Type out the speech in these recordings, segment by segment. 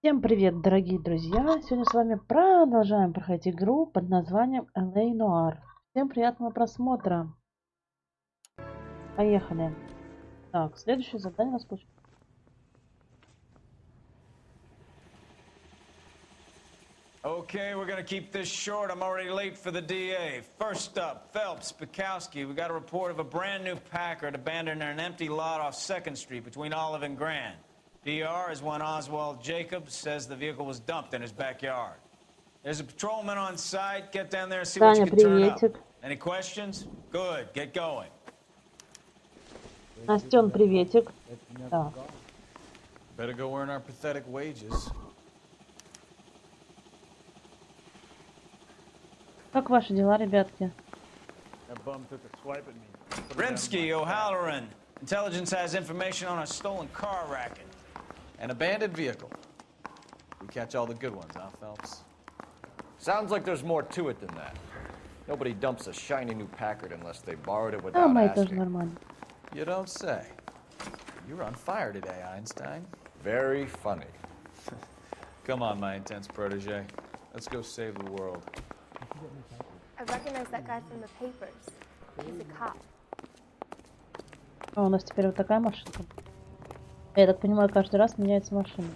Всем привет, дорогие друзья! Сегодня с вами продолжаем проходить игру под названием Noire. Всем приятного просмотра. Поехали. Так, следующее задание у нас получилось. Okay, we're gonna keep this short. I'm already late for the DA. First up, Phelps, Bukowski. We got a report of a brand new Packard abandoned in an empty lot off 2nd Street between Olive and Grand. DR is one Oswald Jacobs says the vehicle was dumped in his backyard. There's a patrolman on site. Get down there and see what you can turn up. Any questions? Good. Get going. Настен, приветик. Так. Better go earn our pathetic wages. Как ваши дела, ребятки? Rimsky, O'Halloran. Intelligence has information on a stolen car racket. An abandoned vehicle. We catch all the good ones, huh, Phelps? Sounds like there's more to it than that. Nobody dumps a shiny new Packard unless they borrowed it without asking. You don't say. You're on fire today, Einstein. Very funny. Come on, my intense protege. Let's go save the world. I recognize that guy from the papers. He's a cop. А у нас теперь вот такая машинка. Я так понимаю, каждый раз меняется машина.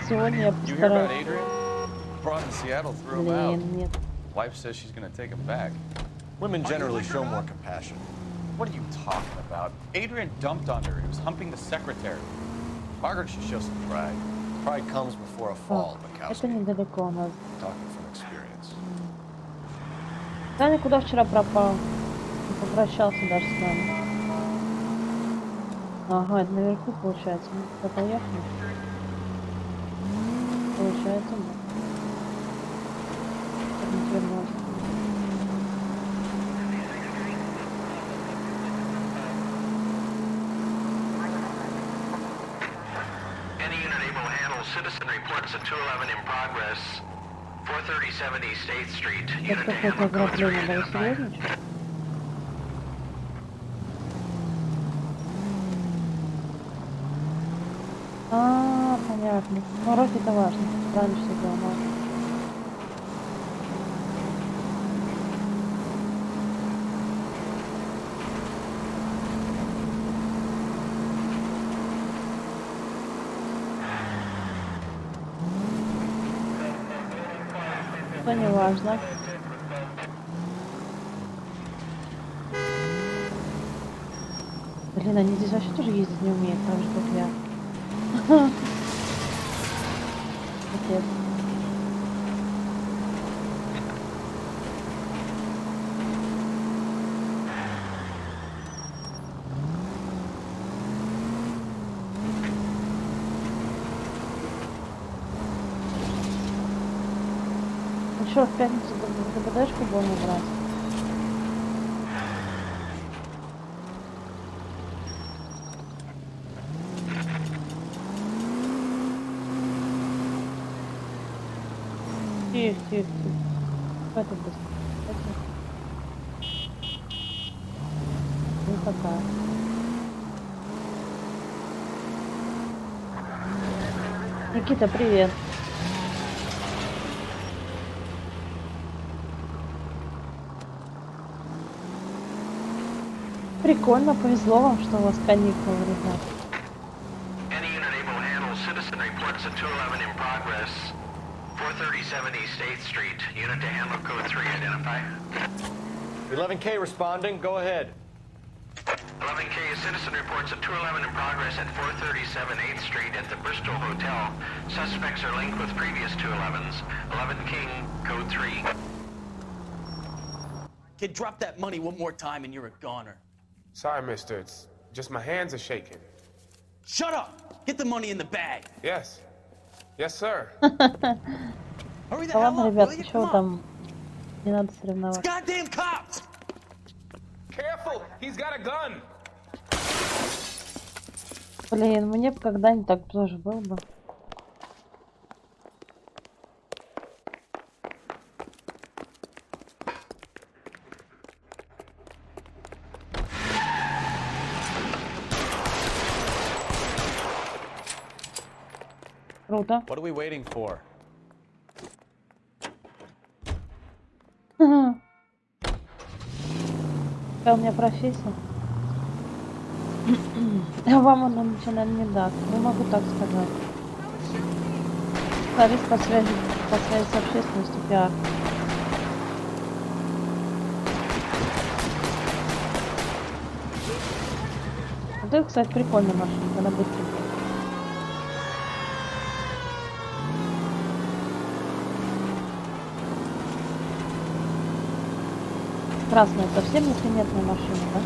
Сегодня я постараюсь. Brought in Seattle, threw him out. Wife says she's gonna take him back. Women generally show more compassion. What are you talking about? Adrian dumped on her. He was humping the secretary. Margaret should show some pride. Pride comes before a fall, Это Bukowski. недалеко у нас. Talking from experience. Таня куда вчера пропал? Не попрощался даже с нами. Ага, это наверху получается. Мы туда поехали. Получается, да. Так не вернулась. Any unit able to handle citizen reports of 211 in progress, 437 East 8th Street. Unit to handle code 3 identified. Понятно. Но роки это важно. Правильно, что сделано. Это не важно. Блин, они здесь вообще тоже ездить не умеют, так же, как я. Отец. Ну что, в пятницу ДБДшку будем брать? Тихо, тихо, тихо. Это быстро. Не такая. Никита, привет. Прикольно, повезло вам, что у вас каникулы, ребят. Any unit able to handle citizen reports of 211 in progress, 437 East 8th Street. Unit to handle code 3 identify. 11K responding. Go ahead. 11K citizen reports of 211 in progress at 437 8th Street at the Bristol Hotel. Suspects are linked with previous 211s. 11 King, code 3. Kid, drop that money one more time and you're a goner. Sorry, mister. It's just my hands are shaking. Shut up! Get the money in the bag. Yes. Yes, sir. Hurry the Да hell ладно, up, ребят, will you? чего Come on. там? Не надо соревноваться. Goddamn cops! Careful! He's got a gun! Блин, мне бы когда-нибудь так тоже было бы. Круто. What are we waiting for? Какая у меня профессия? А вам она ничего, наверное, не даст. Не могу так сказать. Специалист по связи с общественностью, пиар. Вот это, кстати, прикольная машинка, она быстренькая. Красная совсем неприметная машина, да?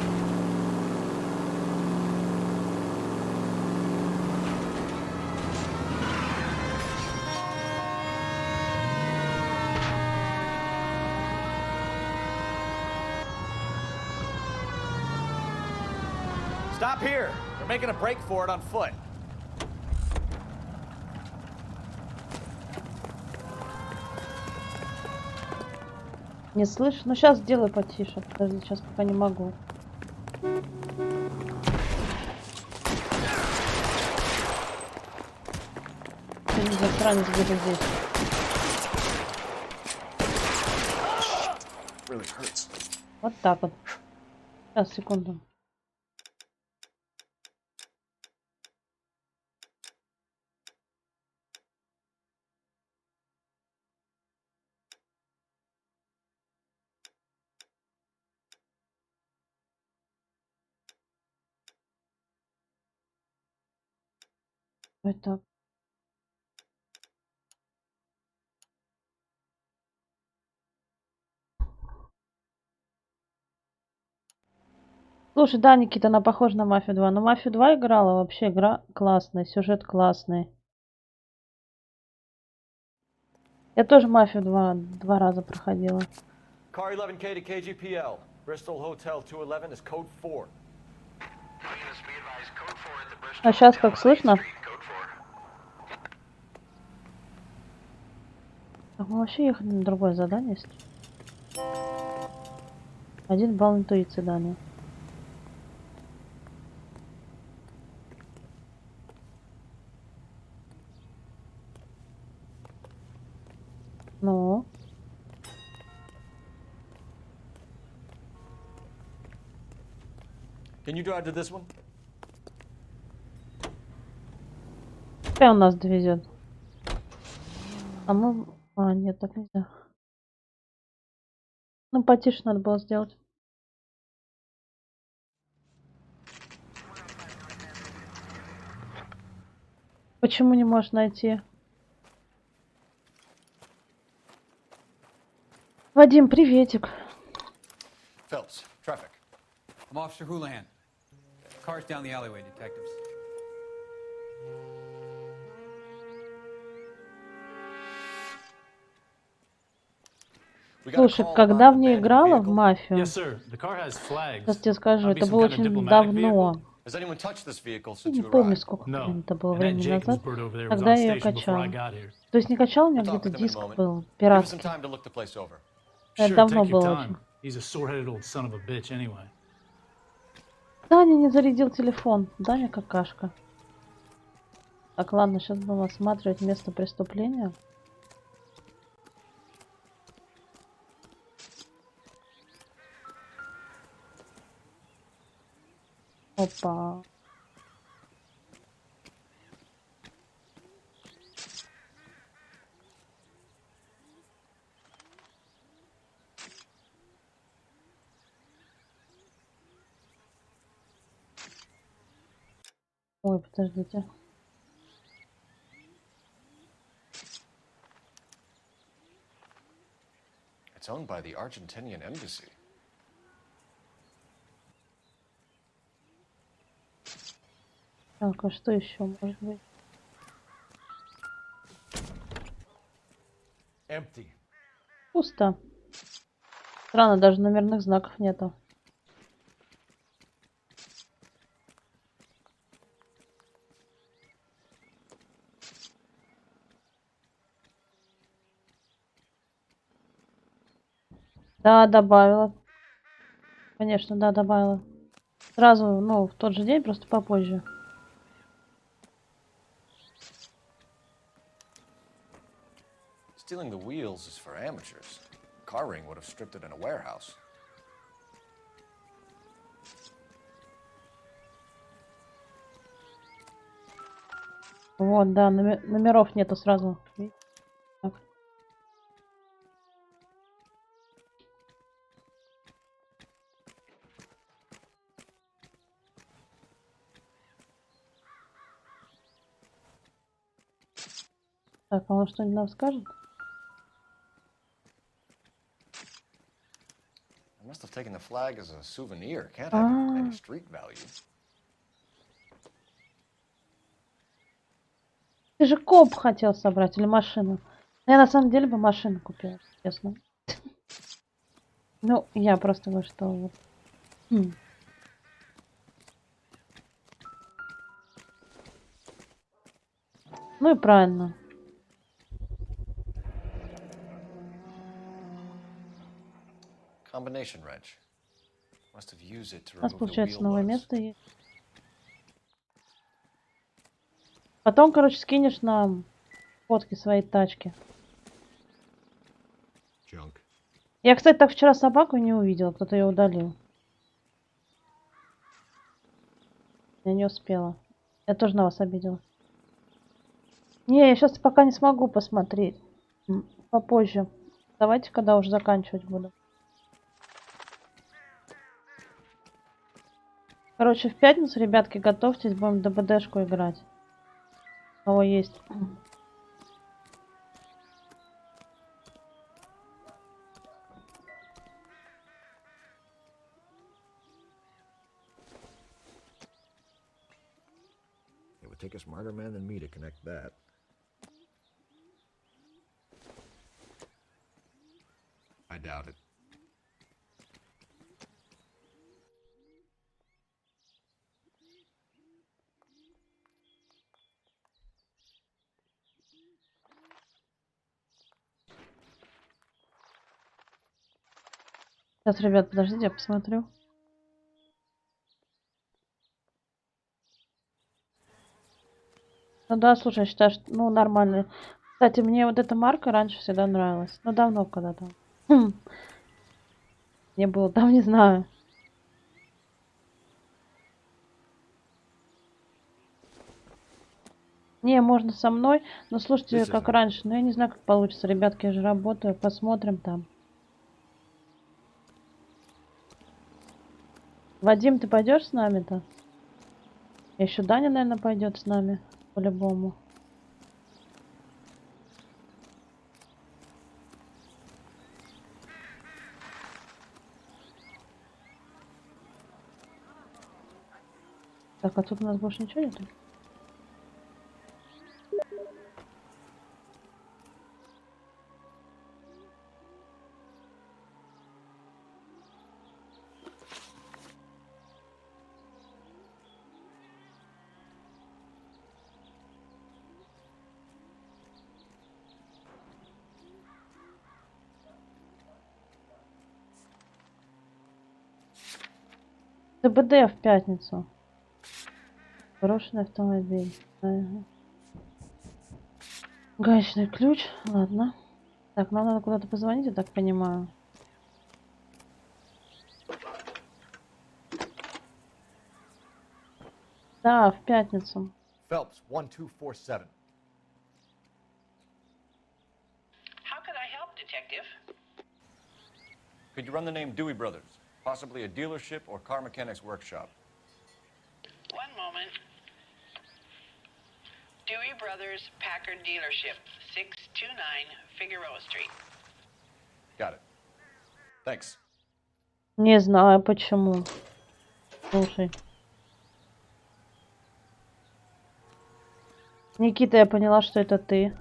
Stop here! They're making a break for it on foot. Не слышу? Ну сейчас сделаю потише. Подожди, сейчас пока не могу. Засранец где-то здесь. Вот так вот. Сейчас, секунду. Вот так. Слушай, да, Никита, она похожа на Мафию 2. Но Мафию 2 играла, вообще игра классная, сюжет классный. Я тоже Мафию 2 раза проходила. Car 11K to KGPL. Bristol Hotel 211 is code 4. А сейчас как слышно? Так, мы вообще ехали на другое задание. 1 балл интуиции дали. Ну. Can you drive to this one? Какая он нас довезет? А мы... А, нет, так нельзя. Ну, потише надо было сделать. Почему не можешь найти? Вадим, приветик. Phelps, traffic. I'm Officer Houlihan. Cars down the alleyway, detectives. Слушай, когда в ней играла в мафию, сейчас тебе скажу, это было очень давно. Не помню, сколько это было времени назад, когда я ее качала. То есть не качала, у меня где-то диск был пиратский. Это давно было очень. Даня не зарядил телефон. Даня какашка. Так, ладно, сейчас будем осматривать место преступления. Опа. Ой, подождите. It's owned by the Argentinian embassy. Так, а что еще может быть? Empty. Пусто. Странно, даже номерных знаков нету. Да, добавила. Конечно, да, добавила. Сразу, ну, в тот же день, просто попозже. Stealing the wheels is for amateurs. Car ring would have stripped it in a warehouse. Вот, да, номеров нету сразу. Так. Так, а он что-нибудь нам скажет? I must have taken the flag as a souvenir. Can't have any street value. Ты же комп хотел собрать или машину? Я на самом деле бы машину купила, честно. Ну, я просто говорю, что вот. Ну и правильно. Combination wrench. Must have used it to У нас remove the получается wheel новое lugs. место есть. Потом, короче, скинешь нам фотки своей тачки. Junk. Я, кстати, так вчера собаку не увидела, кто-то ее удалил. Я не успела. Я тоже на вас обидела. Не, я сейчас пока не смогу посмотреть. Попозже. Давайте, когда уже заканчивать буду. Короче, в пятницу, ребятки, готовьтесь, будем ДБДшку играть. У кого есть. It would take a smarter man than me to connect that. I doubt it. Сейчас, ребят, подождите, я посмотрю. Ну да, слушай, я считаю, что, ну, нормально. Кстати, мне вот эта марка раньше всегда нравилась. Ну, давно когда-то. Мне было там, не знаю. Не, можно со мной. Но слушайте, как раньше. Но я не знаю, как получится. Ребятки, я же работаю. Посмотрим там. Вадим, ты пойдешь с нами-то? Еще Даня, наверное, пойдет с нами. По-любому. Так, а тут у нас больше ничего нету? ДБД в пятницу. Брошенный автомобиль. Ага. Гаечный ключ. Ладно. Так, нам надо куда-то позвонить, я так понимаю. Да, в пятницу. Phelps 1247. How could I help, Detective? Could you run the name Dewey Brothers? Possibly a dealership or car mechanics workshop. One moment. Dewey Brothers Packard Dealership, 629 Figueroa Street. Got it. Thanks. Не знаю почему. Слушай. Никита, я поняла, что это ты.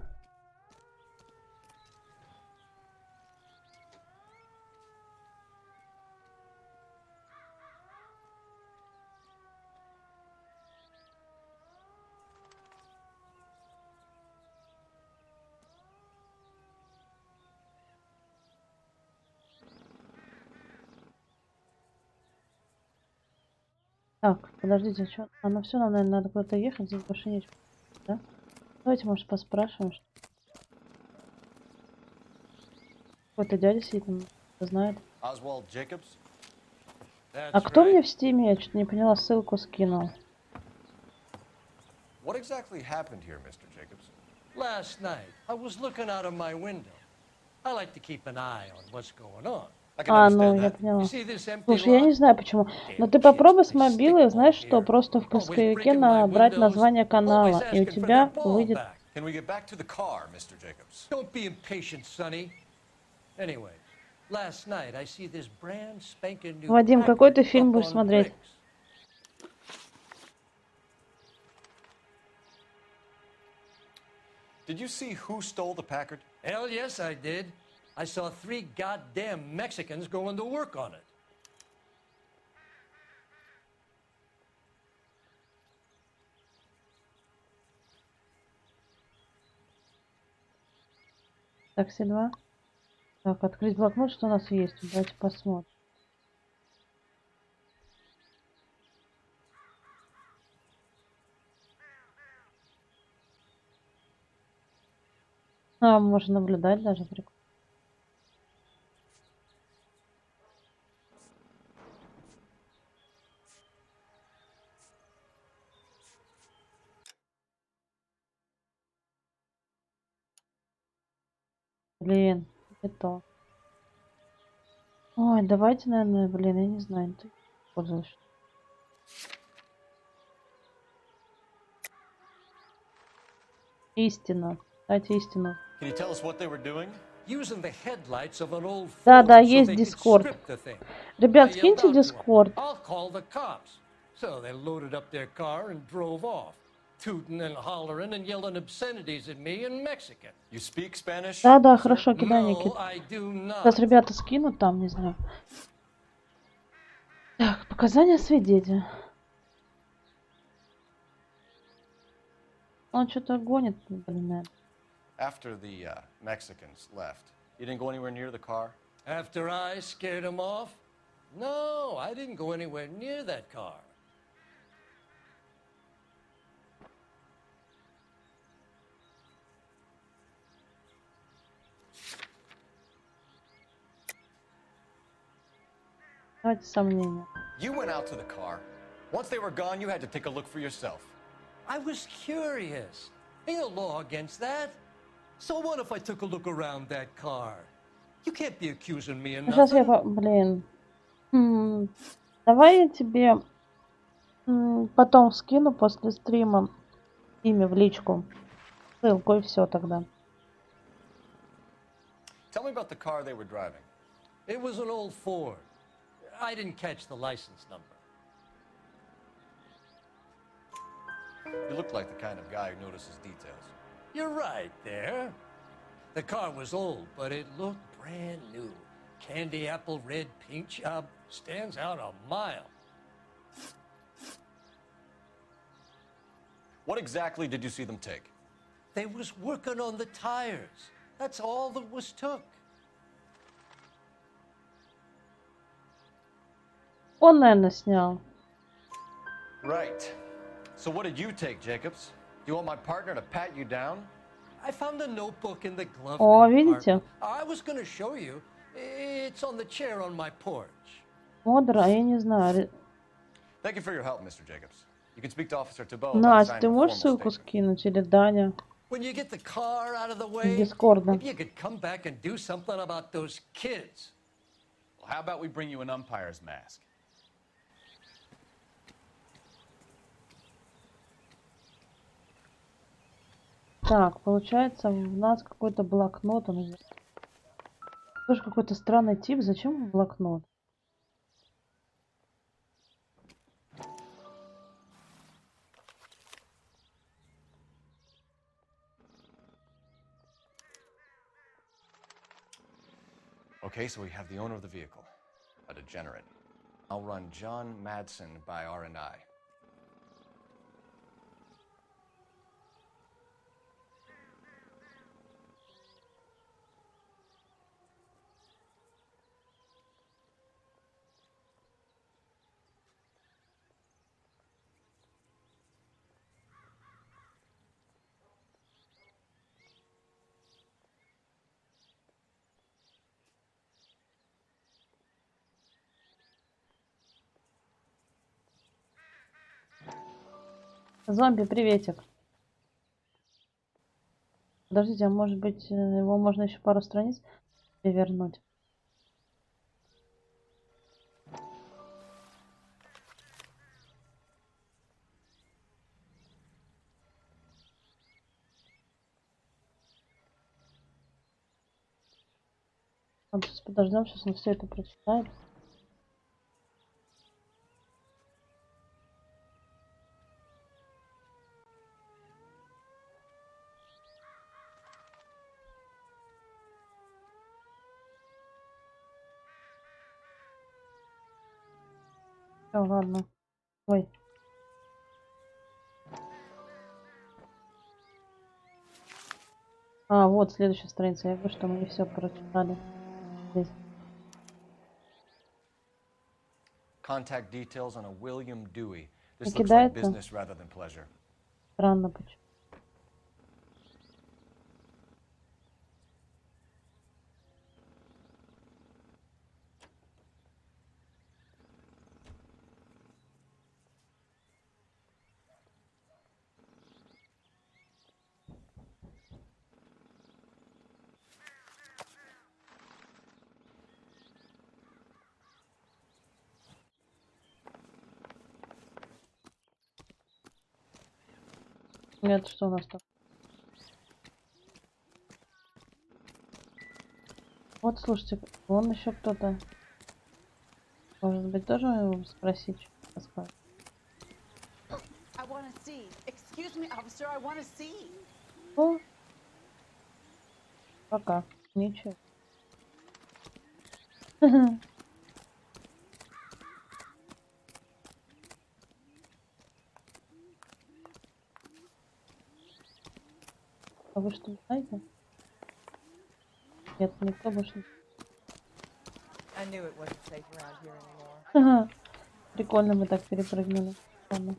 Так, подождите, что? А, ну все, нам, наверное, надо куда-то ехать, здесь больше нечего, да? Давайте, может, поспрашиваем, что какой-то дядя сидит, он знает. А кто мне в стиме? Я что-то не поняла, ссылку скинул. What exactly happened here, Mr. Jacobs? Last night, I was looking out of my window. I like to keep an eye on what's going on. А, ну, я поняла. Слушай, я не знаю почему, но ты попробуй с мобилы, знаешь что, просто в поисковике набрать название канала, и у тебя выйдет... Can we get back to the car, Mr. Jacobs? Don't be impatient, Sonny. Anyway, last night I see this brand spanking new Вадим, какой ты package фильм up будешь on смотреть? bricks. Did you see who stole the Packard? Hell yes, I did. I saw 3 goddamn Mexicans going to work on it. Такси 2. Так, открыть блокнот, что у нас есть. Давайте посмотрим. А, можно наблюдать даже. Прикольно. Блин, это. Ой, давайте, наверное, блин, я не знаю, ты пользуешься. Истина. Дайте истину. Can you tell us what they were doing? Using the headlights of an old Да, Ford да, so есть they could Дискорд. strip the thing. Ребят, I yelled скиньте out to 'em, Дискорд. I'll call the cops. So they loaded up their car and drove off, tooting and hollering and yelling obscenities at me in Mexican. You speak Spanish? Да, да, sir? хорошо, кидай, No, Никит. I do Сейчас not. ребята скинут там, не знаю. Так, показания свидетеля. Он что-то гонит, блин, наверное. After the Mexicans left, you didn't go anywhere near the car? After I scared him off? No, I didn't go anywhere near that car. Давайте сомнения. You went out to the car. Once they were gone, you had to take a look for yourself. I was curious. Ain't no law against that. So what if I took a look around that car? You can't be accusing me of Сейчас я, nothing. блин. Давай я тебе потом скину после стрима имя в личку. Ссылку и все тогда. Tell me about the car they were driving. It was an old Ford. I didn't catch the license number. You look like the kind of guy who notices details. You're right there. The car was old, but it looked brand new. Candy apple red paint job stands out a mile. What exactly did you see them take? They was working on the tires. That's all that was took. Он, наверное, снял. Right. So what did you take, Jacobs? Do you want my partner to pat you down? I found a notebook in the glove О, compartment. видите? I was going to show you. It's on the chair on my porch. Модра, я не знаю. Thank you for your help, Mr. Jacobs. You can speak to Officer Thibault about Настя, signing ты a можешь formal ссылку statement. скинуть? Или Даня? When you get the car out of the way, Дискорда. maybe you could come back and do something about those kids. Well, how about we bring you an umpire's mask? Так, получается, у нас какой-то блокнот. Он тоже какой-то странный тип. Зачем ему блокнот? Okay, so we have the owner of the vehicle, a degenerate. I'll run John Madsen by R&I. Зомби, приветик. Подождите, а может быть его можно еще пару страниц перевернуть? Сейчас подождем, сейчас он все это прочитает. Все, ладно. Ой. А, вот следующая страница. Я говорю, что мы не все прочитали. Здесь. Contact details on a William Dewey. This looks like Кидается. business rather than pleasure. Странно почему. Нет, что у нас там? Вот, слушайте, вон еще кто-то. Может быть, тоже его спросить, что сказать? О, пока. Ничего. А вы что, не знаете? Нет, никто больше не... Прикольно мы так перепрыгнули. Ладно.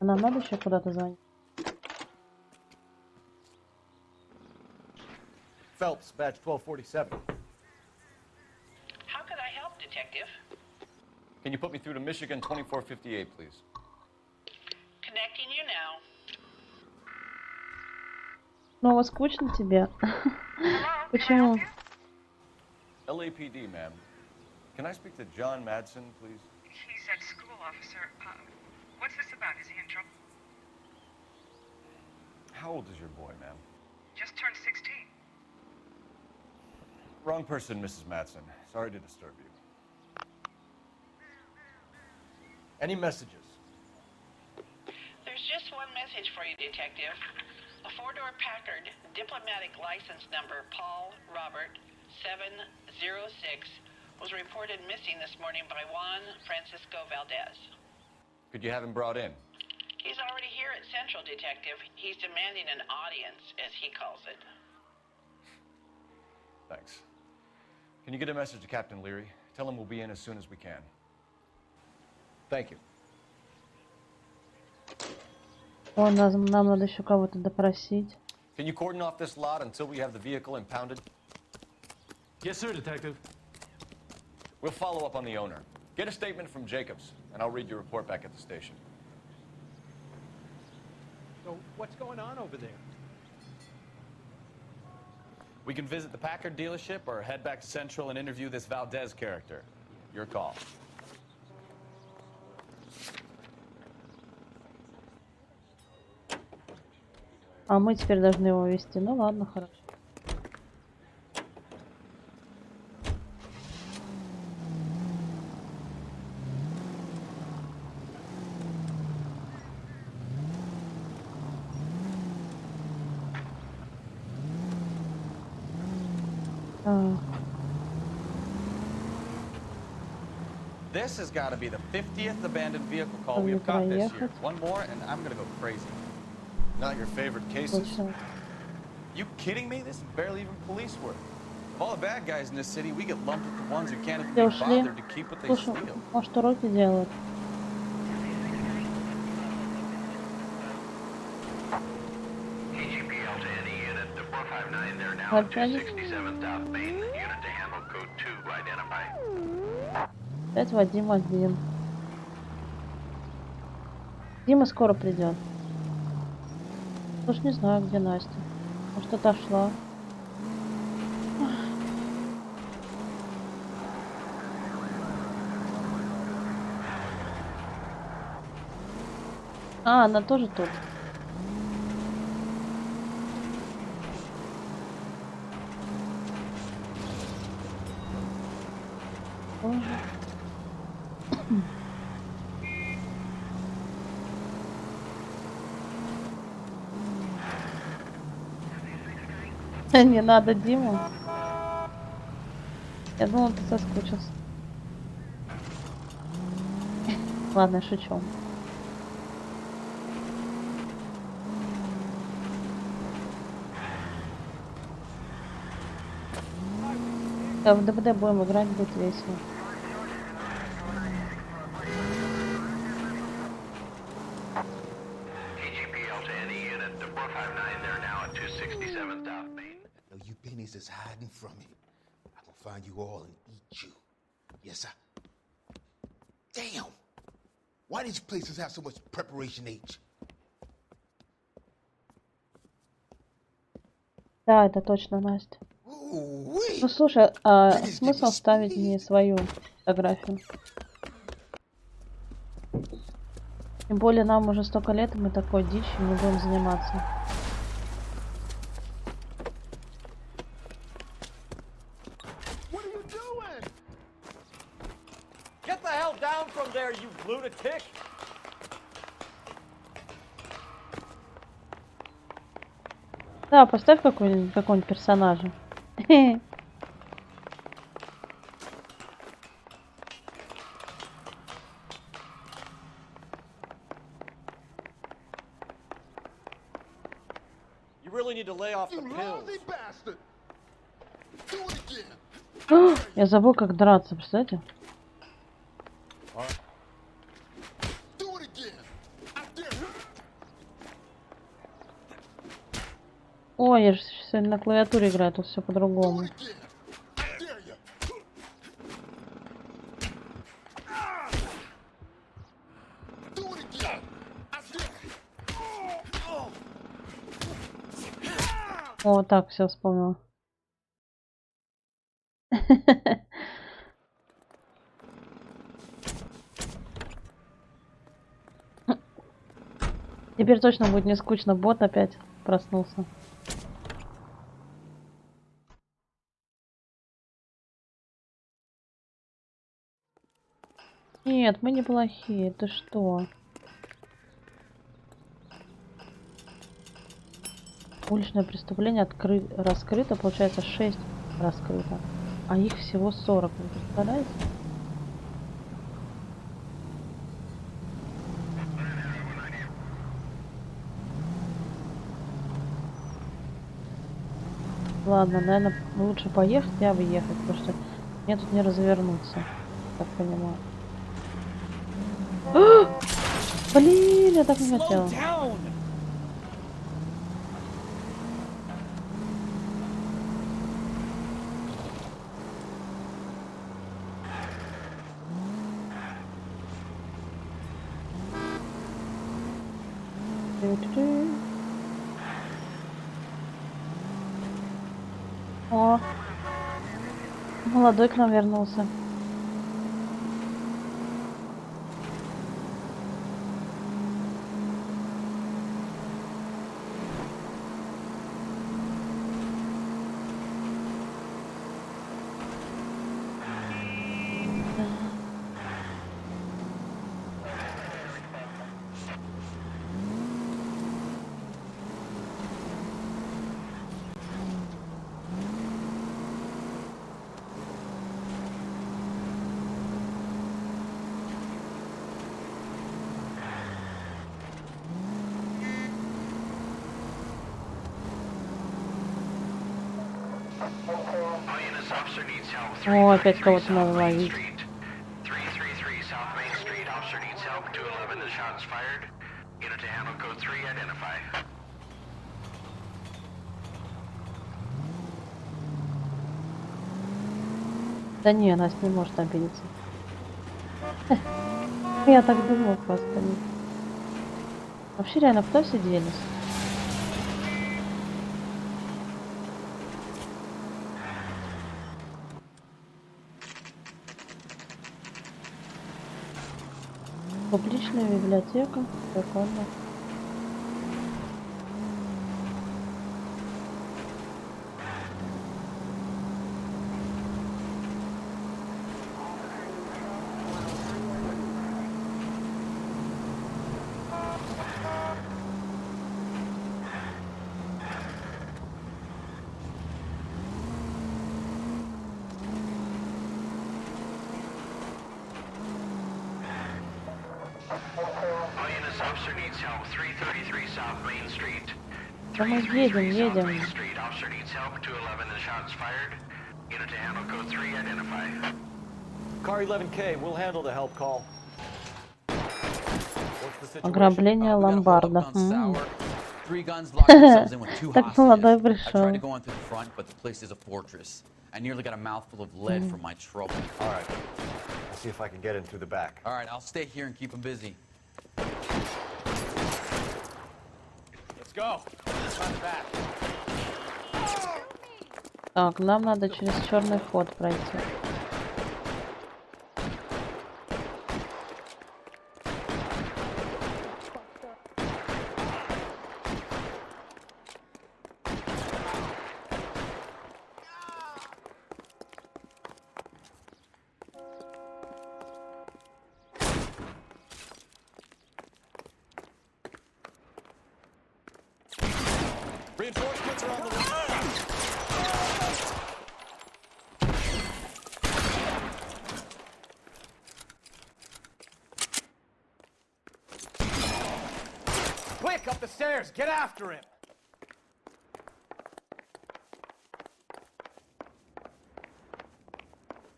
А нам надо еще куда-то звонить? Phelps, badge 1247. How could I help, Detective? Can you put me through to Michigan 2458, please? Connecting you now. Снова скучно тебе? Почему? LAPD, ma'am. Can I speak to John Madsen, please? He's at school, officer. What's this about? Is he in trouble? How old is your boy, ma'am? Just turned 16. Wrong person, Mrs. Madsen. Sorry to disturb you. Any messages? There's just one message for you, Detective. A four-door Packard, diplomatic license number Paul Robert 706, was reported missing this morning by Juan Francisco Valdez. Could you have him brought in? He's already here at Central, Detective. He's demanding an audience, as he calls it. Thanks. Can you get a message to Captain Leary? Tell him we'll be in as soon as we can. Thank you. О, нам надо еще кого-то допросить. Can you cordon off this lot until we have the vehicle impounded? Yes, sir, Detective. We'll follow up on the owner. Get a statement from Jacobs, and I'll read your report back at the station. So what's going on over there? We can visit the Packard dealership or head back to Central and interview this Valdez character. Your call. А мы теперь должны его вести. Ну ладно, хорошо. This has got to be the 50th abandoned vehicle call we have caught this year. One more and I'm gonna go crazy. Not your favorite cases? You kidding me? This is barely even police work. all the bad guys in this city, we get lumped with the ones who can't even Все be ушли. bothered to keep what they Слушай, steal. может, уроки делают? Опять Вадим один. Дима скоро придет. Уж не знаю, где Настя. Может, отошла. А, она тоже тут. Боже. Не надо Диму. Я думала, ты соскучился. Ладно, я шучу. Да, в ДБД будем играть, будет весело. You pennies is hiding from me. I'm gonna find you all and eat you. Yes, sir. Damn! Why these places have so much preparation H? Да, это точно Настя. Ну слушай, а смысл ставить не свою фотографию? Тем более нам уже столько лет, и мы такой дичью не будем заниматься. Да, поставь какого-нибудь персонажа. Я забыл, как драться, представляете? Ой, я же сегодня на клавиатуре играю, тут все по-другому. О, так, все вспомнила. Теперь точно будет не скучно, бот опять проснулся. Нет, мы не плохие, ты что? Уличное преступление раскрыто, получается 6 раскрыто, а их всего 40, вы представляете? Ладно, наверное, лучше поехать и объехать, потому что мне тут не развернуться, так понимаю. Блин, я так не хотела. О, молодой к нам вернулся. О, опять кого-то надо ловить. Да не, Настя не может обидеться. Я так думала просто. Вообще реально, кто все делись? Публичная библиотека. Прикольно. Да мы едем. Ограбление ломбарда. Так молодой пришел. I nearly got a mouthful of lead from my trouble. All right. I'll see if I can get in through the back. All right, I'll stay here and keep him busy. Let's go. Run back. Так, нам надо через черный ход пройти. Reinforcements are on the way. Quick, up the stairs. Get after him.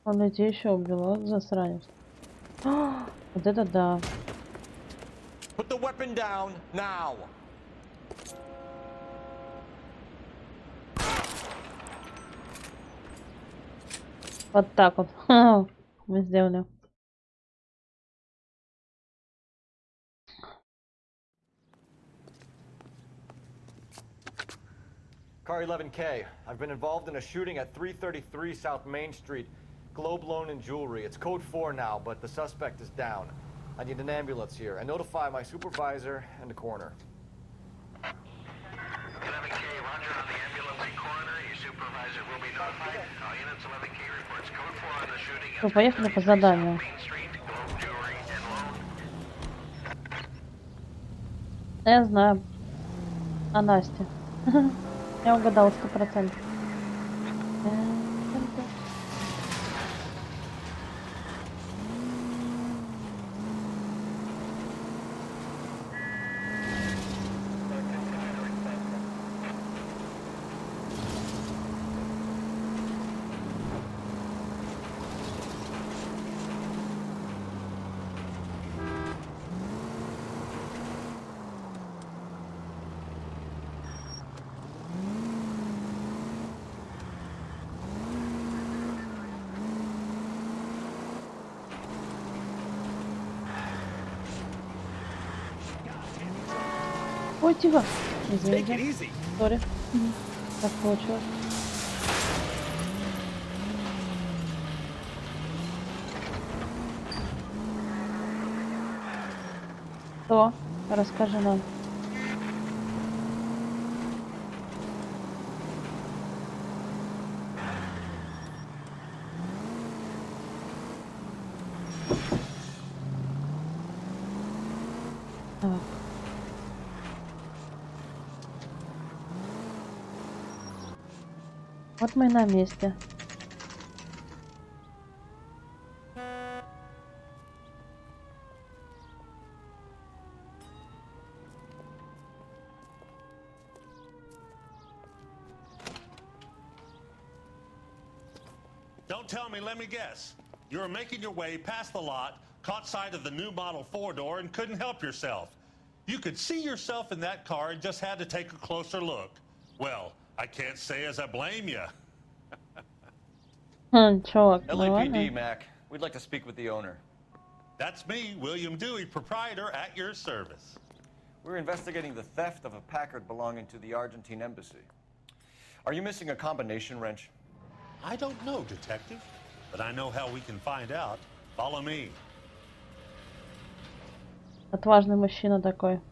Он людей еще убил, вот засранец. Вот это да. Put the weapon down now. Вот так вот. Мы сделали. Car 11K. I've been involved in a shooting at 333 South Main Street. Globe loan and jewelry. It's code 4 now, but the suspect is down. I need an ambulance here. And notify my supervisor and the coroner. 11K, roger on the ambulance and coroner. Your supervisor will be notified. All units 11K reports code 4 on the shooting. Ну, поехали по заданию. Я знаю. А Настя? Я угадала 100%. Ой, тихо. Извините. Сори. Так получилось. Что? Расскажи нам. Так. Вот мы и на месте. Don't tell me, let me guess. You were making your way past the lot, caught sight of the new model 4-door and couldn't help yourself. You could see yourself in that car and just had to take a closer look. Well, I can't say as I blame you. LAPD, Mac. We'd like to speak with the owner. That's me, William Dewey, proprietor, at your service. We're investigating the theft of a Packard belonging to the Argentine embassy. Are you missing a combination wrench? I don't know, detective, but I know how we can find out. Follow me. Отважный мужчина такой.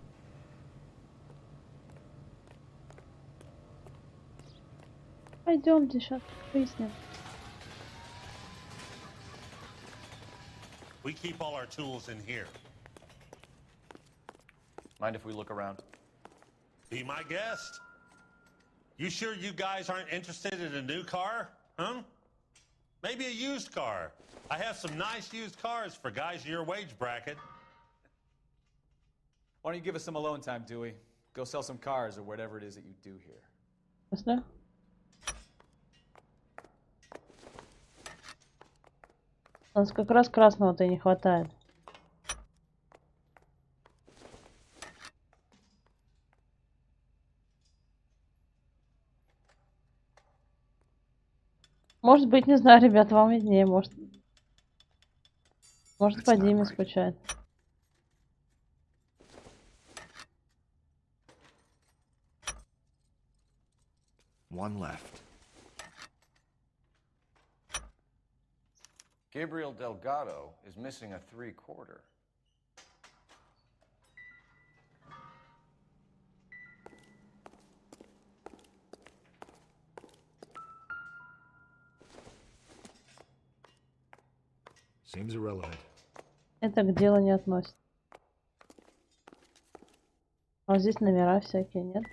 Пойдемте, сейчас выясним. We keep all our tools in here. Mind if we look around? Be my guest. You sure you guys aren't interested in a new car? Huh? Maybe a used car. I have some nice used cars for guys your wage bracket. Why don't you give us some alone time, Dewey? Go sell some cars or whatever it is that you do here. Ясно? У нас как раз красного-то и не хватает. Может быть, не знаю, ребят, вам виднее, может по Диме скучает. One left. Gabriel Delgado is missing a 3/4. Seems irrelevant. Это к делу не относится. А вот здесь номера всякие, нет?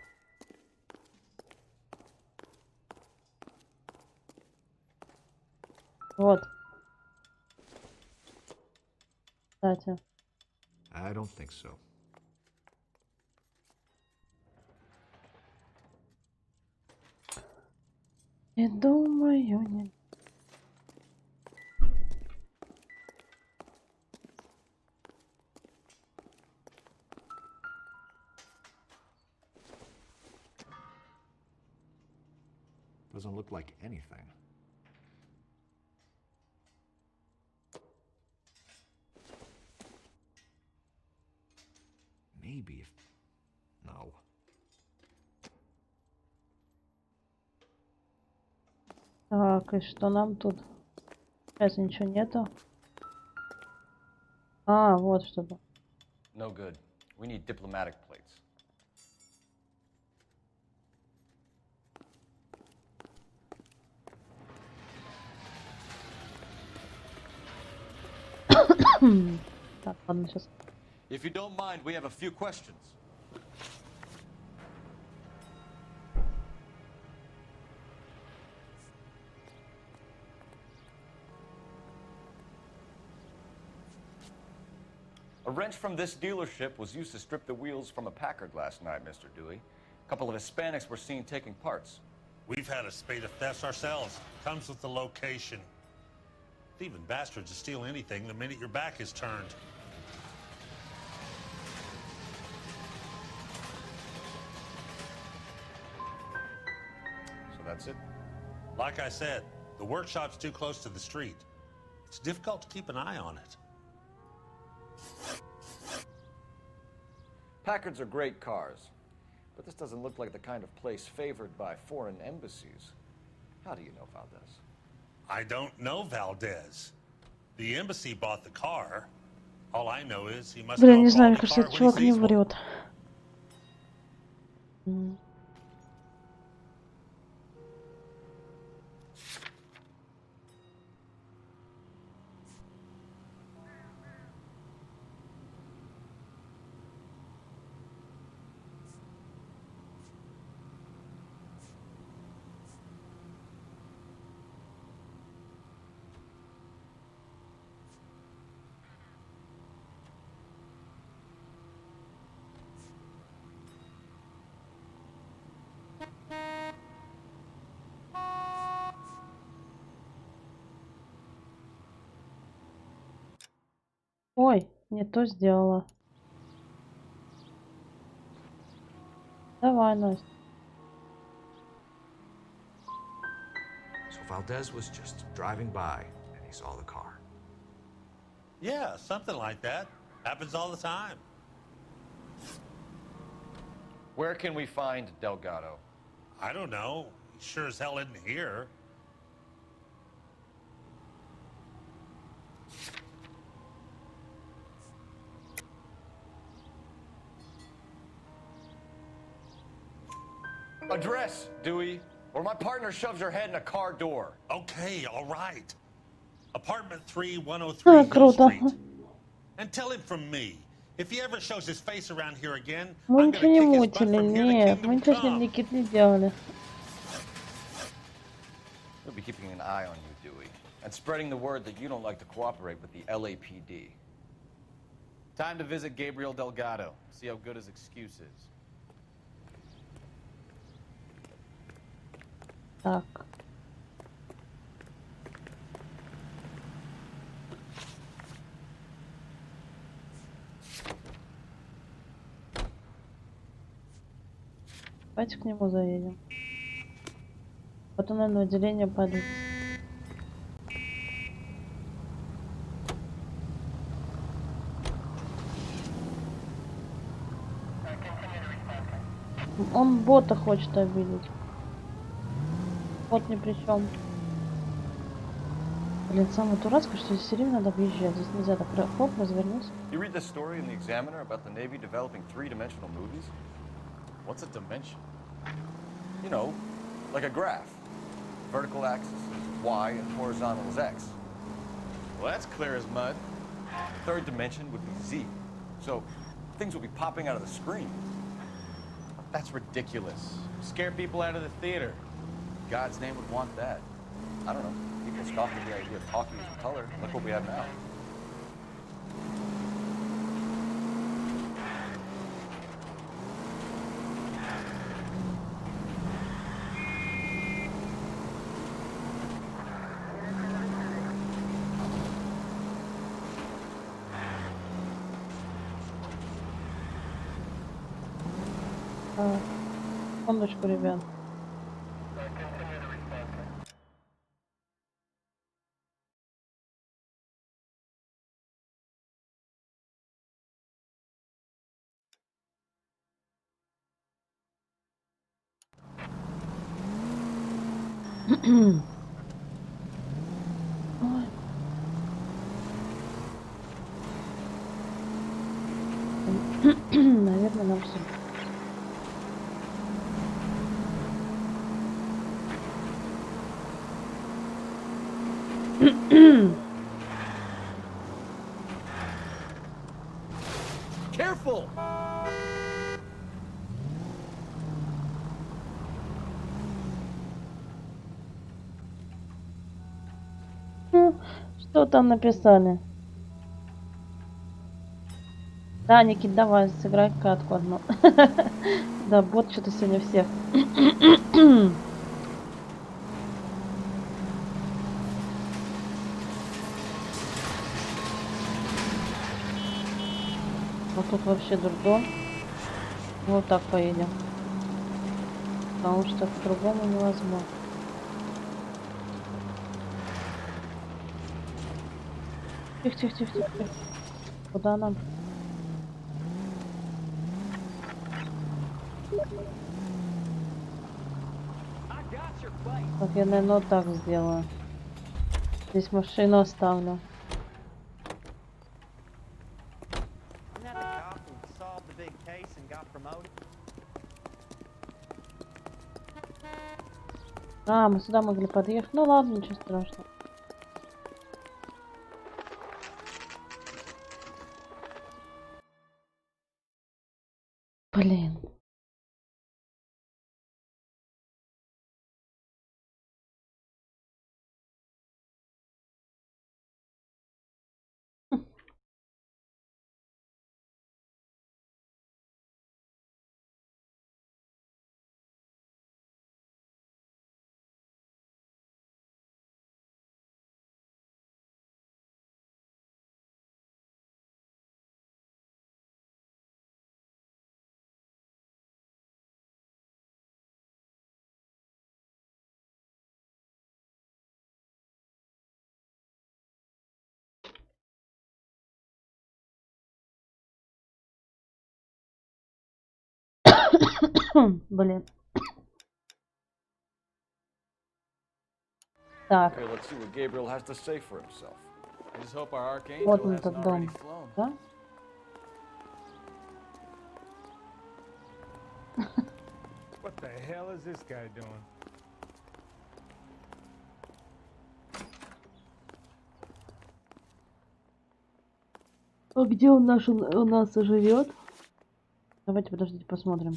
Вот. Кстати. I don't think so. Не думаю, не. Doesn't look like anything. Maybe if... No. Так, и что нам тут? Сейчас ничего нету. А, вот что-то. No good. We need diplomatic plates. Так, ладно, сейчас. If you don't mind, we have a few questions. A wrench from this dealership was used to strip the wheels from a Packard last night, Mr. Dewey. A couple of Hispanics were seen taking parts. We've had a spate of thefts ourselves. Comes with the location. Thieving bastards to steal anything the minute your back is turned. So that's it? Like I said, the workshop's too close to the street. It's difficult to keep an eye on it. Packards are great cars, but this doesn't look like the kind of place favored by foreign embassies. How do you know Valdez? I don't know Valdez. The embassy bought the car. All I know is he must Блин, не know знаю, all мне the кажется, car этот when he чувак не sees one. врет. Ой, не то сделала. Давай, Настя. So Valdez was just driving by and he saw the car. Yeah, something like that. Happens all the time. Where can we find Delgado? I don't know. He sure as hell isn't here. Address, Dewey, or my partner shoves her head in a car door. Okay, all right. Apartment 3103 Hill Street. And tell him from me, if he ever shows his face around here again, Мы I'm ничего не gonna kick his butt мутили, from here to нет, мы Kingdom ничего с ним Come. Никит не делали. We'll be keeping an eye on you, Dewey, and spreading the word that you don't like to cooperate with the LAPD. Time to visit Gabriel Delgado, see how good his excuse is. Так. Давайте к нему заедем. Потом, наверное, отделение полиции. Он бота хочет обидеть. Бот ни при чем. Блин, самое дурацкое, что здесь все время надо объезжать. Здесь нельзя так хоп, развернуться. You read this story in the Examiner about the Navy developing three-dimensional movies? What's a dimension? You know, like a graph. Vertical axis is Y and horizontal is X. Well, that's clear as mud. The third dimension would be Z. So things would be popping out of the screen. That's ridiculous. Scare people out of the theater. God's name would want that. I don't know. People scoffed at the idea of talkies in color. Look what we have now. Секундочку, ребят. Наверное, нам все. Careful! Что там написали? Да, Никит, давай, сыграй катку одну. Да, бот что-то сегодня всех. Вот тут вообще дурдом. Вот так поедем. Потому что по-другому невозможно. Тихо, тихо, тихо, тихо, тихо. Куда нам? Так, я, наверное, вот так сделаю. Здесь машину оставлю. А, мы сюда могли подъехать. Ну ладно, ничего страшного. Блин. Блин. Так. Okay, let's see what Gabriel has to say for himself. I just hope our archangel Вот он hasn't этот already дом. flown. Да? What the hell is this guy doing? А где он у нас живет? Давайте, подождите, посмотрим.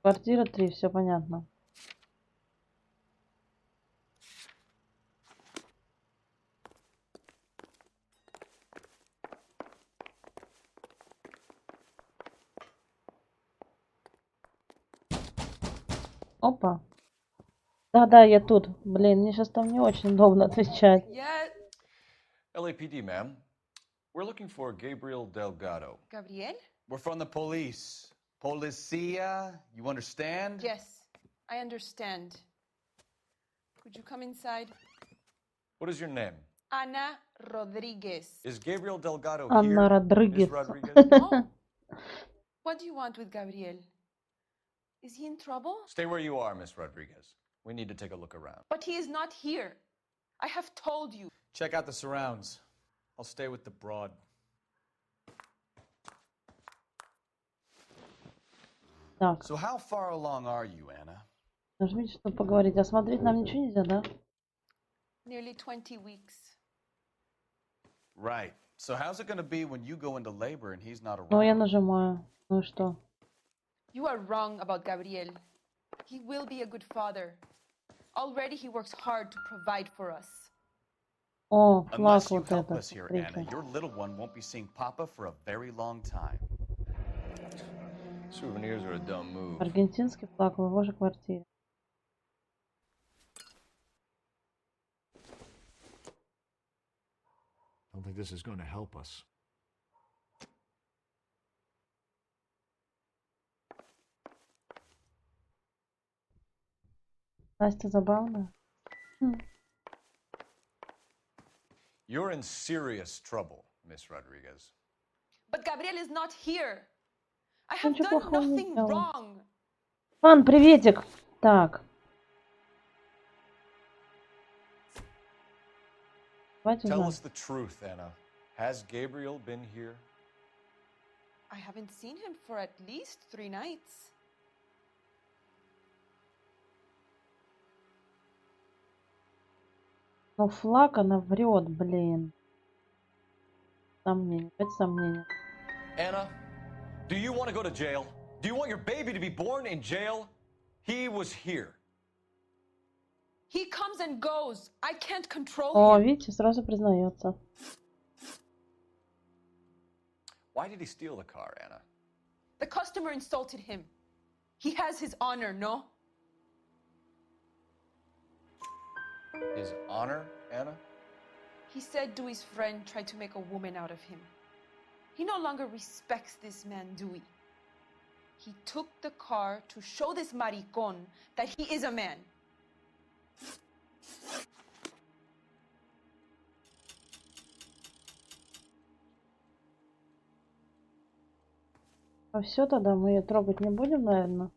Квартира 3, все понятно. Опа. Да, я тут. Блин, мне сейчас там не очень удобно отвечать. LAPD, ma'am. We're looking for Gabriel Delgado. Gabriel? We're from the police. Policia, you understand? Yes, I understand. Could you come inside? What is your name? Ana Rodriguez. Is Gabriel Delgado Anna here? Rodriguez. Miss Rodriguez? No. What do you want with Gabriel? Is he in trouble? Stay where you are, Miss Rodriguez. We need to take a look around. But he is not here. I have told you. Check out the surrounds. I'll stay with the broad. Так. So how far along are you, Anna? Нажмите, чтобы поговорить. А смотреть нам ничего нельзя, да? Nearly 20 weeks. Right. So how's it going to be when you go into labor and he's not around? Ну, я нажимаю. Ну и что? You are wrong about Gabriel. He will be a good father. Already he works hard to provide for us. О, флаг Unless you вот help этот. us here, Anna, Смотрите. your little one won't be seeing Papa for a very long time. Souvenirs are a dumb move. Аргентинский флаг в его же квартире. I don't think this is going to help us. Настя забавная. You're in serious trouble, Miss Rodriguez. But Gabriel is not here. I have Ничего done плохого не nothing сделала. wrong. Ан, приветик. Так. Давайте Tell узнаем. us the truth, Anna. Has Gabriel been here? I haven't seen him for at least 3 nights. Ну, флаг, она врет, блин. Сомнение, опять сомнение. Anna, do you want to go to jail? Do you want your baby to be born in jail? He was here. He comes and goes. I can't control О, him. видите, сразу признается. Why did he steal the car, Anna? The customer insulted him. He has his honor, no? His honor, Anna? He said Dewey's friend tried to make a woman out of him. He no longer respects this man, Dewey. He took the car to show this maricón that he is a man. А все, тогда мы ее трогать не будем, наверное.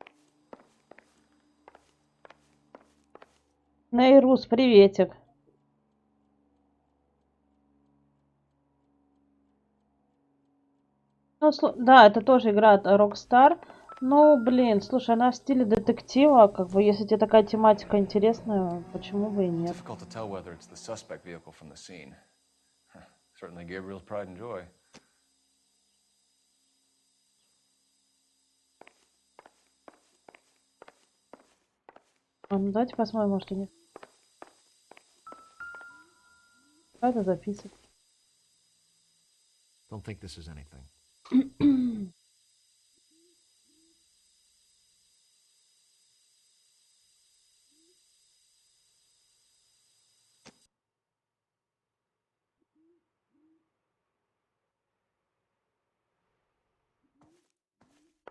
Нейрус, приветик. Ну, да, это тоже игра от Rockstar. Ну, блин, слушай, она в стиле детектива, как бы, если тебе такая тематика интересная, почему бы и нет. Difficult to tell whether it's the suspect vehicle from the scene. Certainly Gabriel's pride and joy. Ну, давайте посмотрим, может, у них. Это записывать. Don't think this is anything.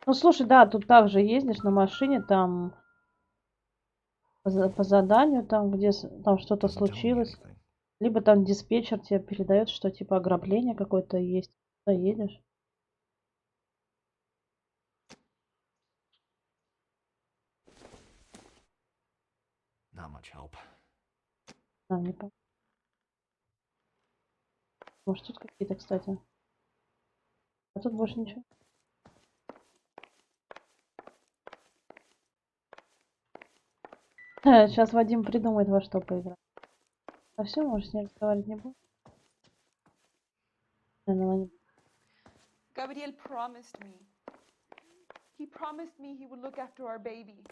Ну, слушай, да, тут также ездишь на машине, там по заданию, там где там что-то случилось. Либо там диспетчер тебе передает, что типа ограбление какое-то есть. Куда едешь? Not much help. Нам не по... Может, тут какие-то, кстати. А тут больше ничего. Сейчас Вадим придумает, во что поиграть. А все, может, с ней разговаривать не буду. Gabriel promised me. He promised me he would look after our baby.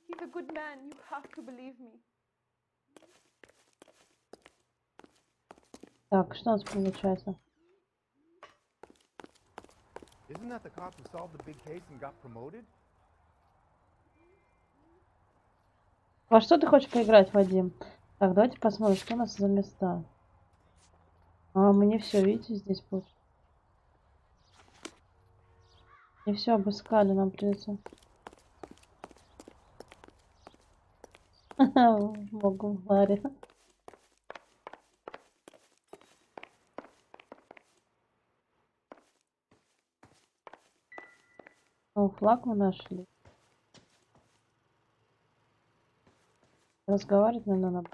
He's a good man. You have to believe me. Так, что у нас получается? Isn't that the cop who solved the big case and got promoted? Во что ты хочешь поиграть, Вадим? Так, давайте посмотрим, что у нас за места. А, мы не все, видите, здесь будет. Не все обыскали, нам придется. Могу в ларе. О, флаг мы нашли. Разговаривать, наверное, надо.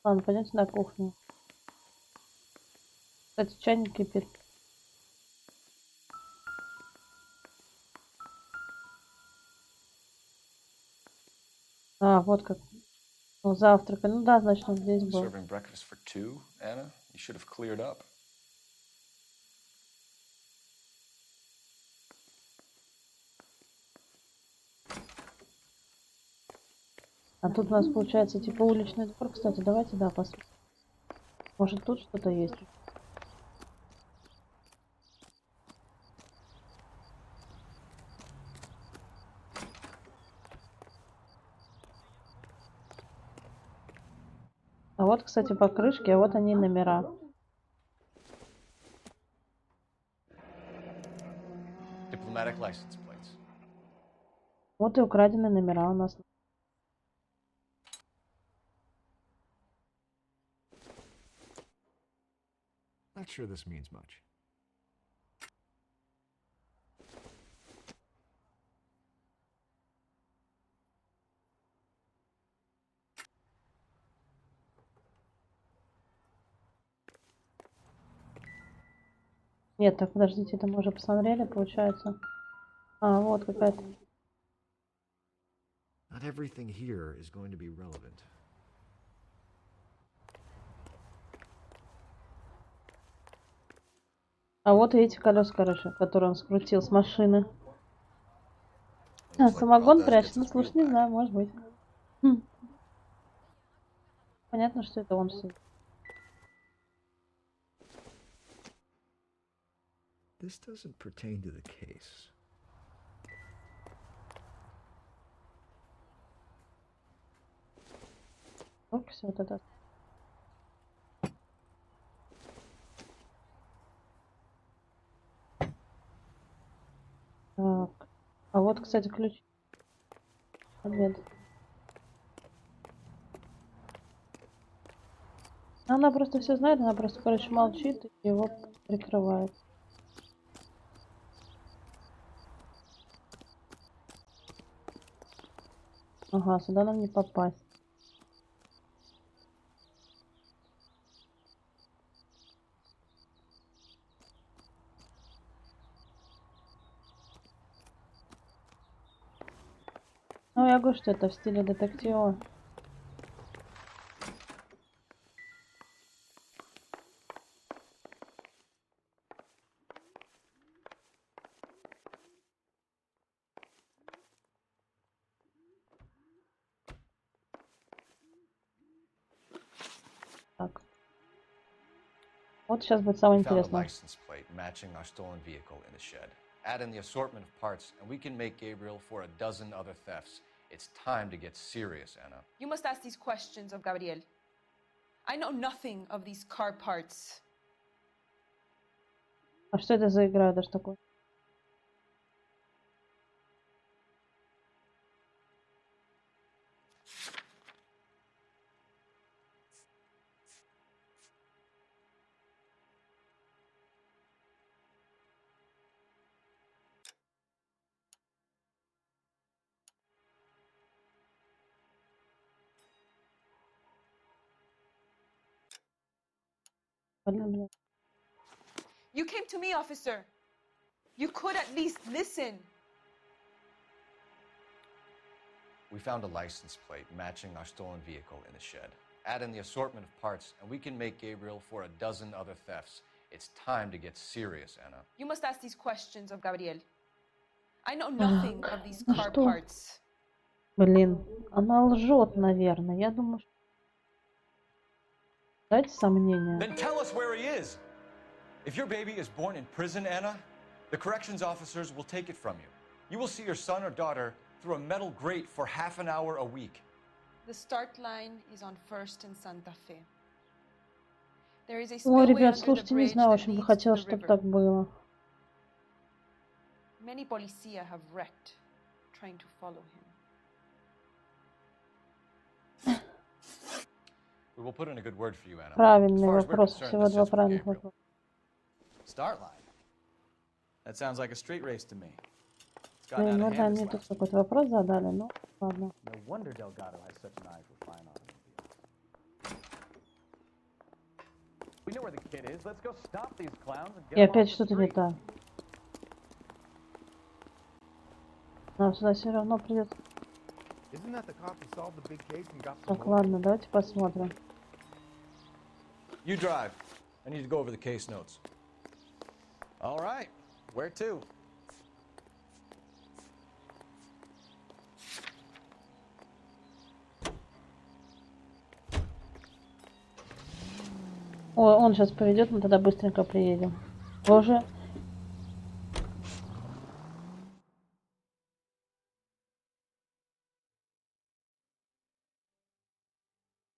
Ладно, пойдемте на кухню. Кстати, чайник кипит. А, вот как. Ну, завтрак. Ну да, значит, он здесь был. Serving breakfast for two, Anna? You should have cleared up. А тут у нас получается типа уличный двор. Кстати, давайте, да, посмотрим. Может, тут что-то есть? А вот, кстати, покрышки, а вот они номера. Diplomatic license plates. Вот и украденные номера у нас. Not sure this means much. Нет, так, подождите, это мы уже посмотрели, получается. А, вот какая-то. Not everything here is going to be relevant. А вот и эти колеса, короче, которые он скрутил с машины. А, самогон прячет, ну слушай, не знаю, может быть. Понятно, что это он все. This doesn't pertain to the case. Ох, все вот это. Так. А вот, кстати, ключ. Обед. Она просто все знает, она просто, короче, молчит и его прикрывает. Ага, сюда нам не попасть. Ну, я говорю, что это в стиле детектива. Так. Вот сейчас будет самое We found a интересное. license plate matching our stolen vehicle in the shed. Add in the assortment of parts, and we can make Gabriel for a dozen other thefts. It's time to get serious, Anna. You must ask these questions of Gabriel. I know nothing of these car parts. А что это за игра даже такое? You came to me, officer. You could at least listen. We found a license plate matching our stolen vehicle in the shed. Add in the assortment of parts, and we can make Gabriel for a dozen other thefts. It's time to get serious, Anna. You must ask these questions of Gabriel. I know nothing of these car что? parts. Блин, она лжет, наверное. Я думаю, что... Дайте сомнения. Then tell us where he is. If your baby is born in prison, Anna, the corrections officers will take it from you. You will see your son or daughter through a metal grate for half an hour a week. The start line is on 1st and Santa Fe. There is a Ой, spillway ребят, under the слушайте, не bridge знаю, that очень бы leads to хотела, the чтобы river. так было. Many policia have wrecked trying to follow him. We will put in a good word for you, Anna. Правильный вопрос, всего два правильных вопроса. Start line. That sounds like a street race to me. It's gotten Блин, out ну of да, hand мне this тут last какой-то вопрос задали, ну ладно. No wonder Delgado has such an eye for fine automobiles. We know where the kid is. Let's go stop these clowns and get И them опять off the что-то не street. так. Нам сюда все равно придется. Isn't that the cop who solved the big case and got Так, promoted? ладно, давайте посмотрим. You drive. I need to go over the case notes. All right. Where to? Ой, он сейчас поведет, мы тогда быстренько приедем. Боже.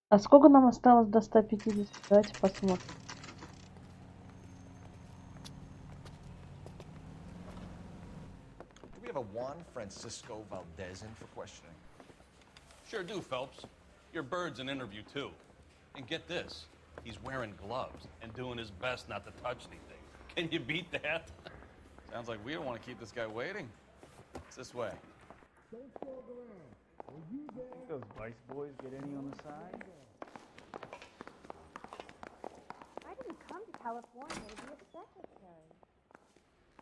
А сколько нам осталось до 150? Давайте посмотрим. Do we have a Juan Francisco Valdez in for questioning? Sure do, Phelps. Your bird's an interview, too. And get this, he's wearing gloves and doing his best not to touch anything. Can you beat that? Sounds like we don't want to keep this guy waiting. It's this way. Think those Vice boys get any on the side? I didn't come to California to be a secretary.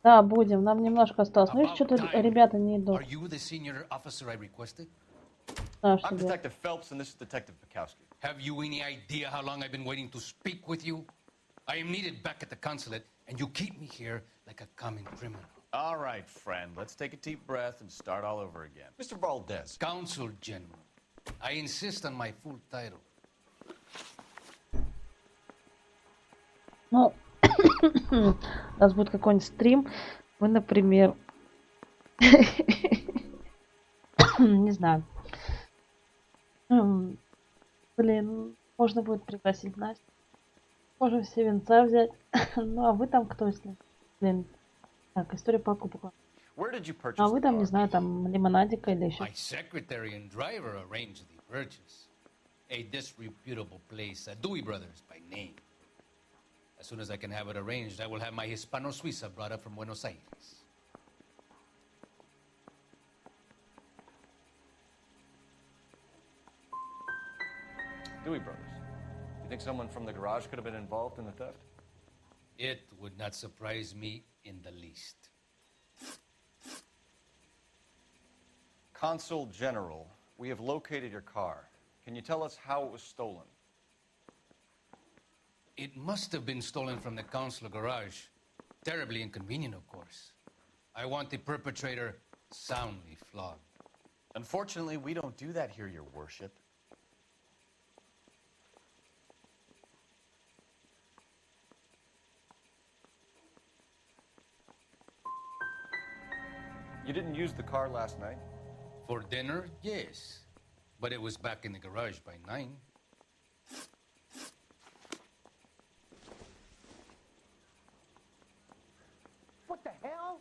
Да, будем. Нам немножко осталось. Ну и что-то ребята не идут. Are you the senior officer I requested? Знаю, I'm что Detective Phelps, and this is Detective Bukowski. Have you any idea how long I've been waiting to speak with you? I am needed back at the consulate, and you keep me here like a common criminal. All right, friend. Let's take a deep breath and start all over again. Mr. Valdez. Consul General. I insist on my full title. Ну, у нас будет какой-нибудь стрим. Мы, например, не знаю. Блин, можно будет пригласить Настю. Можем все венца взять. Ну, а вы там кто, если... Блин. Так, история покупок. А вы там, не знаю, там лимонадика или еще. My secretary and driver arranged the purchase. A disreputable place, Dewey Brothers by name. As soon as I can have it arranged, I will have my Hispano Suiza brought up from Buenos Aires. Dewey Brothers. You think someone from the garage could have been involved in the theft? It would not surprise me in the least. Consul General, we have located your car. Can you tell us how it was stolen? It must have been stolen from the consular garage. Terribly inconvenient, of course. I want the perpetrator soundly flogged. Unfortunately, we don't do that here, Your Worship. You didn't use the car last night? For dinner, yes. But it was back in the garage by 9. What the hell?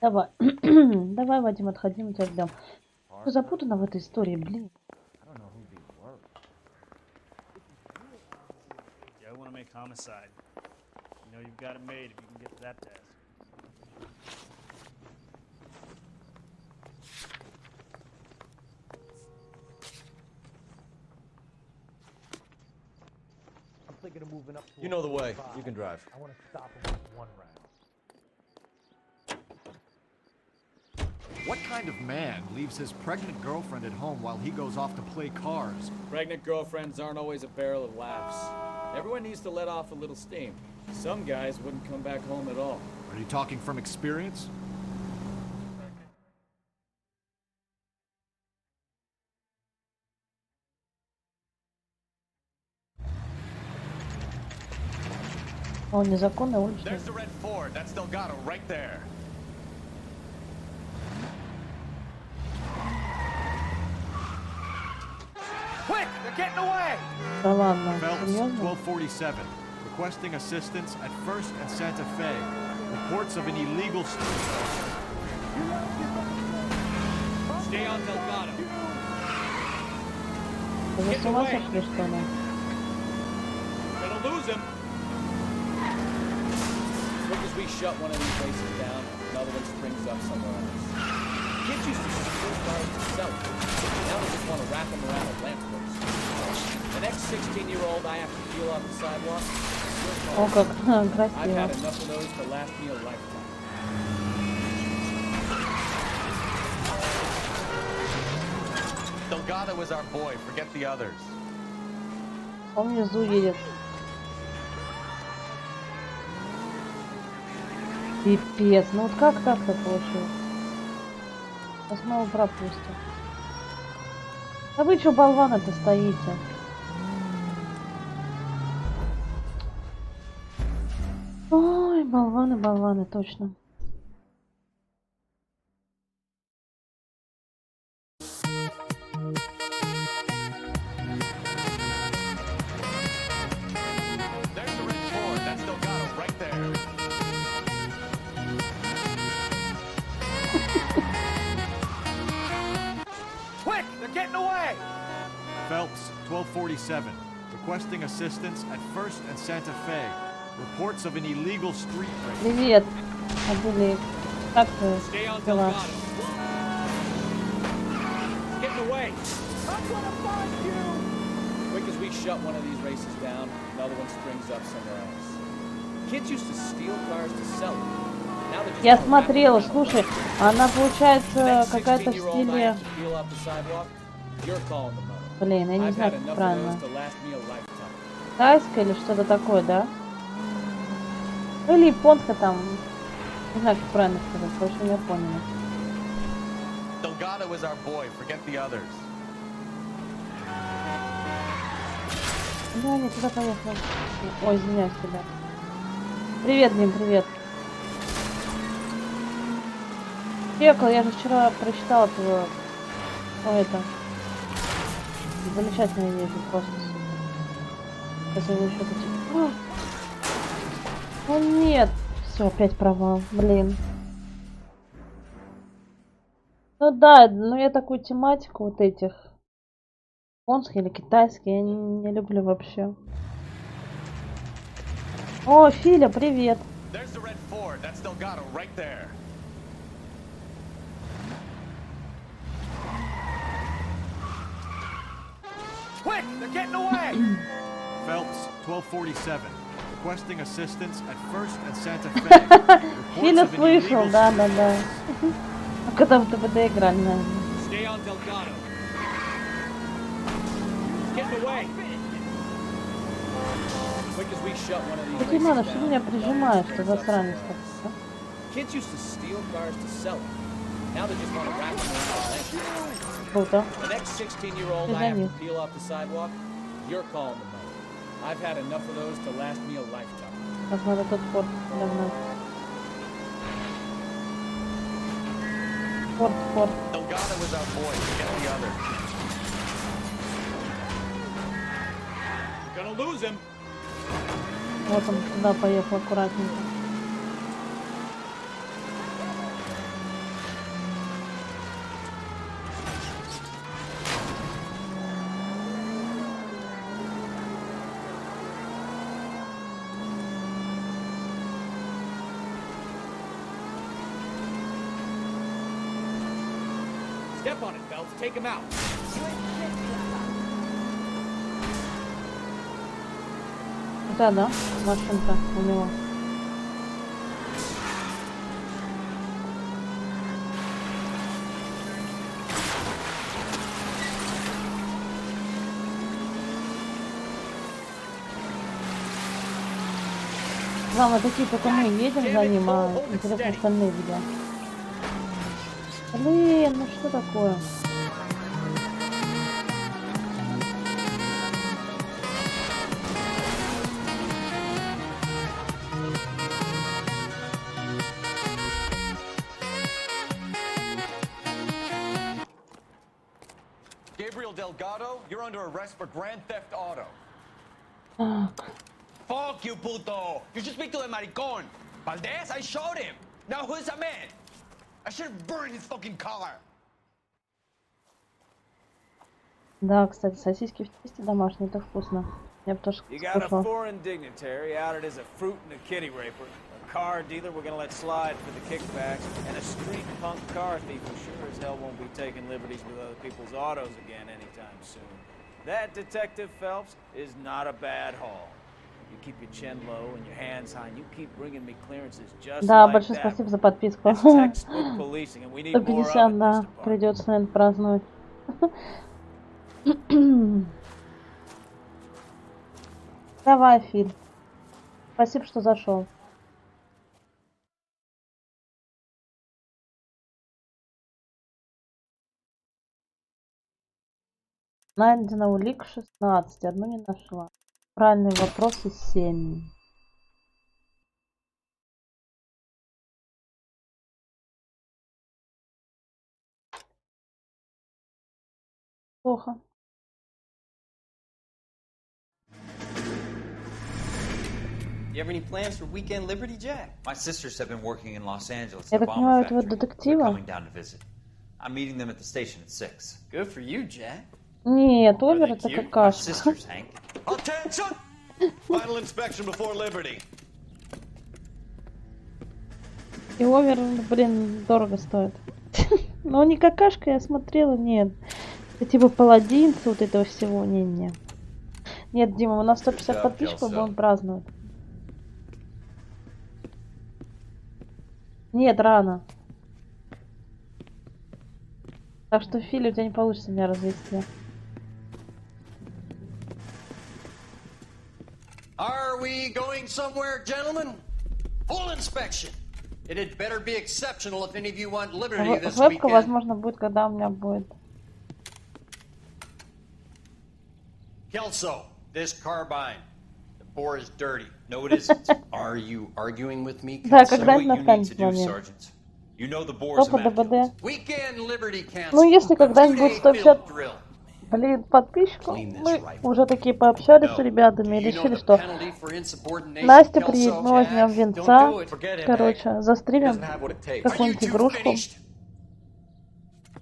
Давай. Давай, Вадим, отходи, мы тебя ждем. Запутана в этой истории, блин. I want to make homicide. You know you've got it made if you can get to that task. I'm thinking of moving up to You know the way. You can drive. I want to stop him with one round. What kind of man leaves his pregnant girlfriend at home while he goes off to play cars? Pregnant girlfriends aren't always a barrel of laughs. Everyone needs to let off a little steam. Some guys wouldn't come back home at all. Are you talking from experience? Он незаконный уличный. There's the red Ford. That's Delgado right there. Quick! They're getting away! Да ладно, Phelps, серьезно? 1247. Requesting assistance at 1st and Santa Fe. Reports of an illegal street. Stay on Delgado. Вы за с ума сошли, что ли? Gonna lose him. As quick as we shut one of these races down, another one springs up somewhere else. Kids used to steal cars to sell them. Now they just want to wrap them around a lamppost. The next 16-year-old I have to peel off the sidewalk. О, как I've красиво. had enough of those to last me a lifetime. Delgado is our boy. Forget the others. Он внизу едет. Пипец, ну вот как так-то получилось? Я снова пропустил. Да вы чё, болваны-то стоите? Ой, болваны, болваны, точно. There's the red Ford. That's Delgado right there. Quick! They're getting away! Phelps, 1247. Requesting assistance at 1st and Santa Fe. Reports of an illegal street race. Привет, Аделик. Как ты? Stay on Дела? Delgado. Getting away. I'm gonna find you. Quick as we shut one of these races down, another one springs up somewhere else. Kids used to steal cars to sell them. Now they just Я want to смотрела, wrap them слушай, around она the получается next какая-то в 16-year-old I стиле... have to peel off the sidewalk. You're calling the mother. Блин, я не I've знаю, had как enough of правильно. those to last me a lifetime. Тайская или что-то такое, да? Ну или японская там. Не знаю, как правильно сказать, в общем, я поняла. Delgado is our boy. Forget the others. Да, не туда поехал. Ой, извиняюсь тебя. Привет, Дим, привет. Пекл, я же вчера прочитала твое... Ой, это... Замечательное видео, просто супер. Сейчас я его еще хочу... О нет! Все, опять провал, блин. Ну да, ну я такую тематику вот этих... Японские или китайские я не люблю вообще. О, Филя, привет! There's the red Ford. That's Delgado right there. Quick! They're getting away! Phelps, 1247. Requesting assistance at 1st and Santa Fe. Филя слышал, да. А когда в ТБД играли, наверное. Stay on Delgado. Getting away. Quick as we shut one of these Ты, races Мана, что down, меня прижимаешь, что засранец так? kids used to steal cars to sell them. Now they just want to wrap them around the lamppost. Круто. The next 16-year-old I have to peel off the sidewalk. You're calling the mother. I've had enough of those to last me a lifetime. Как надо тот порт давно. Порт. Delgado is our boy. Forget the other. Gonna lose him. Вот он туда поехал аккуратненько. Step on it, Phelps. Take him out. Да, машинка у него. Главное, такие только мы едем за ним, а интересно остальные видео. Блин, ну что такое? Gabriel Delgado, you're under arrest for grand theft auto. Fuck you, puto! You should speak to the maricon. Valdez, I showed him. Now who's a man? I should have burned his fucking car. Да, кстати, сосиски в тесте домашние, это вкусно. Я бы тоже You got a скушала. foreign dignitary outed as a fruit and a kitty raper, a car dealer we're gonna let slide for the kickbacks, and a street punk car thief who sure as hell won't be taking liberties with other people's autos again anytime soon. That, Detective Phelps, is not a bad haul. You keep your chin low and your hands high, and you keep bringing me clearances just Да, like большое that. спасибо за подписку. That's textbook policing, and we need more of 150, it, да, Mr. Parker. придется, наверное, праздновать. Давай, Филь. Спасибо, что зашел. Найдено улик 16, одну не нашла. Правильные вопросы 7. Плохо. You have any plans for weekend Liberty, Jack? My sisters have been working in Los Angeles. Я так понимаю, это вот They're детектива? coming down to visit. I'm meeting them at the station at 6. Good for you, Jack. Нет, Овер это My какашка. sisters, Hank. Attention! Final inspection before Liberty. И Овер, блин, дорого стоит. Но не какашка, я смотрела, нет. Это типа паладинцы вот этого всего, не. Нет, Дима, у нас 150 подписчиков, будем праздновать. Нет, рано. Так что, Фили, у тебя не получится меня развести. Are we going somewhere, gentlemen? Full inspection. It had better be exceptional if any of you want Liberty this Вебка, weekend. возможно, будет, когда у меня будет. Kelso, this carbine. The bore is dirty. No, it isn't. Are you arguing with me, Да, Kelso? когда настанет момент. You know the bore's Топ ДБД. Weekend Liberty cancel. Ну, если когда-нибудь будет 150, блин, подписчиков, мы уже такие пообщались с ребятами и решили, что Настя приедет, мы возьмем венца, короче, застримим какую-нибудь игрушку.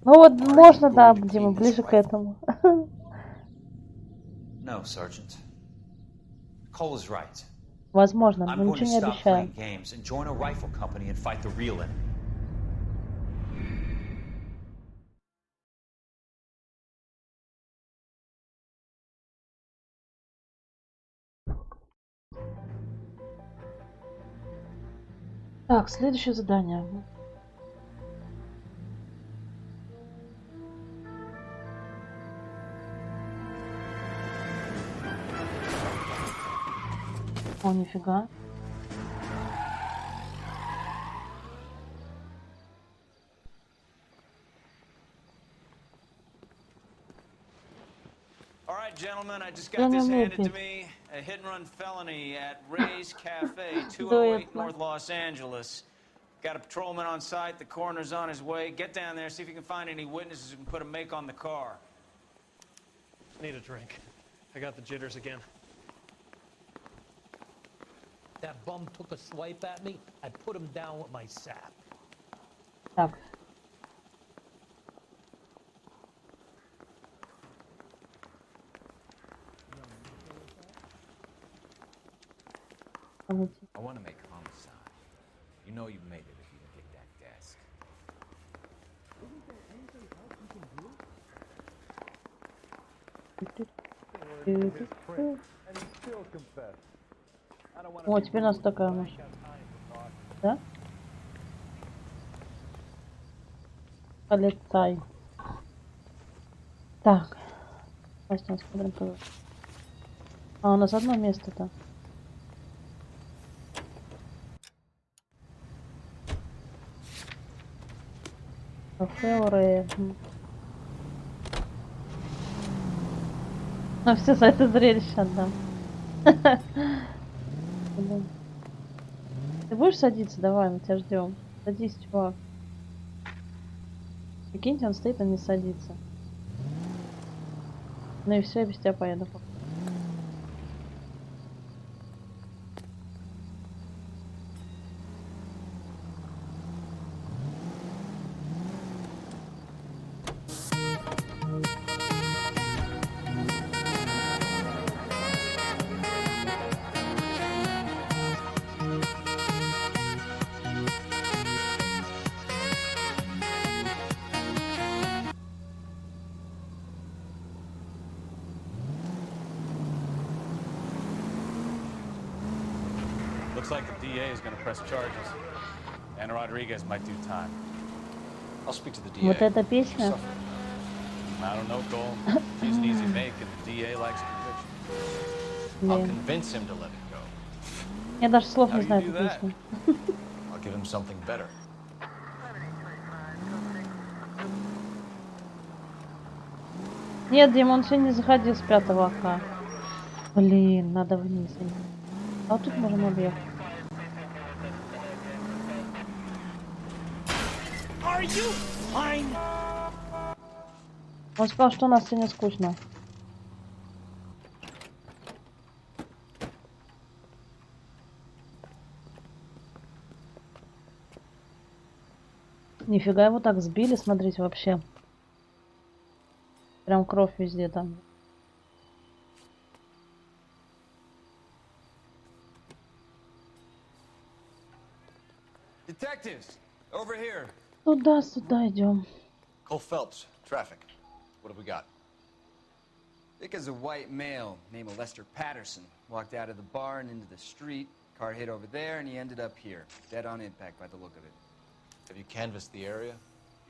Ну вот, можно, да, Дима, ближе к этому. No, Sergeant. Cole is right. Возможно, I'm но going to ничего не stop обещаем. playing games and join a rifle company and fight the real enemy. Так, следующее задание. О, нифига. All right, gentlemen, I just got this handed to me. A hit-and-run felony at Ray's Cafe, 208 North Los Angeles. Got a patrolman on site. The coroner's on his way. Get down there, see if you can find any witnesses who can put a make on the car. Need a drink. I got the jitters again. That bum took a swipe at me. I put him down with my sap. Так. I want to make homicide. You know you made it if you can get that desk. О, теперь у нас такая машина. Да? Полицай. Так. Давайте смотрим, как... А, у нас одно место-то. Кафе Оре. Ну все, за это зрелище отдам. Ты будешь садиться? Давай, мы тебя ждем. Садись, чувак. Прикиньте, он стоит, он не садится. Ну и все, я без тебя поеду. Looks like the DA is going to press charges. And Rodriguez might do time. I'll speak to the DA. Вот эта песня. I don't know, Cole. She's an easy make, and the DA likes conviction. I'll convince him to let it go. Я даже слов не знаю эту песню. I'll give him something better. Нет, Дима, он сегодня не заходил с 5-го окна. Блин, надо вниз. А вот тут можем объехать. Он сказал, что у нас сегодня скучно. Нифига его так сбили, смотрите, вообще. Прям кровь везде там. Detectives, over here. Туда-сюда идем. Cole Phelps, traffic. What have we got? Vic is a white male named Lester Patterson. Walked out of the bar and into the street. Car hit over there and he ended up here. Dead on impact by the look of it. Have you canvassed the area?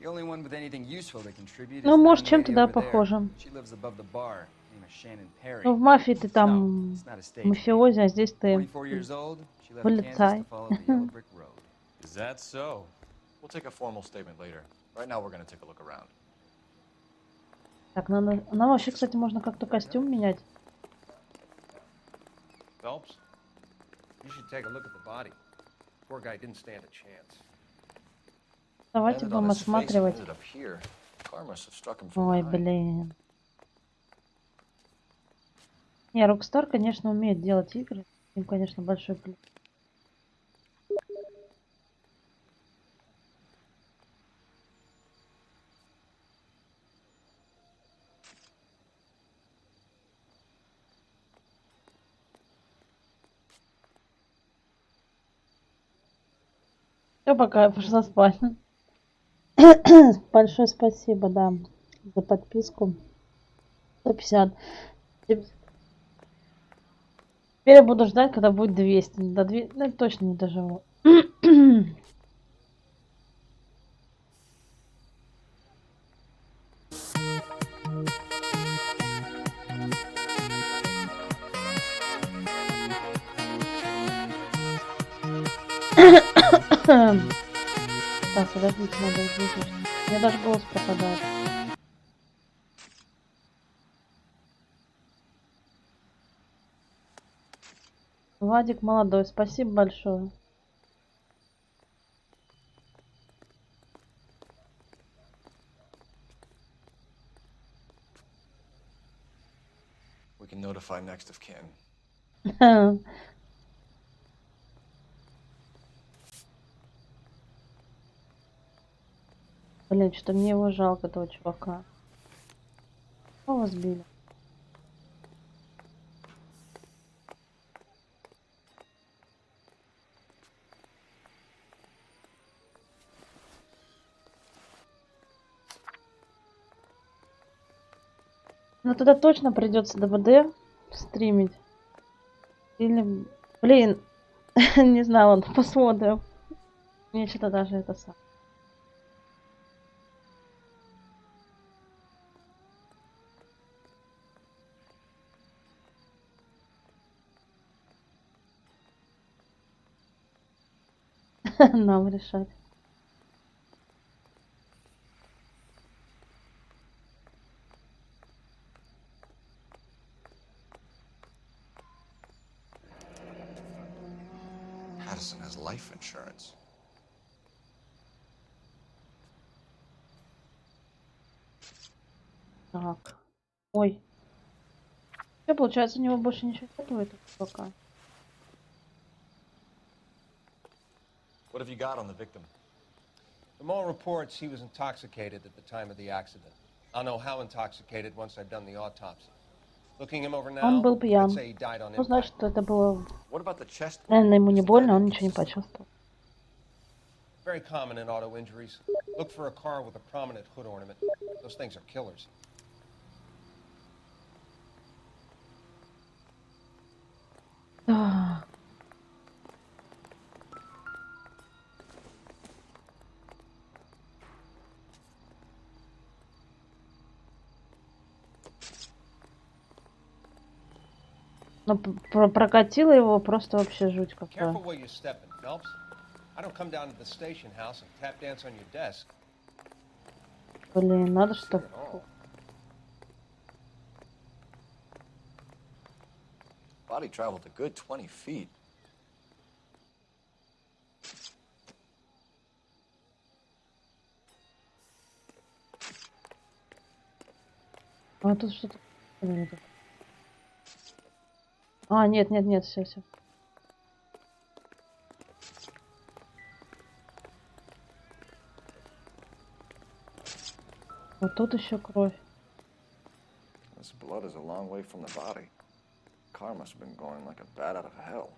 The only one with anything useful to contribute Ну, может, чем-то, да, похоже. She lives above the bar. Name is Shannon Perry. Ну, в мафии ты там мафиози, а здесь ты 24 years old. She left Kansas полицай. to follow the yellow brick road. Is that so? We'll take a formal statement later. Right now we're going to take a look around. Так, надо... Нам вообще, кстати, можно как-то костюм менять. Phelps, you should take a look at the body. Poor guy didn't stand a chance. Давайте будем осматривать. Ой, блин. Не, Rockstar, конечно, умеет делать игры. Им, конечно, большой плюс. Все, пока я пошла спать. Большое спасибо, да, за подписку. 150. Теперь я буду ждать, когда будет 200. До 200... Ну, точно не доживу. Так, подождите, надо выключить. У меня даже голос пропадает. Вадик молодой, спасибо большое. We can notify next of kin. Блин, что мне его жалко, этого чувака. Кого сбили? Ну тогда точно придется ДВД стримить. Или, блин, не знаю, ладно, посмотрим. Мне что-то даже это сам. Нам решать. Patterson has life insurance. Так. Ой. Все, получается, у него больше ничего нету этого пока. What have you got on the victim? The mall reports he was intoxicated at the time of the accident. I'll know how intoxicated once I've done the autopsy. Looking him over now, Он был пьян. I'd say he died on Ну, impact. значит, это было... What about the chest? Наверное, ему не больно, он ничего не почувствовал. Very common in auto injuries. Look for a car with a prominent hood ornament. Those things are killers. Так. Ну, прокатило его просто вообще жуть какая. Careful where you're stepping, Phelps. I don't come down to the station house and tap dance on your desk. Блин, надо что... Body traveled a good 20 feet. А тут что-то... А, нет, нет, нет, все, все. Вот тут еще кровь. This blood is a long way from the body. Car must have been going like a bat out of hell.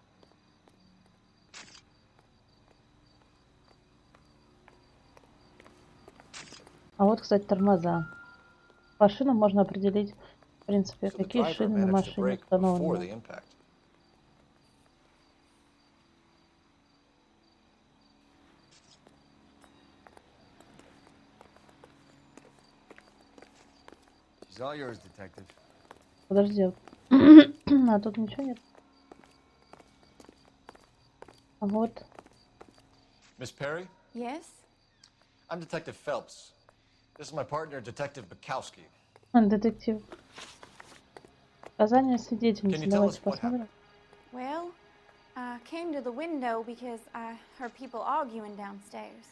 А вот, кстати, тормоза. По шинам можно определить, в принципе, какие шины на машине установлены. She's all yours, detective. Подожди. А тут ничего нет. А вот. Miss Perry? Yes? I'm Detective Phelps. This is my partner, Detective Bukowski. Детектив. Показания свидетельницы. Давайте посмотрим. Well, I came to the window because I heard people arguing downstairs.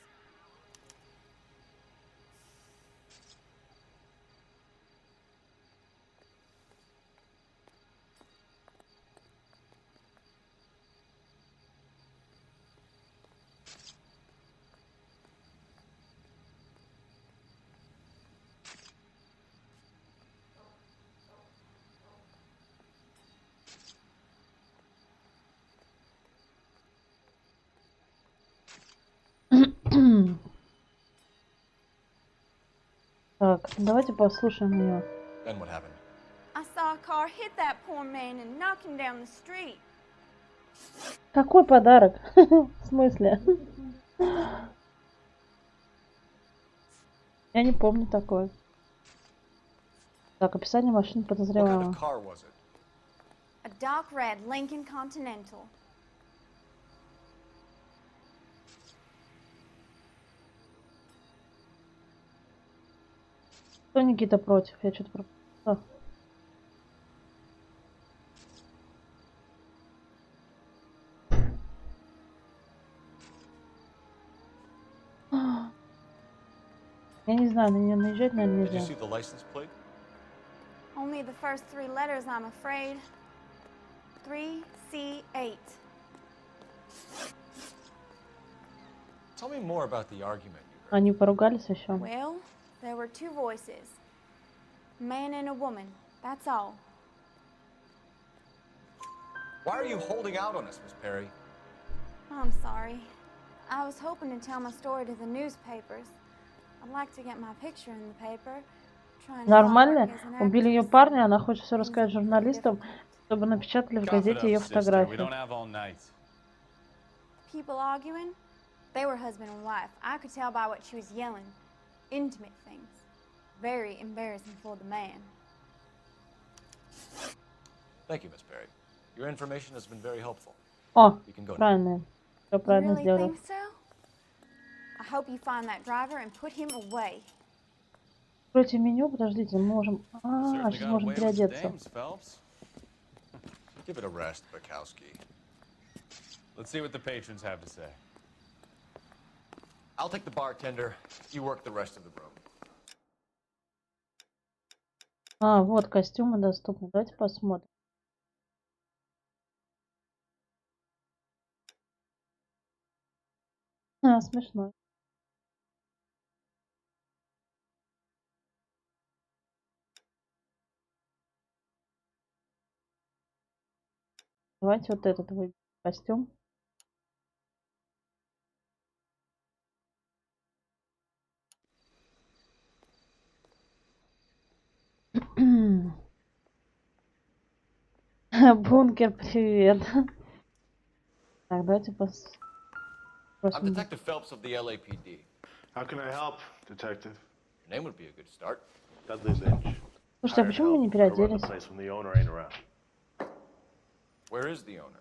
Так, давайте послушаем ее. Then what happened? I saw a car hit that poor man and knock him down the street. Какой подарок? В смысле? Я не помню такое. Так, описание машины подозреваемого. A dark red Lincoln Continental. Кто Никита против? Я что-то пропустила. Я не знаю, на нее наезжать, наверное, нельзя. Only the first three letters, I'm afraid. 3C8. Tell me more about the argument. Они поругались еще. Well, there were two voices. A man and a woman. That's all. Why are you holding out on us, Miss Perry? I'm sorry. I was hoping to tell my story to the newspapers. I'd like to get my picture in the paper. Нормально? Убили ее парня, она хочет все рассказать журналистам. Чтобы напечатали в газете ее фотографию. People arguing? They were husband and wife. I could tell by what she was yelling. Intimate things. Very embarrassing for the man. Thank you, Miss Perry. Your information has been very helpful. О, You can go now. правильно. Все You правильно really сделал. think so? I hope you find that driver and put him away. Откройте меню, подождите, мы можем... сейчас можем переодеться. Give it a rest, Bukowski. Let's see what the patrons have to say. I'll take the bartender. You work the rest of the room. Вот костюмы доступны. Давайте посмотрим. Смешно. Давайте вот этот выберем костюм. Бункер, привет. Так, давайте I'm Detective Phelps of the LAPD. How can I help, Detective? Your name would be a good start. Dudley Lynch. Слушайте, а почему мы не переоделись? Where is the owner?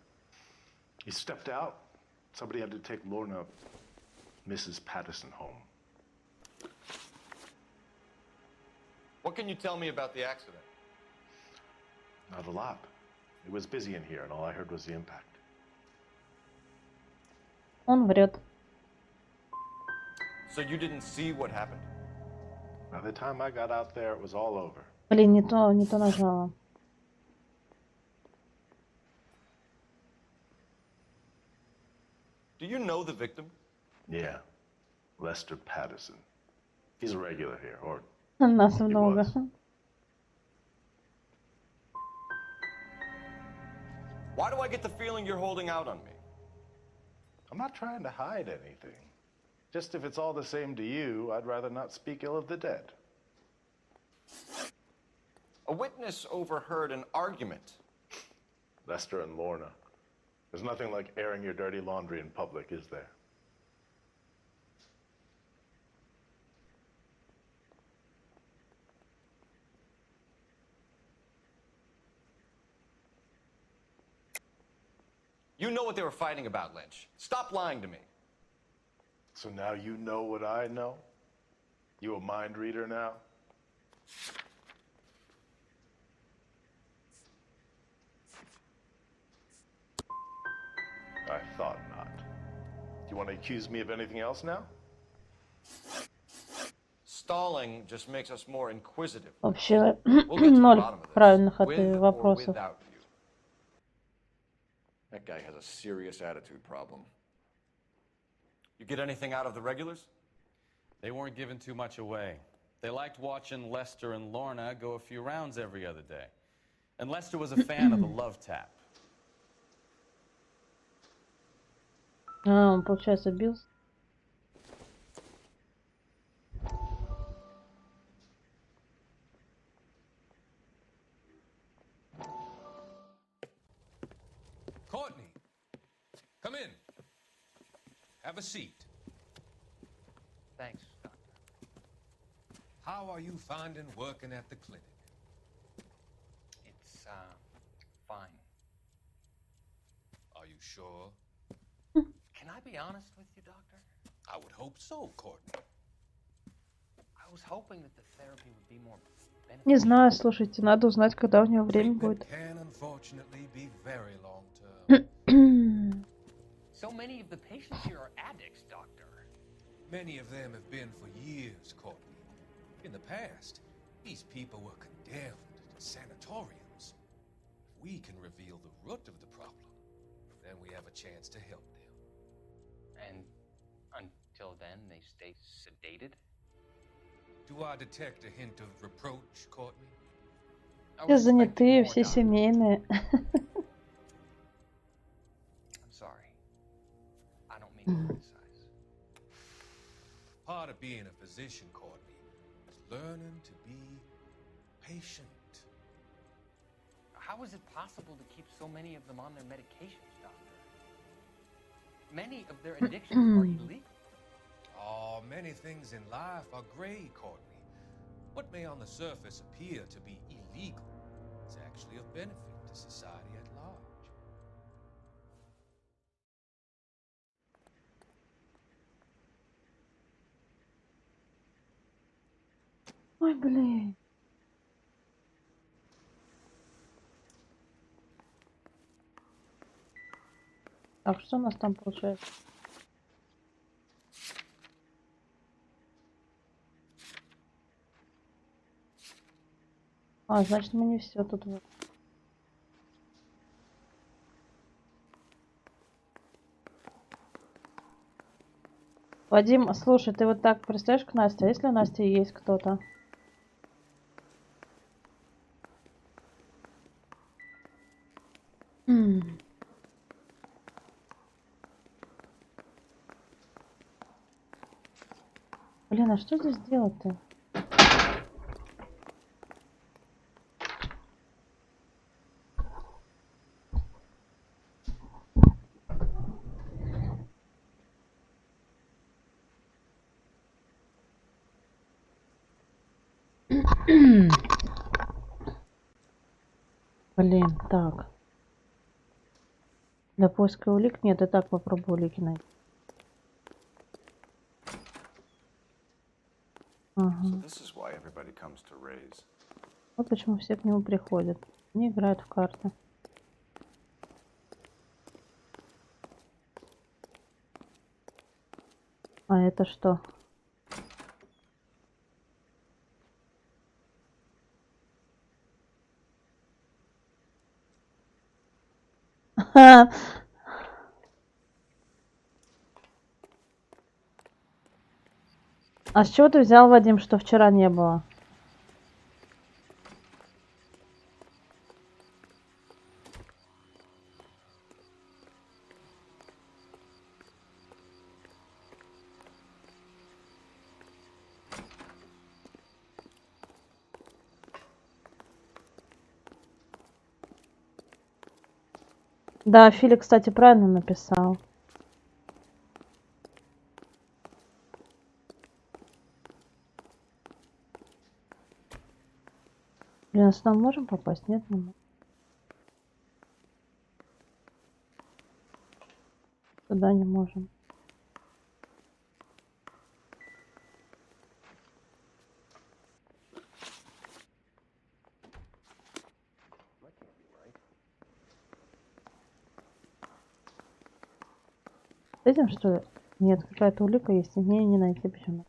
He stepped out. Somebody had to take Lorna, Mrs. Patterson, home. What can you tell me about the accident? Not a lot. It was busy in here, and all I heard was the impact. Он врет. So you didn't see what happened? By the time I got out there, it was all over. Блин, не то нажала. Do you know the victim? Yeah. Lester Patterson. He's a regular here, or Нас много. Why do I get the feeling you're holding out on me? I'm not trying to hide anything. Just if it's all the same to you, I'd rather not speak ill of the dead. A witness overheard an argument. Lester and Lorna. There's nothing like airing your dirty laundry in public, is there? You know what they were fighting about, Lynch. Stop lying to me. So now you know what I know? You a mind reader now? I thought not. Do you want to accuse me of anything else now? Stalling just makes us more inquisitive. Вообще, ноль правильных вопросов. That guy has a serious attitude problem. You get anything out of the regulars? They weren't giving too much away. They liked watching Lester and Lorna go a few rounds every other day. And Lester was a fan of the love tap. Он, получается, бился. Courtney, come in. Have a seat. Thanks, Doctor. How are you finding working at the clinic? It's, fine. Are you sure? Can I be honest with you, Doctor? I would hope so, Courtney. I was hoping that the therapy would be more beneficial. Не знаю, слушайте, надо узнать, когда у него время будет. Can unfortunately be very long term. So many of the patients here are addicts, Doctor. Many of them have been for years, Courtney. In the past, these people were condemned to sanatoriums. If we can reveal the root of the problem, then we have a chance to help them. And until then, they stay sedated? Do I detect a hint of reproach, Courtney? Все занятые, все семейные. I'm sorry. I don't mean to criticize. Part of being a physician, Courtney, is learning to be patient. How How is it possible to keep so many of them on their medications, doctor? Many of their addictions are illegal. Oh, many things in life are gray, Courtney. What may on the surface appear to be illegal is actually of benefit to society at large. Ой, блин. Так, что у нас там получается? А, значит, мы не все тут. Вадим, слушай, ты вот так пристаешь к Насте, а если у Насти есть кто-то? Блин, а что здесь делать-то? Блин, так. Для поиска улик нет, и так попробую улики найти. Ага. Вот почему все к нему приходят. Они играют в карты. А это что? А с чего ты взял, Вадим, что вчера не было? Да, Фили, кстати, правильно написал. Блин, а сюда мы можем попасть? Нет, не можем. Сюда не можем. С этим, что ли? Нет, какая-то улика есть, и мне не найти почему.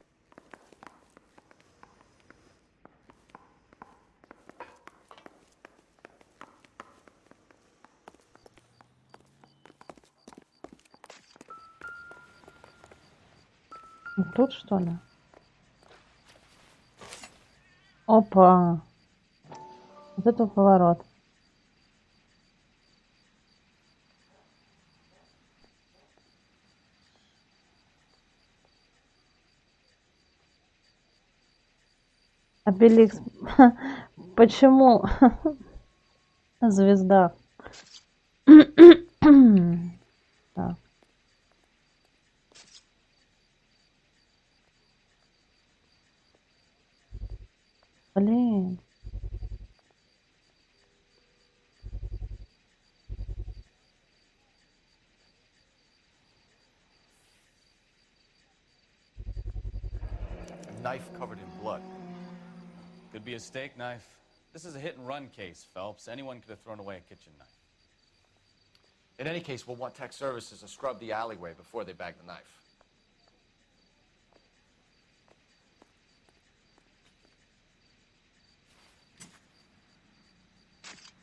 Тут что ли? Опа! Вот это поворот. Обеликс. Почему? Звезда. Так. Блин. A knife covered in blood. Could be a steak knife. This is a hit-and-run case, Phelps. Anyone could have thrown away a kitchen knife. In any case, we'll want tech services to scrub the alleyway before they bag the knife.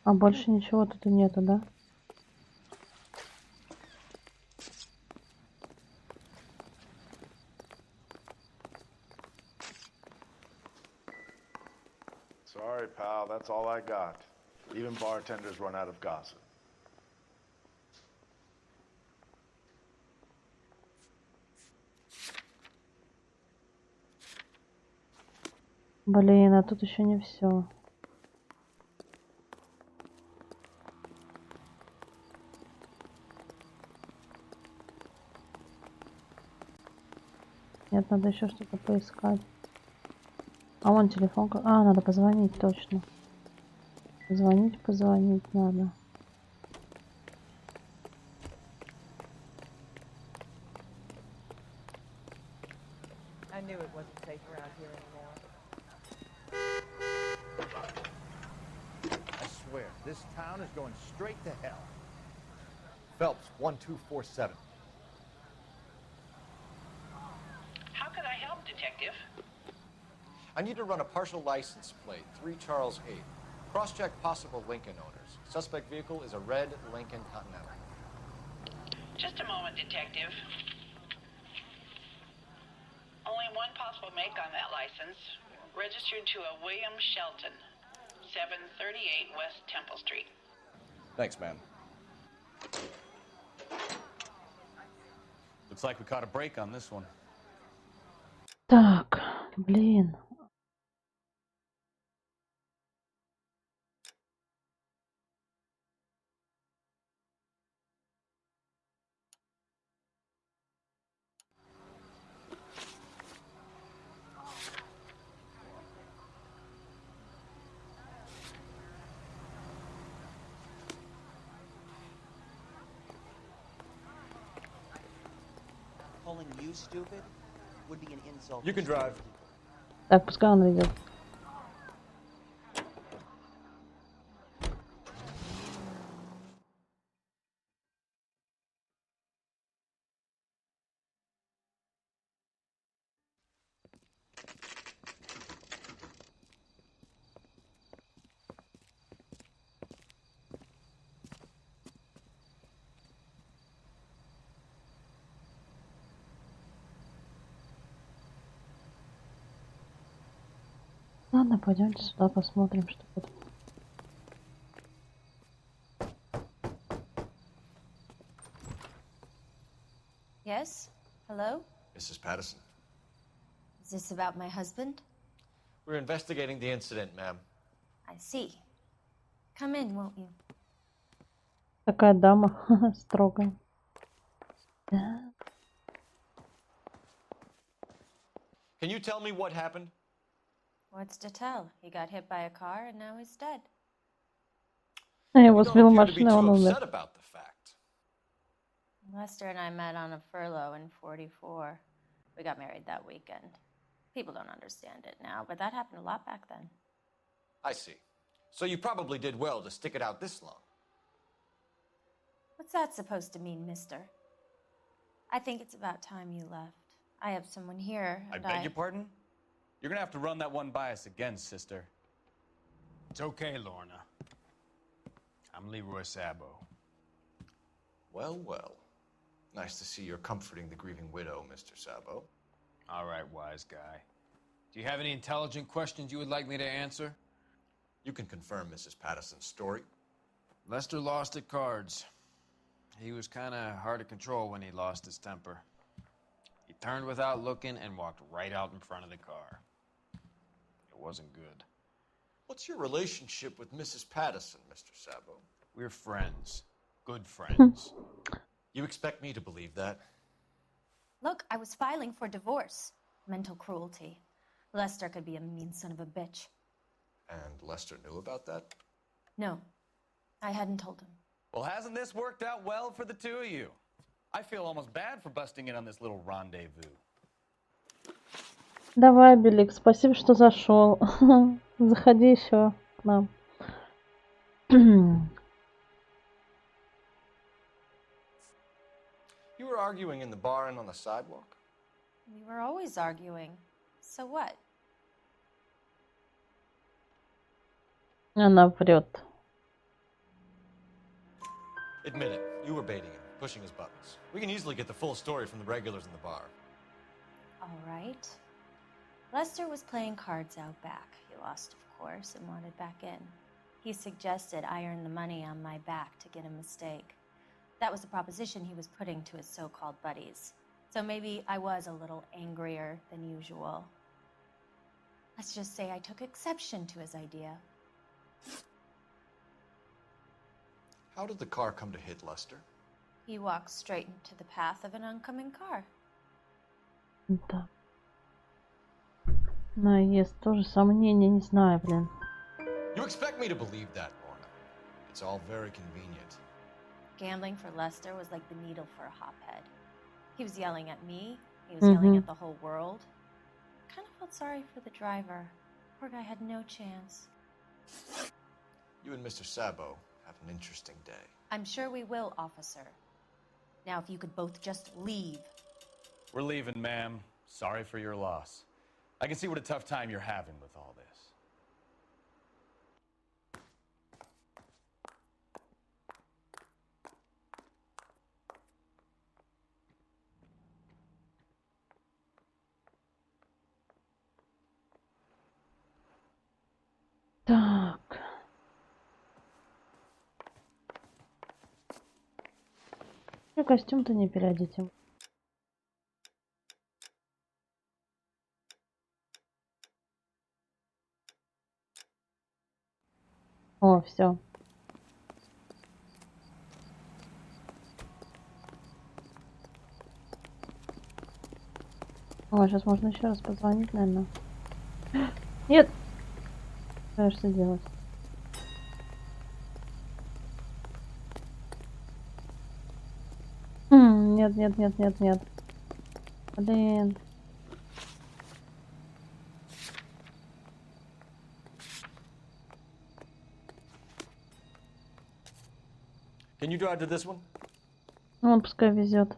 А больше ничего тут и нету, да? Sorry, pal, that's all I got. Even bartenders run out of gossip. Блин, а тут еще не все. Нет, надо еще что-то поискать. А вон телефон. А, надо позвонить, точно. Позвонить надо. I knew it wasn't safe around here anymore. I swear, this town is going straight to hell. Phelps, 1247. How can I help, Detective? I need to run a partial license plate, 3 Charles 8. Cross-check possible Lincoln owners. Suspect vehicle is a red Lincoln Continental. Just a moment, Detective. Only one possible make on that license. Registered to a William Shelton, 738 West Temple Street. Thanks, ma'am. Looks like we caught a break on this one. Так, блин. Calling you stupid would be an insult. You can drive. Так, пускай он ведет. Ладно, пойдемте сюда посмотрим, что тут. Yes? Hello? Mrs. Patterson. Is this about my husband? We're investigating the incident, ma'am. I see. Come in, won't you? Такая дама строгая. Can you tell me what happened? What's to tell? He got hit by a car and now he's dead. Его сбила You don't appear to be машина, он too умер. upset about the fact. Lester and I met on a furlough in '44. We got married that weekend. People don't understand it now, but that happened a lot back then. I see. So you probably did well to stick it out this long. What's that supposed to mean, mister? I think it's about time you left. I have someone here, I and beg your pardon? You're gonna have to run that one by us again, sister. It's okay, Lorna. I'm Leroy Sabo. Well, well. Nice to see you're comforting the grieving widow, Mr. Sabo. All right, wise guy. Do you have any intelligent questions you would like me to answer? You can confirm Mrs. Patterson's story. Lester lost at cards. He was kind of hard to control when he lost his temper. He turned without looking and walked right out in front of the car. It wasn't good. What's your relationship with Mrs. Patterson, Mr. Sabo? We're friends. Good friends. You expect me to believe that? Look, I was filing for divorce. Mental cruelty. Lester could be a mean son of a bitch. And Lester knew about that? No, I hadn't told him. Well, hasn't this worked out well for the two of you? I feel almost bad for busting in on this little rendezvous. Давай, Белик, спасибо, что зашел. Заходи еще к нам. You were arguing in the bar and on the sidewalk? We were always arguing. So what? Она врет. Admit it, you were baiting him, pushing his buttons. We can easily get the full story from the regulars in the bar. All right. Lester was playing cards out back. He lost, of course, and wanted back in. He suggested I earn the money on my back to get a mistake. That was the proposition he was putting to his so-called buddies. So maybe I was a little angrier than usual. Let's just say I took exception to his idea. How did the car come to hit Lester? He walked straight into the path of an oncoming car. Да. Наезд, тоже сомнения, не знаю, блин. You expect me to believe that, Lorna? It's all very convenient. Gambling for Lester was like the needle for a hophead. He was yelling at me. He was yelling at the whole world. I kind of felt sorry for the driver. Poor guy had no chance. You and Mr. Sabo have an interesting day. I'm sure we will, officer. Now, if you could both just leave. We're leaving, ma'am. Sorry for your loss. I can see what a tough time you're having with all this. Так. И костюм-то не переодеть. О, все. О, сейчас можно еще раз позвонить, наверное. Нет! Что делать? Нет, нет, нет, нет, нет. Блин. Can you drive to this one? Он пускай везет.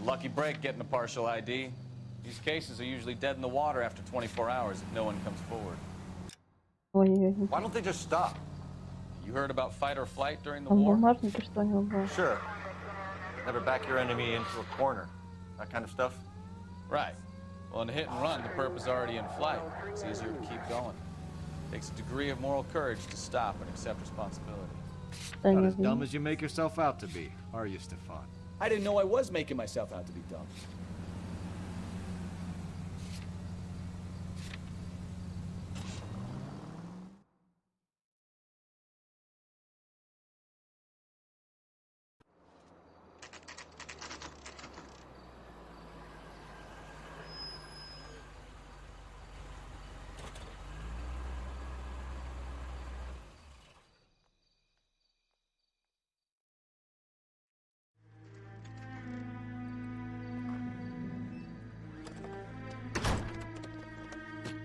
Lucky break getting a partial ID. These cases are usually dead in the water after 24 hours if no one comes forward. Why don't they just stop? You heard about fight or flight during the war? Sure. Never back your enemy into a corner. That kind of stuff? Right. Well, in a hit and run, the perp is already in flight. It's easier to keep going. Takes a degree of moral courage to stop and accept responsibility. Not as dumb as you make yourself out to be, are you, Stefan? I didn't know I was making myself out to be dumb.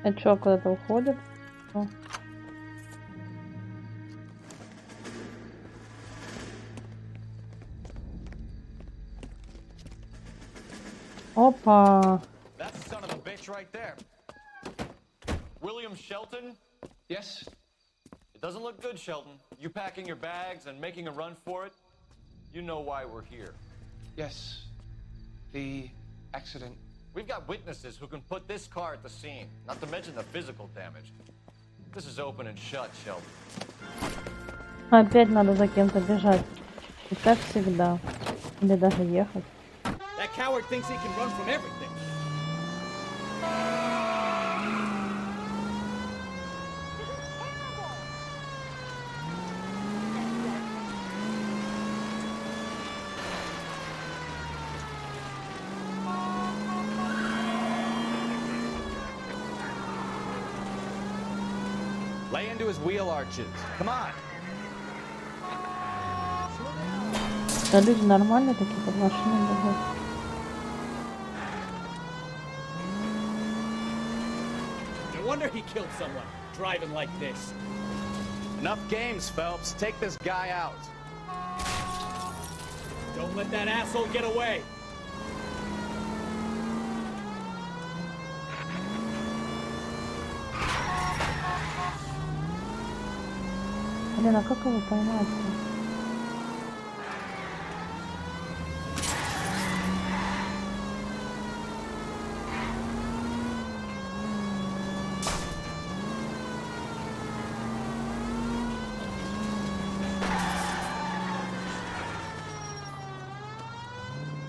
А чё, куда-то уходит? О. Опа! That's the son of a bitch right there. William Shelton? Yes? It doesn't look good, Shelton. You packing your bags and making a run for it? You know why we're here. Yes. The accident. We've got witnesses who can put this car at the scene, not to mention the physical damage. This is open and shut, Shelton. Опять надо за кем-то бежать. И как всегда. Или даже ехать. That coward thinks he can run from everything. Lay into his wheel arches. Come on. Да люди нормально такие под машиной бегут. No wonder he killed someone, driving like this. Enough games, Phelps. Take this guy out. Don't let that asshole get away. Блин, а как его поймать-то?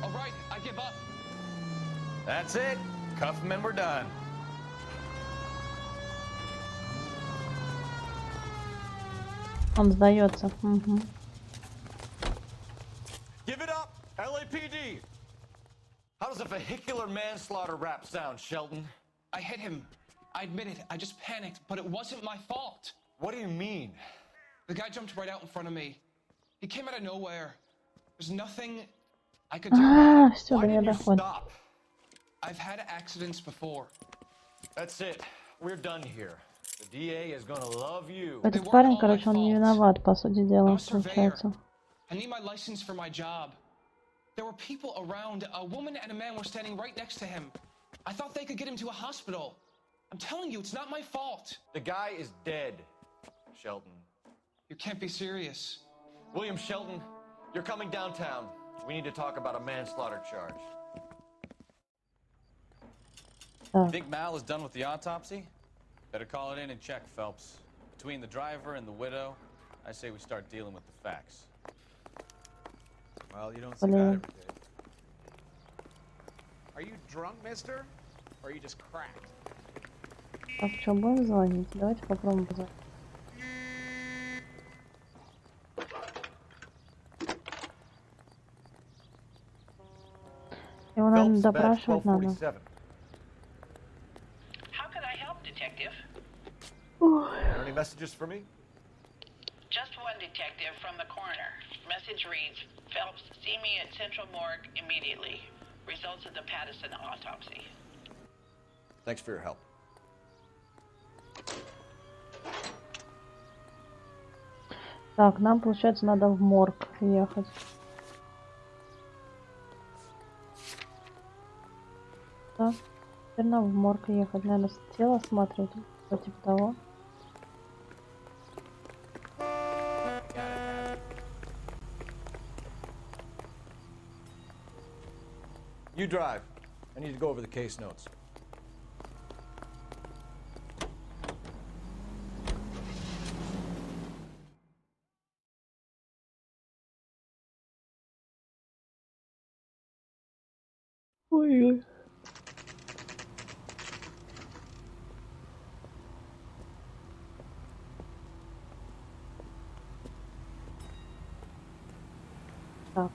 All right, I give up. That's it. Cuff him and we're done. Он сдается. Угу. Give it up, LAPD! How does a vehicular manslaughter rap sound, Shelton? I hit him. I admit it. I just panicked, but it wasn't my fault. What do you mean? The guy jumped right out in front of me. He came out of nowhere. There's nothing I could do. Все, до меня доходит. I've had accidents before. That's it. We're done here. The DA is gonna love you. Этот парень, короче, он не виноват, по сути дела, получается. I need my license for my job. There were people around. A woman and a man were standing right next to him. I thought they could get him to a hospital. I'm telling you, it's not my fault. The guy is dead, Shelton. You can't be serious. William Shelton, you're coming downtown. We need to talk about a manslaughter charge. You think Mal is done with the autopsy? Better call it in and check, Phelps. Between the driver and the widow, I say we start dealing with the facts. Well, you don't see that every day. Are you drunk, mister? Or are you just cracked? Так, что, будем звонить? Давайте попробуем позвонить. Его, наверное, допрашивать надо. Any messages for me? Just one, detective, from the coroner. Message reads, Phelps, see me at Central Morgue immediately. Results of the Patterson autopsy. Thanks for your help. Так, нам, получается, надо в морг ехать. Так, теперь нам в морг ехать. Наверное, тело осматривать, что типа того. You drive. I need to go over the case notes. Ой-ой. Так.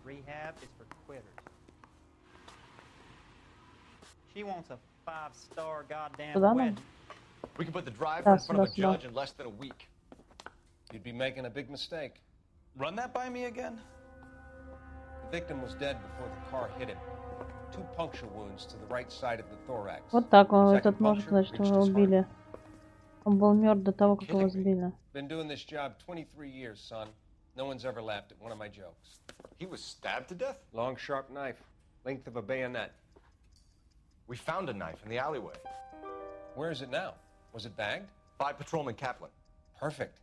Rehab is for quitters. She wants a 5-star goddamn wedding. We can put the driver in front of a judge in less than a week. You'd be making a big mistake. Run that by me again? The victim was dead before the car hit him. 2 puncture wounds to the right side of the thorax. Вот так он, Second этот может puncture значит, reached его his heart. убили. Он был мертв до того, как его Kidding me. сбили. Been doing this job 23 years, son. No one's ever laughed at one of my jokes. He was stabbed to death? Long, sharp knife, length of a bayonet. We found a knife in the alleyway. Where is it now? Was it bagged? By Patrolman Kaplan. Perfect.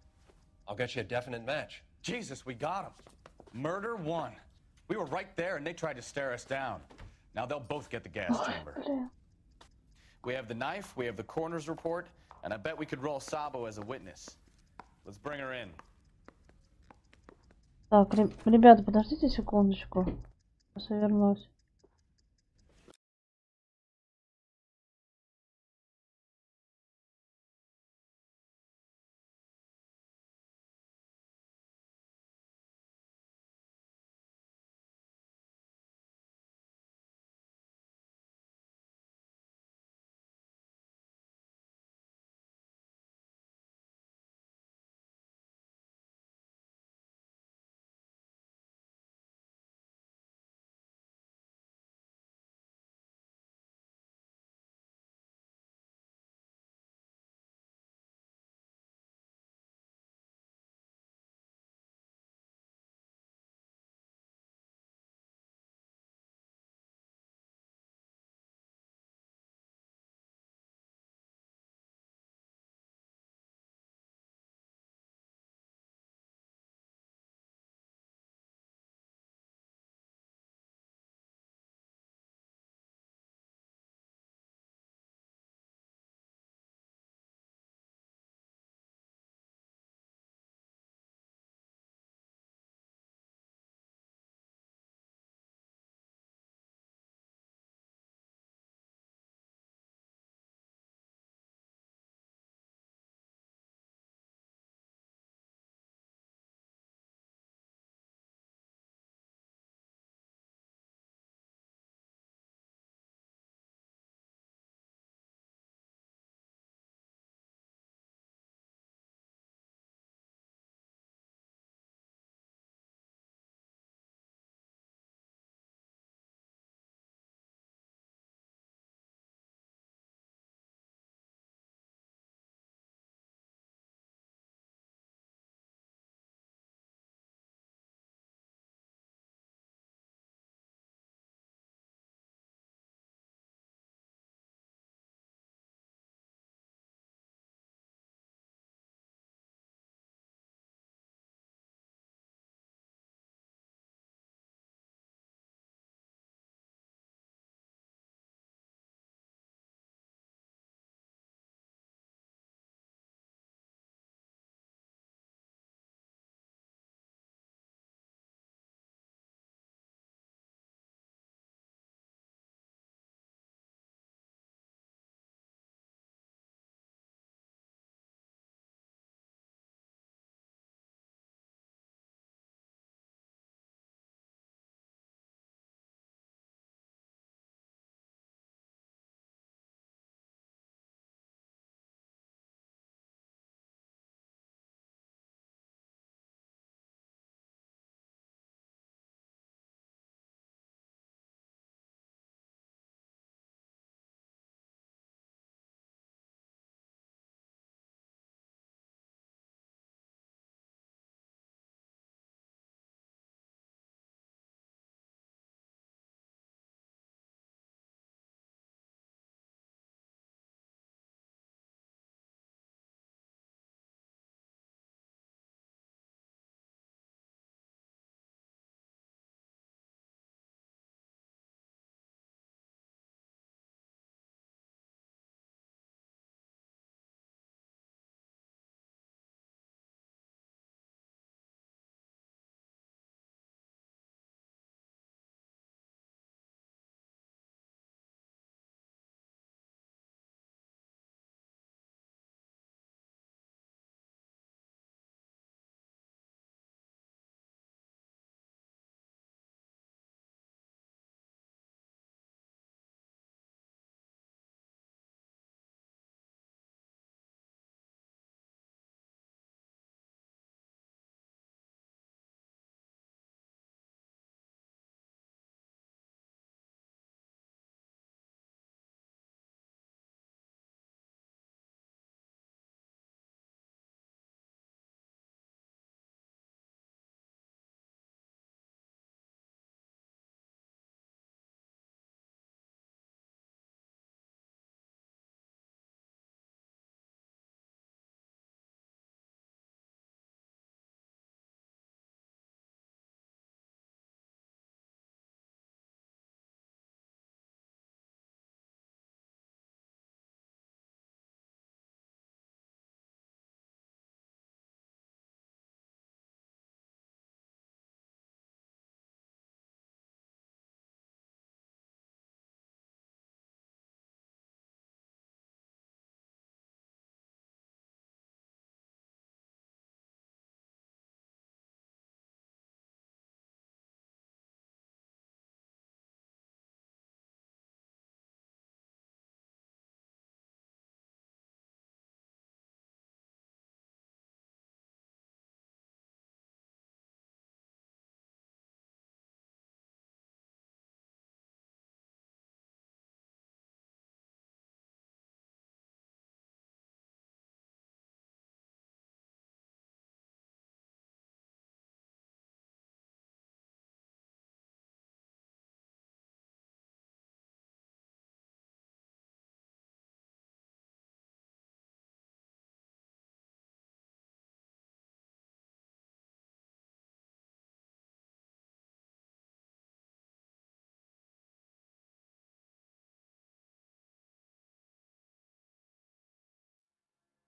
I'll get you a definite match. Jesus, we got him. Murder one. We were right there and they tried to stare us down. Now they'll both get the gas chamber. We have the knife, we have the coroner's report, and I bet we could roll Sabo as a witness. Let's bring her in. Так, ребята, подождите секундочку. Сейчас я вернусь.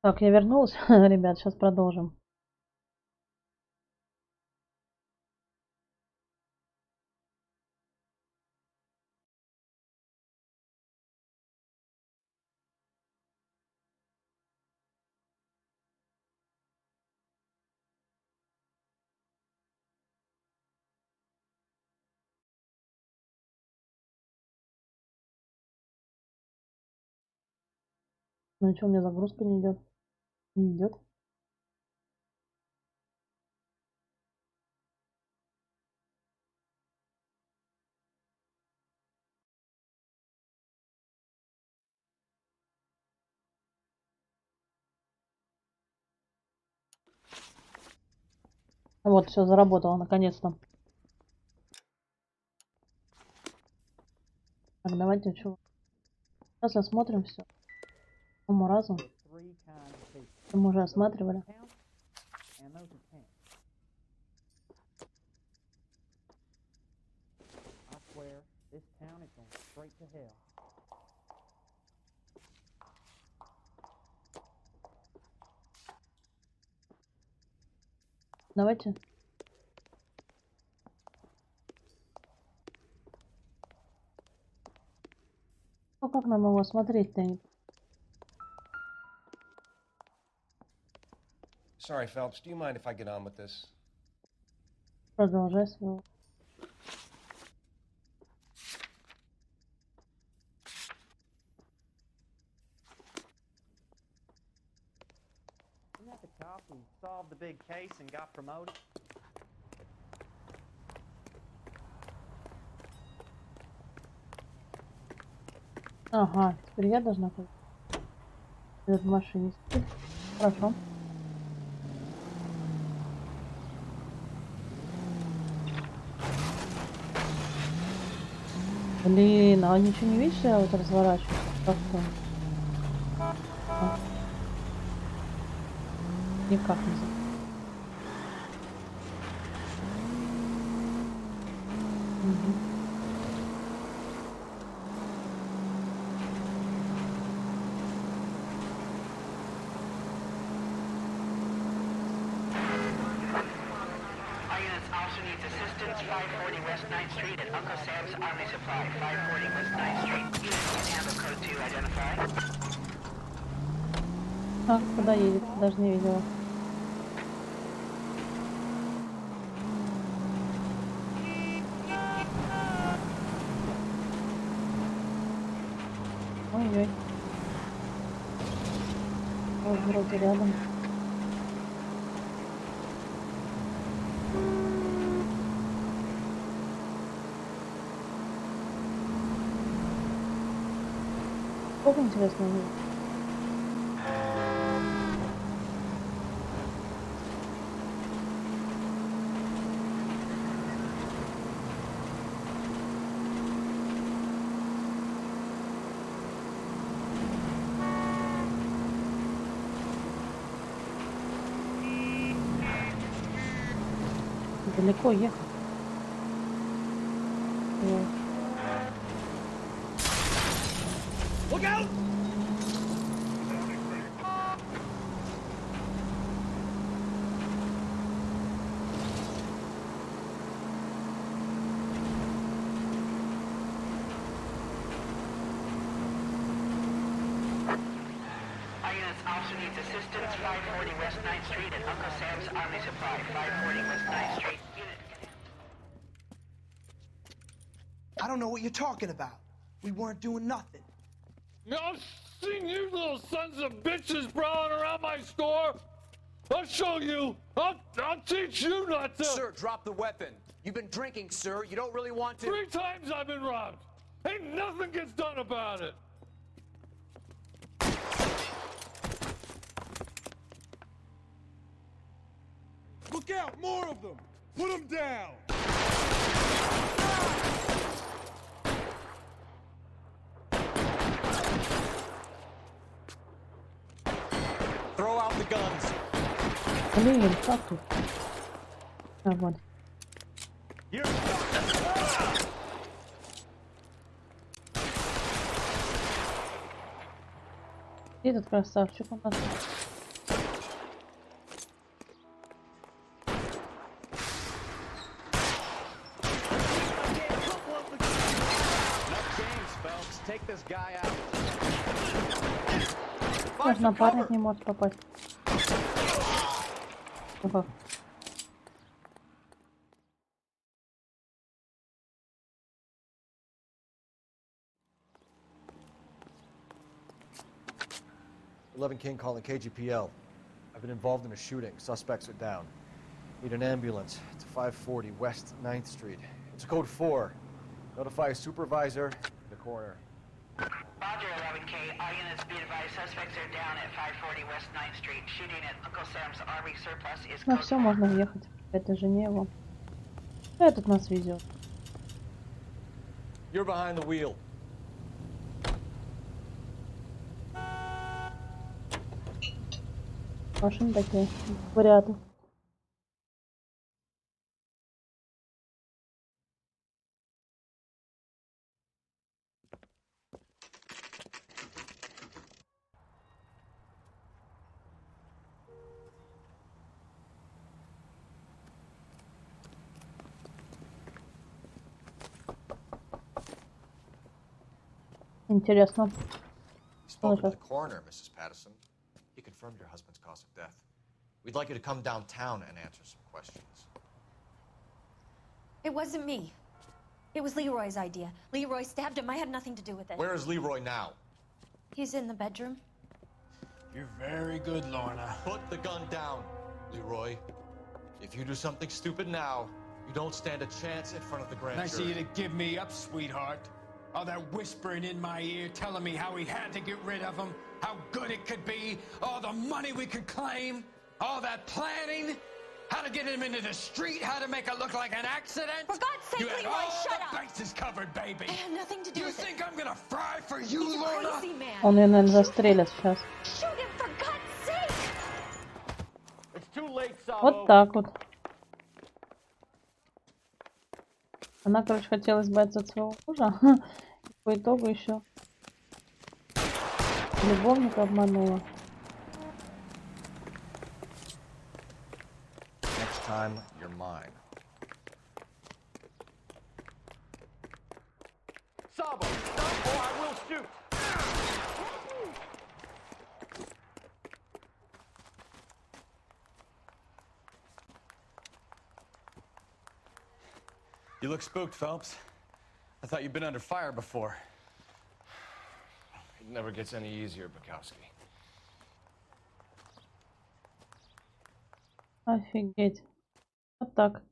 Так, я вернулась. Ребят, сейчас продолжим. Ну что, у меня загрузка не идет? Не идет? Вот, все, заработало, наконец-то. Так, давайте, что? Сейчас осмотрим все. По разу. Мы уже осматривали. Давайте. Ну как нам его смотреть-то? Sorry, Phelps. Do you mind if I get on with this? Продолжай свою. Isn't that the cop who solved the big case and got promoted? Ага, теперь я должна в машине сидеть. Хорошо. Блин, а ничего не видишь, я вот разворачиваюсь? Как-то. Никак не знаю. Угу. А, куда едет? Даже не видела. Ой-ой. Вот вроде рядом. Сколько интересно будет? Далеко ехать. Look out! Also needs assistance, 540 West 9th Street at Uncle Sam's Army Supply, 540 West 9th Street. I don't know what you're talking about. We weren't doing nothing. I've seen you little sons of bitches prowling around my store. I'll show you. I'll teach you not to. Sir, drop the weapon. You've been drinking, sir. You don't really want to. 3 times I've been robbed. Ain't nothing gets done about it. Look out! More of them! Put them down! Throw out the guns. Блин, как тут? А, вот. Этот красавчик у нас. Даже напарник не может попасть. Ага. King calling KGPL. I've been involved in a shooting. Suspects are down. Need an ambulance to 540 West 9th Street. It's a code 4. Notify a supervisor in the corner. Roger, 11K. All units be advised, suspects are down at 540 West 9th Street. Shooting at Uncle Sam's RV surplus is Ну code все, 4. можно въехать. Это же не его. Этот нас везет. You're behind the wheel. Машины такие в ряду. Интересно. Spoken to the coroner, Mrs. Patterson. He confirmed your husband's cause of death. We'd like you to come downtown and answer some questions. It wasn't me. It was Leroy's idea. Leroy stabbed him. I had nothing to do with it. Where is Leroy now? He's in the bedroom. You're very good, Lorna. Put the gun down, Leroy. If you do something stupid now, you don't stand a chance in front of the grand Nice of jury. you to give me up, sweetheart. All that whispering in my ear telling me how we had to get rid of him, how good it could be, all the money we could claim, all that planning, how to get him into the street, how to make it look like an accident. For God's sake, you had Leroy, all shut the up! bases covered, baby. I had nothing to do You with think it. I'm gonna fry for you, He's a Lorna? crazy man. Он ее, наверное, застрелит сейчас. Shoot him, for God's sake! It's too late, Sabo. Вот так вот. Она, короче, хотела избавиться от своего мужа. По итогу еще любовника обманула. Next time, you're mine. Sabo, stop or I will shoot. You look spooked, Phelps. I thought you'd been under fire before. It never gets any easier, Bukowski. Офигеть. Вот так.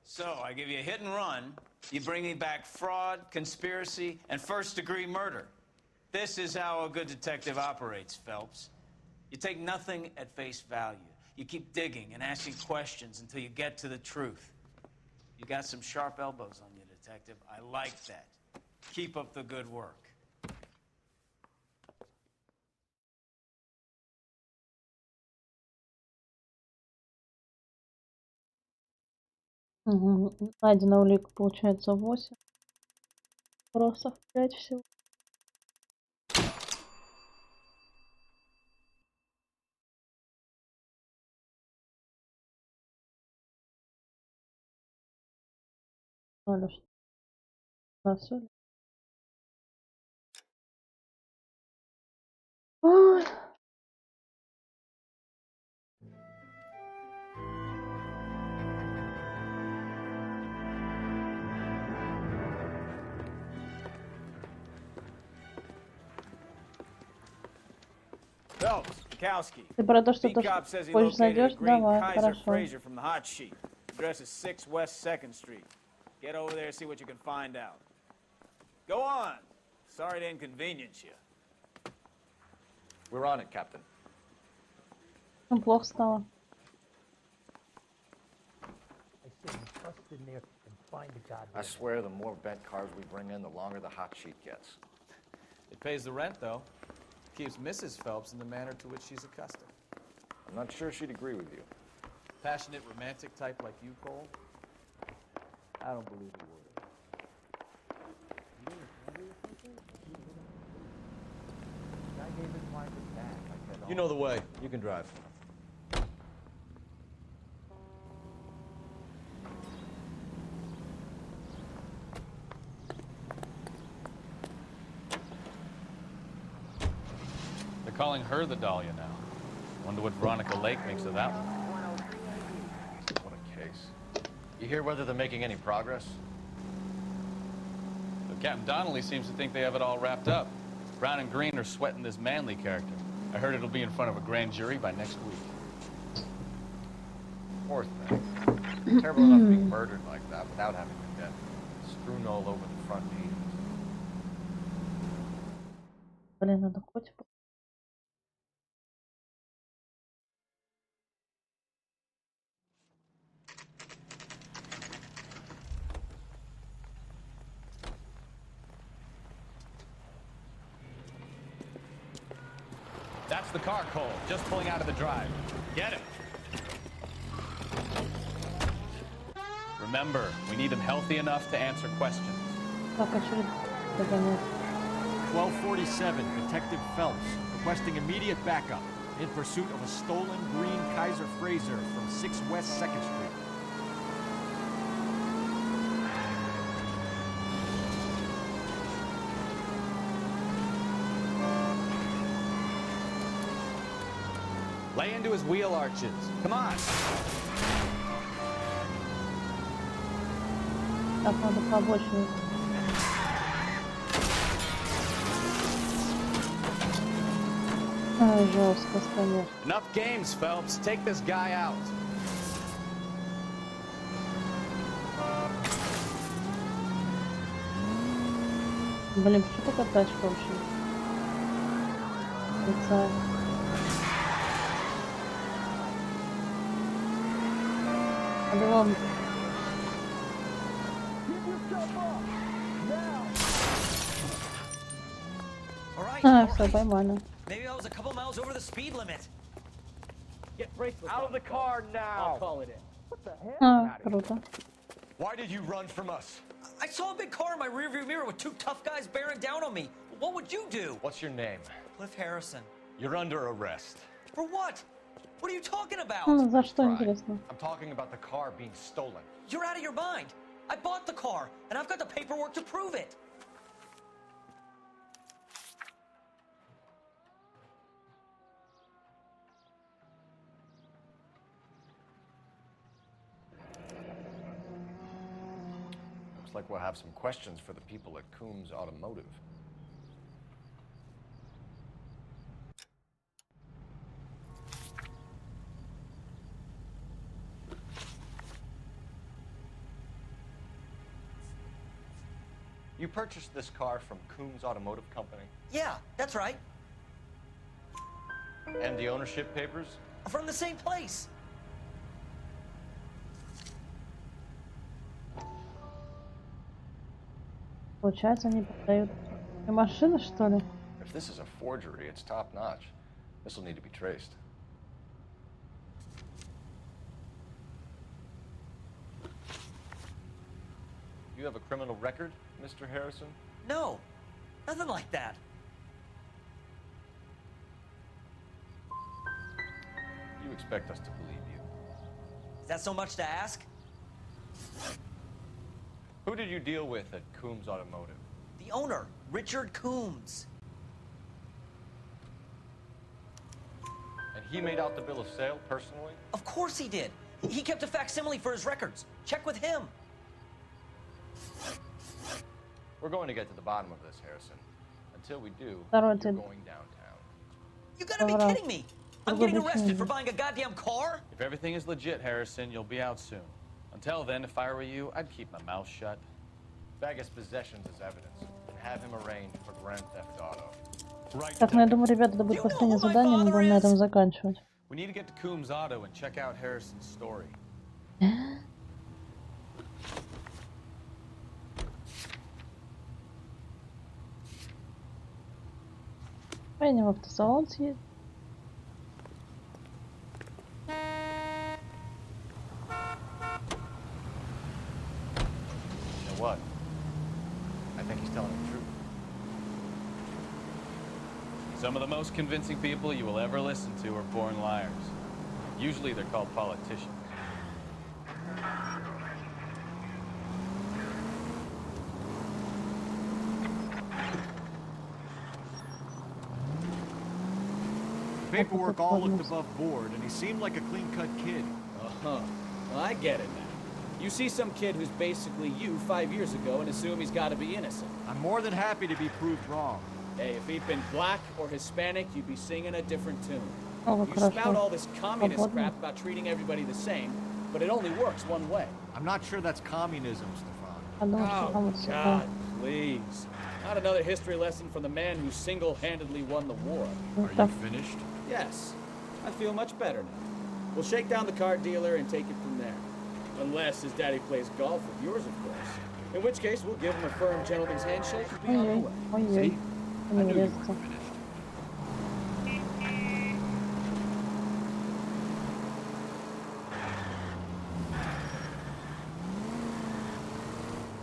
So, I give you a hit and run. You bring me back fraud, conspiracy, and first-degree murder. This is how a good detective operates, Phelps. You take nothing at face value. You keep digging and asking questions until you get to the truth. You got some sharp elbows on you, detective. I like that. Keep up the good work. Угу. Найдено улик, получается 8. Вопросов 5 всего. Надо что? Да, все. Ой. Phelps, Bukowski. Ты про то, что Cop says he позже located найдешь? a green Давай, Kaiser хорошо. Fraser from the hot sheet. Address is 6 West 2nd Street. Get over there and see what you can find out. Go on. Sorry to inconvenience you. We're on it, Captain. Ну, плохо стало. I swear the more bent cars we bring in, the longer the hot sheet gets. It pays the rent, though. Keeps Mrs. Phelps in the manner to which she's accustomed. I'm not sure she'd agree with you. Passionate, romantic type like you, Cole? I don't believe a word. You know the way. You can drive. calling her the Dahlia now. Wonder what Veronica Lake makes of that one. What a case. You hear whether they're making any progress? But Captain Donnelly seems to think they have it all wrapped up. Brown and Green are sweating this Manley character. I heard it'll be in front of a grand jury by next week. Poor thing. Terrible enough being murdered like that without having been dead. Strewn all over the front pages. Блин, надо хоть... That's the car, Cole. Just pulling out of the drive. Get him. Remember, we need him healthy enough to answer questions. 1247, Detective Phelps, requesting immediate backup in pursuit of a stolen green Kaiser Frazer from 6 West 2nd Street. Lay into his wheel arches. Come on. Так, надо побольше. Ай, жестко, конечно. Enough games, Phelps. Take this guy out. Блин, что такая тачка вообще? Лица. Белом. А, все поймали. Maybe I was a couple miles over the speed limit. Get bracelets out of the car now. I'll call it in. What the hell? А, круто. Why did you run from us? I saw a big car in my rearview mirror with 2 tough guys bearing down on me. What would you do? What's your name? Cliff Harrison. You're under arrest. For what? What are you talking about? За что, интересно? I'm talking about the car being stolen. You're out of your mind. I bought the car, and I've got the paperwork to prove it. Looks like we'll have some questions for the people at Coombs Automotive. You purchased this car from Coombs Automotive Company? Yeah, that's right. And the ownership papers? From the same place. Получается, они продают машины, что ли? If this is a forgery, it's top-notch. This will need to be traced. You have a criminal record, Mr. Harrison? No, nothing like that. You expect us to believe you. Is that so much to ask? Who did you deal with at Coombs Automotive? The owner, Richard Coombs. And he made out the bill of sale personally? Of course he did. He kept a facsimile for his records. Check with him. We're going to get to the bottom of this, Harrison. Until we do, Второй you're going downtown. You gotta be kidding me! I'm getting arrested for buying a goddamn car? If everything is legit, Harrison, you'll be out soon. Until then, if I were you, I'd keep my mouth shut. Bag his possessions as evidence and have him arraigned for Grand Theft Auto. Так, ну я думаю, ребята, это будет последнее задание, мы будем на этом заканчивать. We need to get to Coombs Auto and check out Harrison's story. Пойдем в автосалон съездить. You know what? I think he's telling the truth. Some of the most convincing people you will ever listen to are born liars. Usually they're called politicians. paperwork all looked above board, and he seemed like a clean-cut kid. Uh-huh. Well, I get it now. You see some kid who's basically you 5 years ago and assume he's got to be innocent. I'm more than happy to be proved wrong. Hey, if he'd been black or Hispanic, you'd be singing a different tune. Oh, You spout all this communist crap about treating everybody the same, but it only works one way. I'm not sure that's communism, Stefan. Oh, God, please. Not another history lesson from the man who single-handedly won the war. Are you finished? Yes. I feel much better now. We'll shake down the car dealer and take it from there. Unless his daddy plays golf with yours, of course. In which case, we'll give him a firm gentleman's handshake and be on the way. Ой-ой. I knew you were Резко. finished.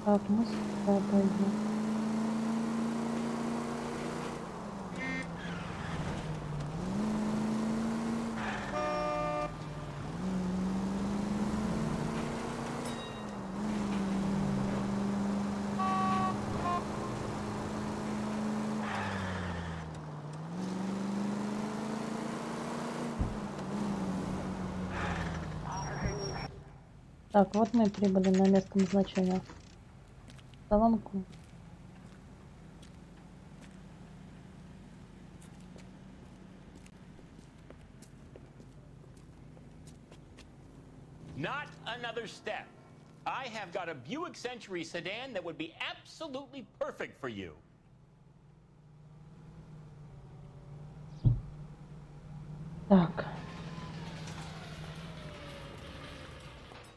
Так, мы сюда пойдем. Так, вот мы прибыли на место назначения. Салонку. Not another step. I have got a Buick Century sedan that would be absolutely perfect for you. Так.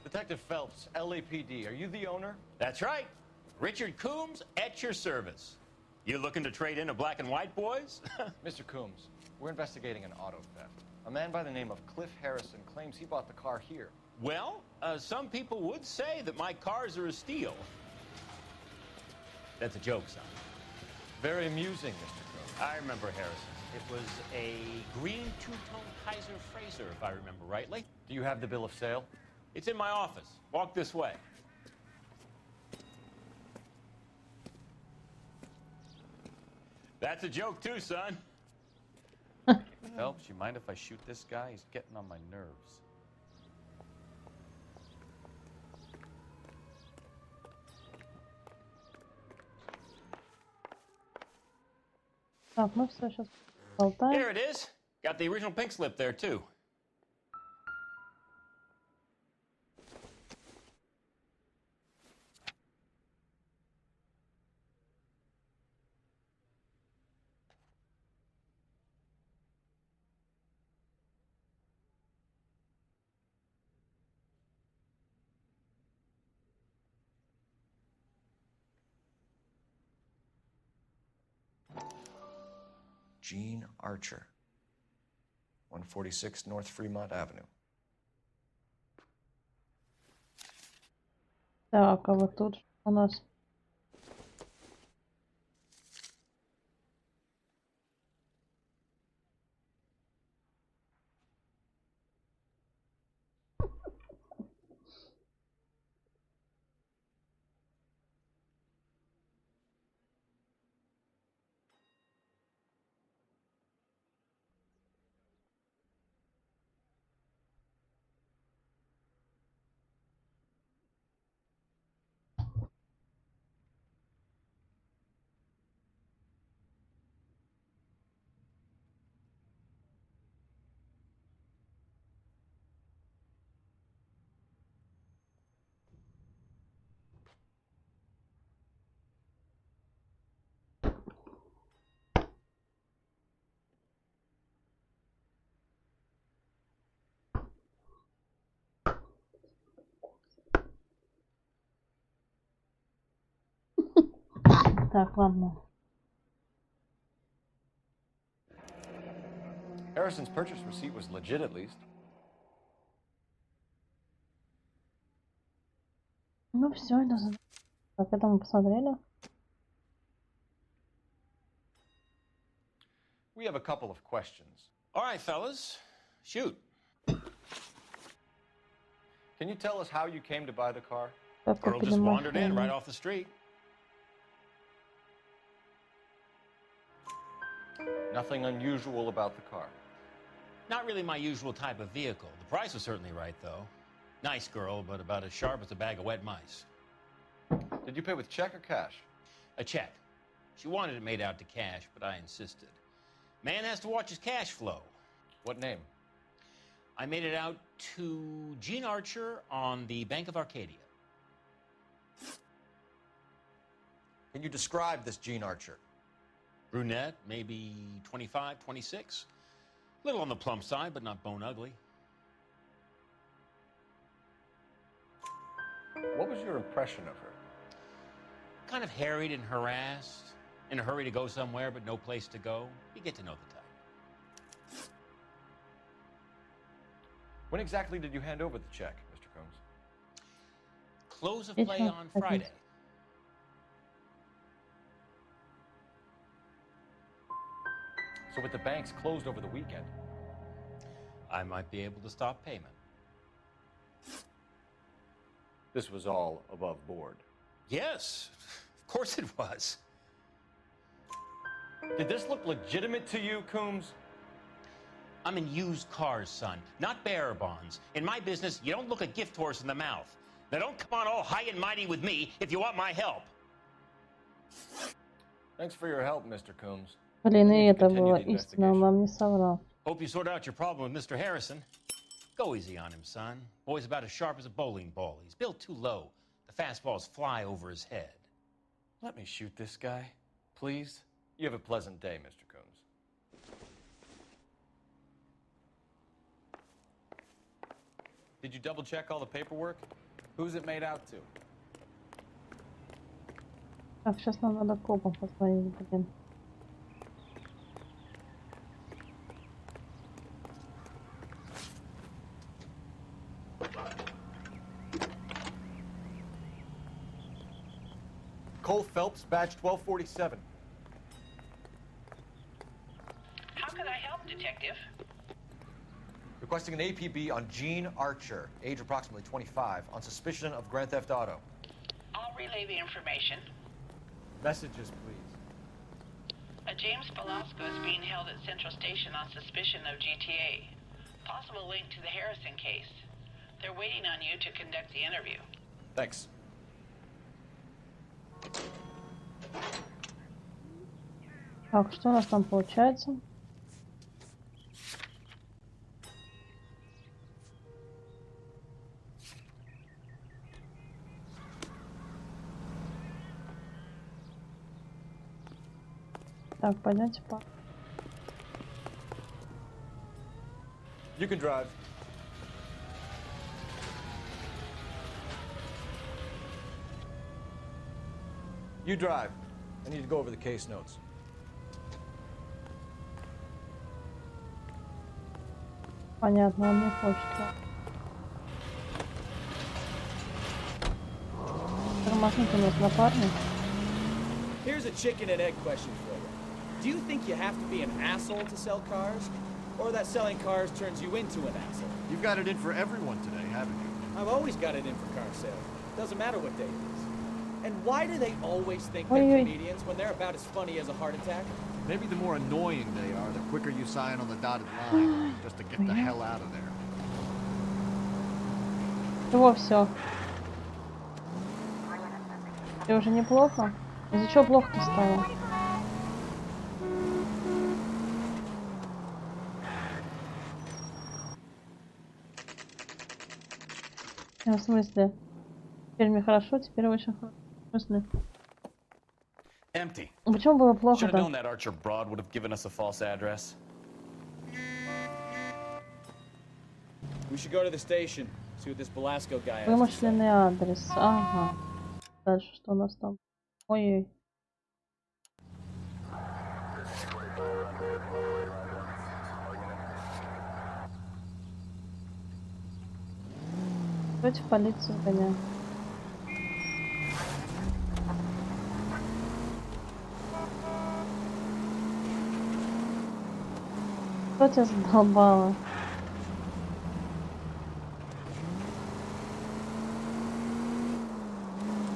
Detective Phelps, LAPD, are you the owner? That's right. Richard Coombs at your service. You looking to trade in a black and white, boys? Mr. Coombs, we're investigating an auto theft. A man by the name of Cliff Harrison claims he bought the car here. Well, some people would say that my cars are a steal. That's a joke, son. Very amusing, Mr. Coombs. I remember Harrison. It was a green two-tone Kaiser Frazer, if I remember rightly. Do you have the bill of sale? It's in my office. Walk this way. That's a joke too, son. Phelps, you mind if I shoot this guy? He's getting on my nerves. Так, мы все сейчас болтаем. Here it is. Got the original pink slip there too. Gene Archer, 146 North Fremont Avenue. Так, а вот тут у нас. Так, ладно. Harrison's purchase receipt was legit at least. Ну все, это... Так, это мы посмотрели. We have a couple of questions. All right, fellas. Shoot. Can you tell us how you came to buy the car? Earl just wandered in right off the street. Nothing unusual about the car. Not really my usual type of vehicle. The price was certainly right, though. Nice girl, but about as sharp as a bag of wet mice. Did you pay with check or cash? A check. She wanted it made out to cash, but I insisted. Man has to watch his cash flow. What name? I made it out to Gene Archer on the Bank of Arcadia. Can you describe this Gene Archer? Brunette, maybe 25, 26. Little on the plump side, but not bone ugly. What was your impression of her? Kind of harried and harassed, in a hurry to go somewhere, but no place to go. You get to know the type. When exactly did you hand over the check, Mr. Combs? Close of play on Friday. So with the banks closed over the weekend, I might be able to stop payment. this was all above board. Yes, of course it was. Did this look legitimate to you, Coombs? I'm in used cars, son, not bearer bonds. In my business, you don't look a gift horse in the mouth. Now don't come on all high and mighty with me if you want my help. Thanks for your help, Mr. Coombs. Блин, и это было истинно, он вам не соврал. Hope you sort out your problem with Mr. Harrison. Go easy on him, son. Boy's about as sharp as a bowling ball. He's built too low. The fastballs fly over his head. Let me shoot this guy, please. You have a pleasant day, Mr. Coombs. Did you double check all the paperwork? Who's it made out to? Так, сейчас нам надо копом позвонить, блин. Cole Phelps, badge 1247. How can I help, Detective? Requesting an APB on Gene Archer, age approximately 25, on suspicion of Grand Theft Auto. I'll relay the information. Messages, please. A James Velasco is being held at Central Station on suspicion of GTA. Possible link to the Harrison case. They're waiting on you to conduct the interview. Thanks. Так, что у нас там получается? Так, пойдемте по... You can drive. You drive. I need to go over the case notes. Понятно, он не хочет. Тормознуть у нас напарник. Here's a chicken and egg question for you. Do you think you have to be an asshole to sell cars? Or that selling cars turns you into an asshole? You've got it in for everyone today, haven't you? I've always got it in for car sales. Doesn't matter what day it is. And why do they always think they're comedians when they're about as funny as a heart attack? Maybe the more annoying they are, the quicker you sign on the dotted line, just to get the hell out of there. Чего все? Тебе уже неплохо? Из-за чего плохо-то стало? В смысле? Теперь мне хорошо, теперь очень хорошо. В смысле? Empty. Почему было Should have плохо-то? known that Archer broad would have given us a false address. We should go to the station, see what this Velasco guy has. Вымышленный адрес. Ага. Дальше что у нас там? Ой-ой. Давайте в полицию гоняем. Кто тебя задолбала?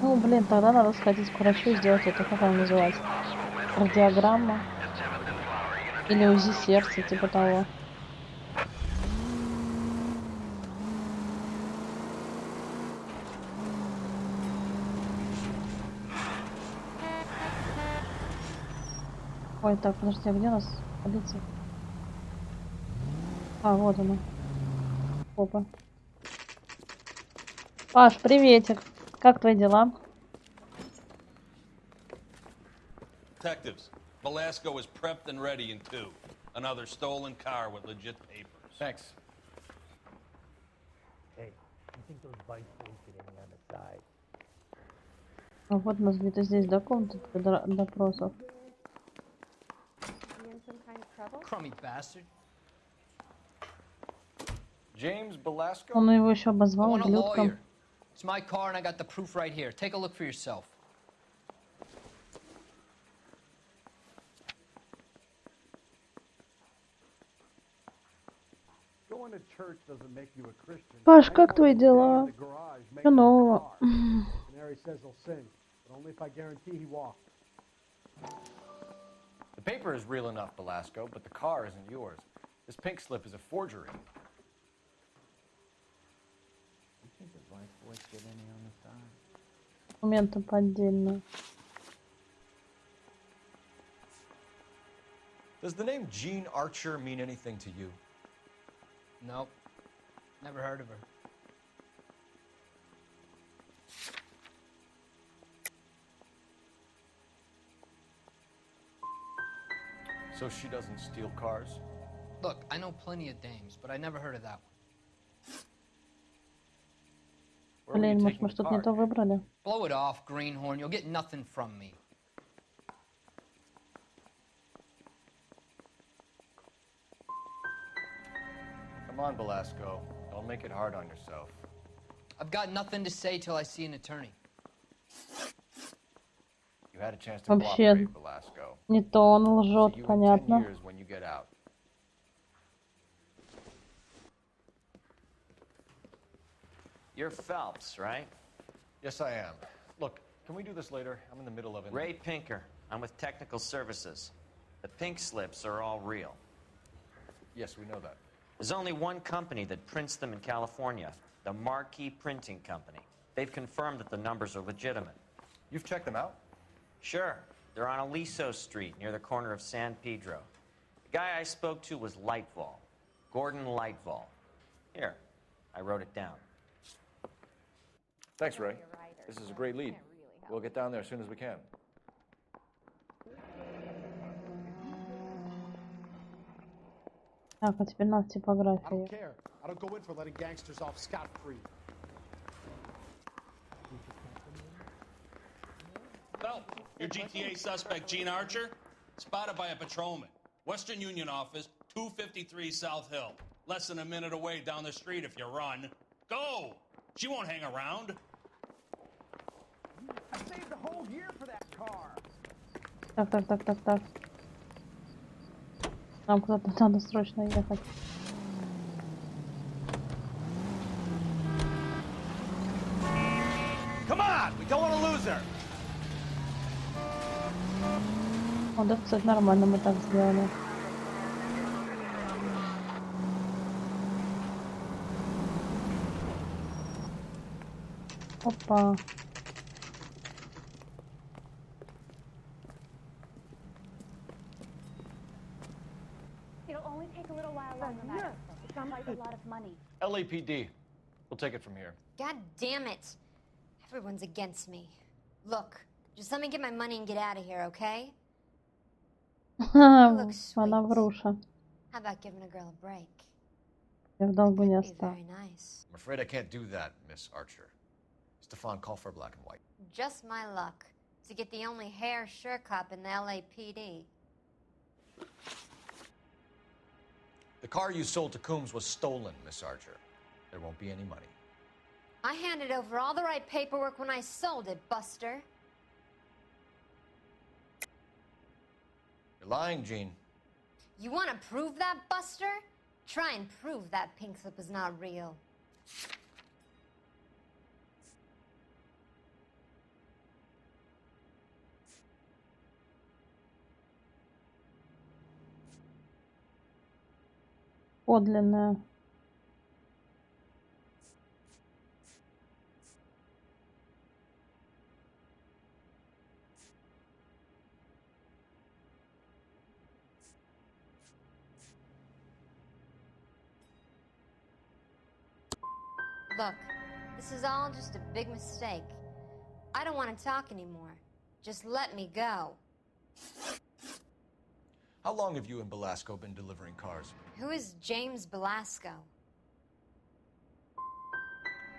Ну, блин, тогда надо сходить к врачу и сделать это, как она называется? Кардиограмма? Или УЗИ сердца, типа того. Ой, так, подожди, а где у нас полиция? А, вот она. Опа. Паш, приветик. Как твои дела? Detectives, Velasco is prepped and ready in 2. Another stolen car with legit papers. Thanks. Hey, you think those bikes will get any on the side? А вот у нас где-то здесь, да, комната для допросов. Crummy bastard. James Velasco? Он его еще I обозвал want a ублюдком. lawyer. It's my car and I got the proof right here. Take a look for yourself. Going to church doesn't make you a Christian. Паш, как твои дела? Что нового? Canary says he'll sing, but only if I guarantee he walks. The paper is real enough, Velasco, but the car isn't yours. This pink slip is a forgery. You think the black boys get any on the side? Документы поддельные. Does the name Jean Archer mean anything to you? Nope. Never heard of her. So she doesn't steal cars? Look, I know plenty of dames, but I never heard of that one. Блин, может, мы что-то не то выбрали? Blow it off, greenhorn. You'll get nothing from me. Come on, Velasco. Don't make it hard on yourself. I've got nothing to say till I see an attorney. You had a chance to Вообще cooperate, Velasco. не то, он See лжет, you in 10 понятно. years when you get out. You're Phelps, right? Yes, I am. Look, can we do this later? I'm in the middle of it. Ray Pinker. I'm with Technical Services. The pink slips are all real. Yes, we know that. There's only one company that prints them in California, the Marquee Printing Company. They've confirmed that the numbers are legitimate. You've checked them out? Sure. They're on Aliso Street, near the corner of San Pedro. The guy I spoke to was Lightval. Gordon Lightval. Here, I wrote it down. Thanks, Ray. This is a great lead. We'll get down there as soon as we can. Так, а теперь нас I don't типография. care. I don't go in for letting gangsters off scot-free. Phelps, your GTA suspect, Gene Archer, spotted by a patrolman. Western Union office, 253 South Hill. Less than a minute away down the street if you run. Go! She won't hang around. I saved a whole year for that car. Так. Нам куда-то надо срочно ехать. Come on! We don't want to lose her! О, да, кстати, нормально мы так сделали. Опа. It'll only take a little while longer, madam. It sounds like a lot of money. LAPD. We'll take it from here. God damn it. Everyone's against me. Look, just let me get my money and get out of here, okay? Она вруша. How about giving a girl a break? Я в долгу не осталась. Very nice. I'm afraid I can't do that, Miss Archer. Stefan, call for black and white. Just my luck to get the only hair sure cop in the LAPD. The car you sold to Coombs was stolen, Miss Archer. There won't be any money. I handed over all the right paperwork when I sold it, Buster. You're lying, Gene. You want to prove that, Buster? Try and prove that pink slip is not real. Подлинная. Look, this is all just a big mistake. I don't want to talk anymore. Just let me go. How long have you and Belasco been delivering cars? Who is James Belasco?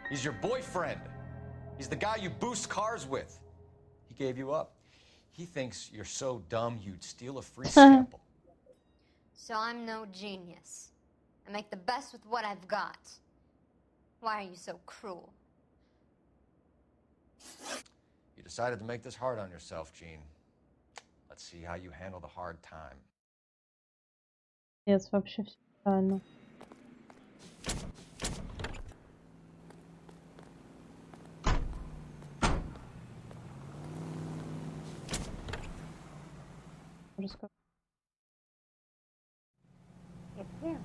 He's your boyfriend. He's the guy you boost cars with. He gave you up. He thinks you're so dumb you'd steal a free sample. So I'm no genius. I make the best with what I've got. Why are you so cruel? You decided to make this hard on yourself, Gene. Let's see how you handle the hard time. Нет, вообще все правильно. It's him.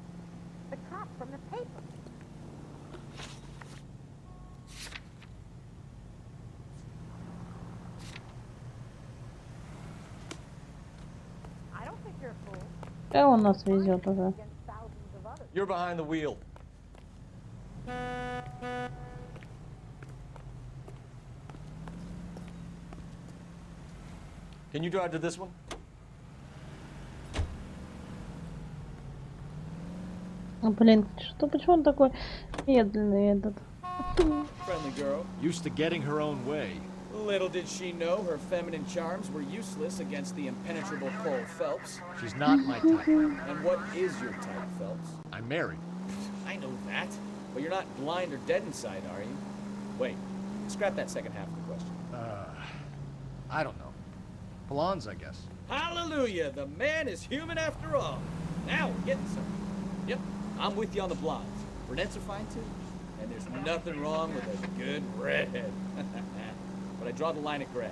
The cop from the paper. I don't think you're a fool. Он нас везет уже. You're behind the wheel. Can you drive to this one? Блин, что, почему он такой медленный этот? Friendly girl. Used to getting her own way. Little did she know her feminine charms were useless against the impenetrable Cole Phelps. She's not my type. And what is your type, Phelps? I'm married. I know that, but you're not blind or dead inside, are you? Wait, scrap that second half of the question. I don't know. Blondes, I guess. Hallelujah! The man is human after all. Now we're getting something. Yep, I'm with you on the blondes. Brunettes are fine too. And there's nothing wrong with a good redhead. But I draw the line at gray.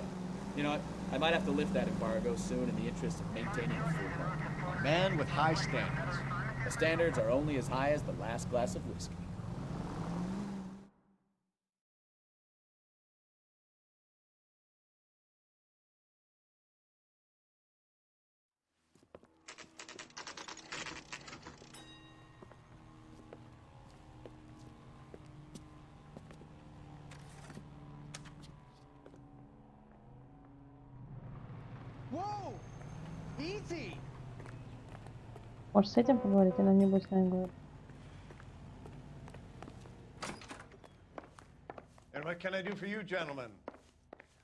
You know what? I might have to lift that embargo soon in the interest of maintaining the food market. Man with high standards. The standards are only as high as the last glass of whiskey. Whoa! Easy! Может, с этим поговорить, или не будет с нами говорить? And what can I do for you, gentlemen?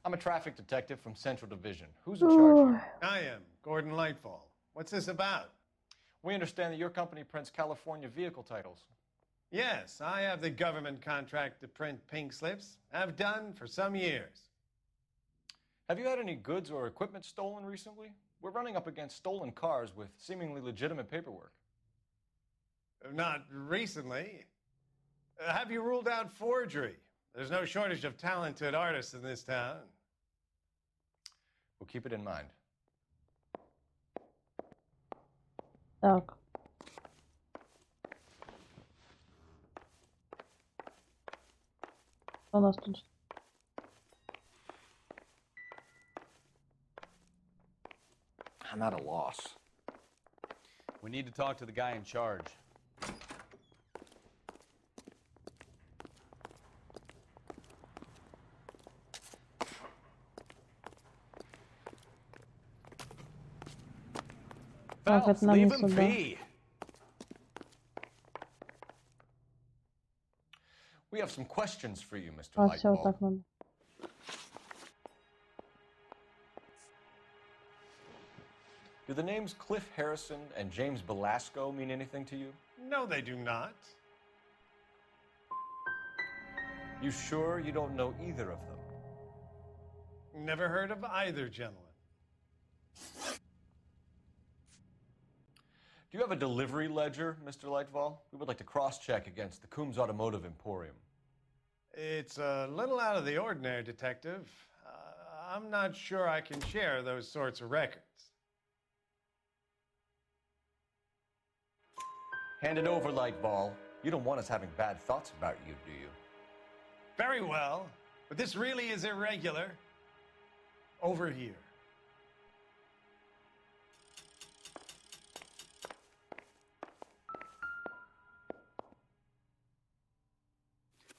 I'm a traffic detective from Central Division. Who's in charge here? I am, Gordon Lightfall. What's this about? We understand that your company prints California vehicle titles. Yes, I have the government contract to print pink slips. I've done for some years. Have you had any goods or equipment stolen recently? We're running up against stolen cars with seemingly legitimate paperwork. Not recently. Have you ruled out forgery? There's no shortage of talented artists in this town. We'll keep it in mind. Так. Что у нас тут? I'm at a loss. We need to talk to the guy in charge. Так, это нам не Leave him сюда. be. We have some questions for you, Mr. А, все, Lightball. так надо. Do the names Cliff Harrison and James Belasco mean anything to you? No, they do not. You sure you don't know either of them? Never heard of either gentleman. Do you have a delivery ledger, Mr. Lightfall? We would like to cross-check against the Coombs Automotive Emporium. It's a little out of the ordinary, Detective. I'm not sure I can share those sorts of records. Hand it over, Lightball. You don't want us having bad thoughts about you, do you? Very well, but this really is irregular. Over here.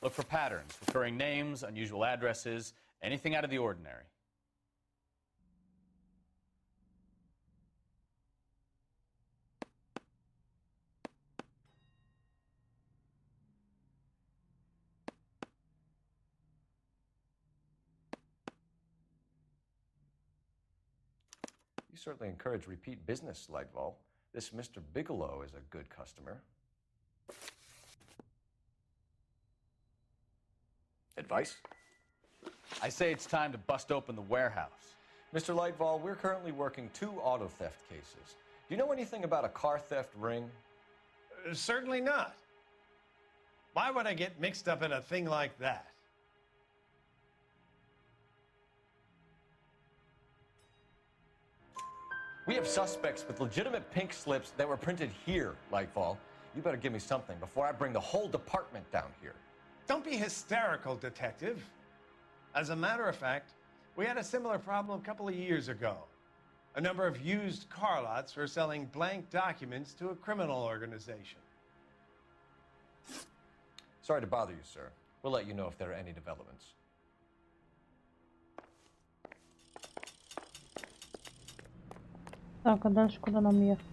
Look for patterns, recurring names, unusual addresses, anything out of the ordinary. You certainly encourage repeat business, Lightval. This Mr. Bigelow is a good customer. Advice? I say it's time to bust open the warehouse. Mr. Lightval, we're currently working 2 auto theft cases. Do you know anything about a car theft ring? Certainly not. Why would I get mixed up in a thing like that? We have suspects with legitimate pink slips that were printed here, Lightval. You better give me something before I bring the whole department down here. Don't be hysterical, Detective. As a matter of fact, we had a similar problem a couple of years ago. A number of used car lots were selling blank documents to a criminal organization. Sorry to bother you, sir. We'll let you know if there are any developments. Так, а дальше куда нам ехать?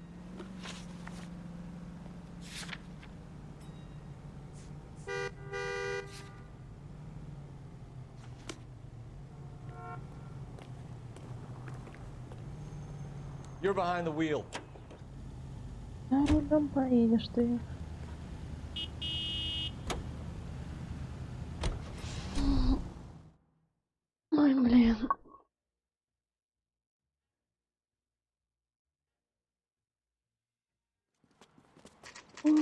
You're behind the wheel. За рулем поедешь ты. Ой, блин. Ой.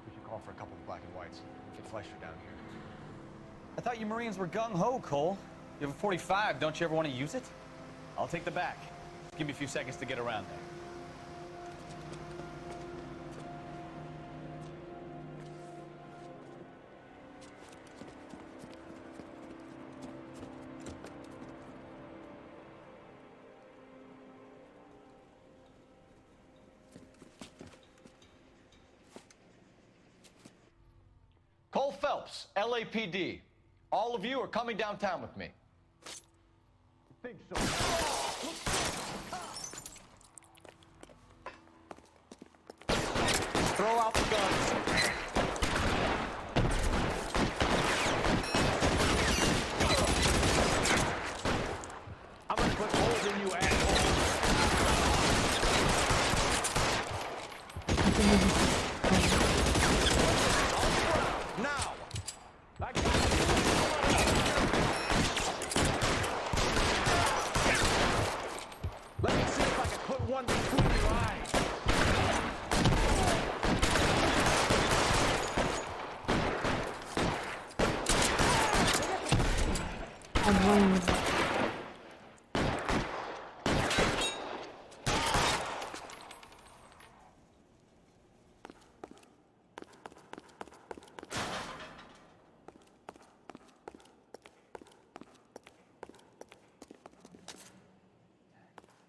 We should call for a couple of black and whites. Get Fleischer down here. I thought you Marines were gung-ho, Cole. You have a 45, don't you ever want to use it? I'll take the back. Give me a few seconds to get around there. Cole Phelps, LAPD. All of you are coming downtown with me. I think so. Throw out the guns. I'm gonna put holes in you, asshole. Now! Let me see if I can put one between your eyes.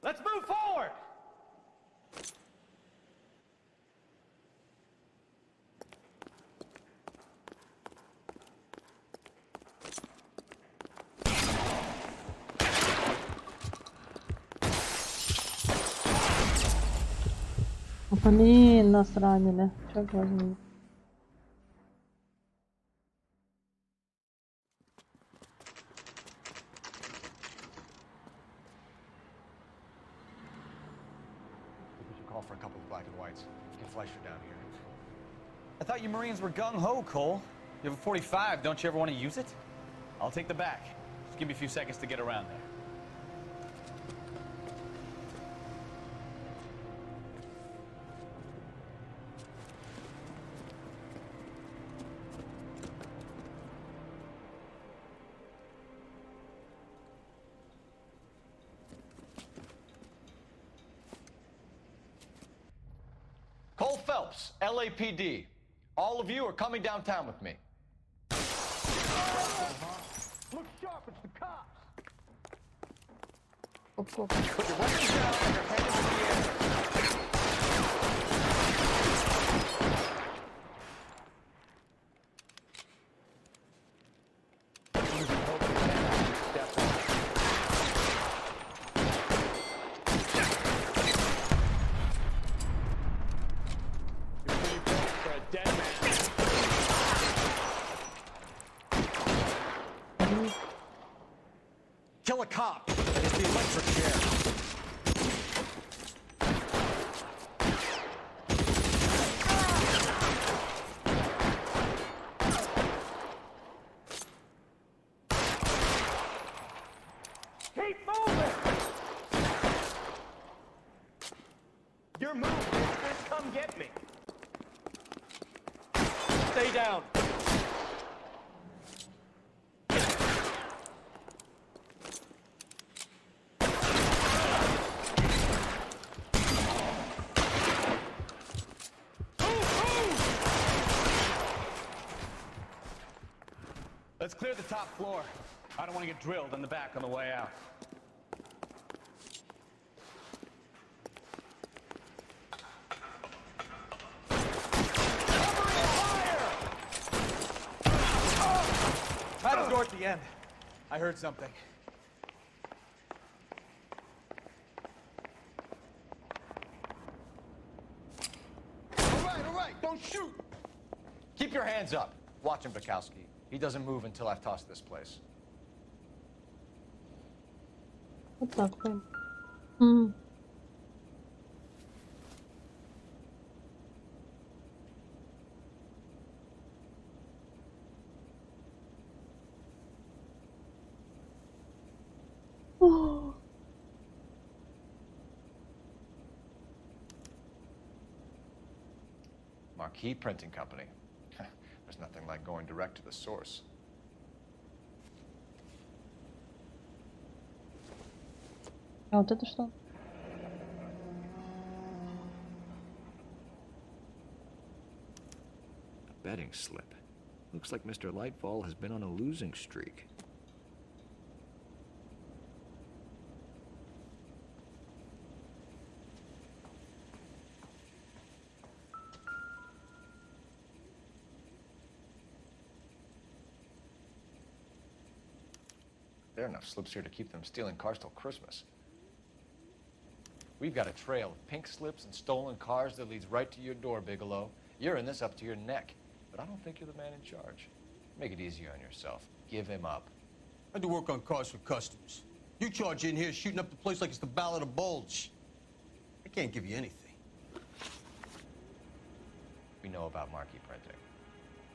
Let's move forward. Блин, нас ранили. Черт возьми. Call for a couple of black and whites. Get Fleischer down here. I thought you Marines were gung-ho, Cole. You have a 45, don't you ever want to use it? I'll take the back. Just give me a few seconds to get around there. Cole Phelps, LAPD. All of you are coming downtown with me. Look sharp, it's the cops. Put your weapons down and your hands in the air. Kill a cop. It's the electric chair. Keep moving! Your move, bitch. Come get me. Stay down. Let's clear the top floor. I don't want to get drilled in the back on the way out. Out the door at the end. I heard something. All right, don't shoot! Keep your hands up. Watch him, Bukowski. He doesn't move until I've tossed this place. Вот так прям. Marquee Printing Company. There's nothing like going direct to the source. А вот это что? A betting slip. Looks like Mr. Lightfall has been on a losing streak. There are enough slips here to keep them stealing cars till Christmas. We've got a trail of pink slips and stolen cars that leads right to your door, Bigelow. You're in this up to your neck, but I don't think you're the man in charge. Make it easier on yourself. Give him up. I do work on cars for customers. You charge in here shooting up the place like it's the Ballad of Bulge. I can't give you anything. We know about marquee printing.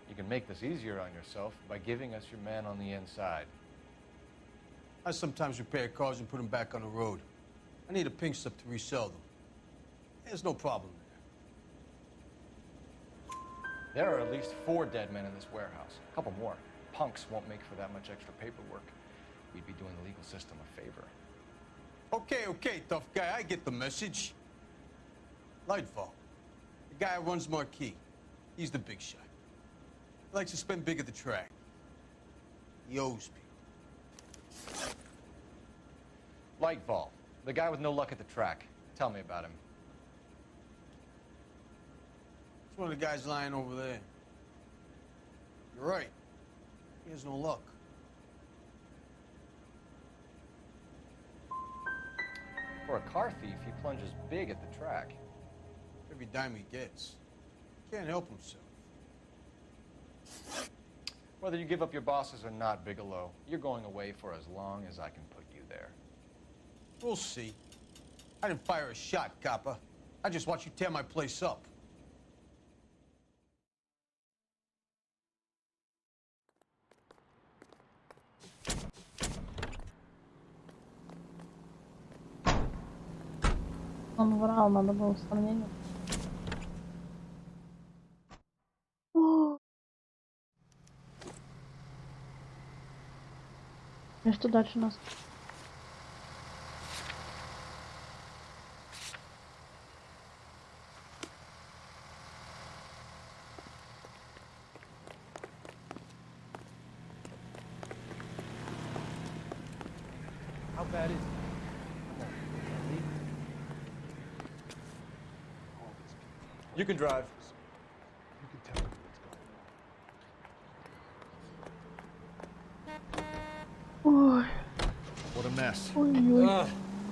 You can make this easier on yourself by giving us your man on the inside. I sometimes repair cars and put them back on the road. I need a pink slip to resell them. There's no problem there. There are at least 4 dead men in this warehouse. A couple more. Punks won't make for that much extra paperwork. We'd be doing the legal system a favor. Okay, tough guy. I get the message. Lightfall, the guy who runs Marquee. He's the big shot. He likes to spend big at the track. He owes people. Lightfall, the guy with no luck at the track. Tell me about him. It's one of the guys lying over there. You're right. He has no luck. For a car thief, he plunges big at the track. Every dime he gets. He can't help himself. Whether you give up your bosses or not, Bigelow, you're going away for as long as I can put you there. We'll see. I didn't fire a shot, copper. I just watched you tear my place up. Он врал, надо было сравнение. И что дальше у нас? How bad is it? You can drive. You can tell me what's going on. Ой. What a mess.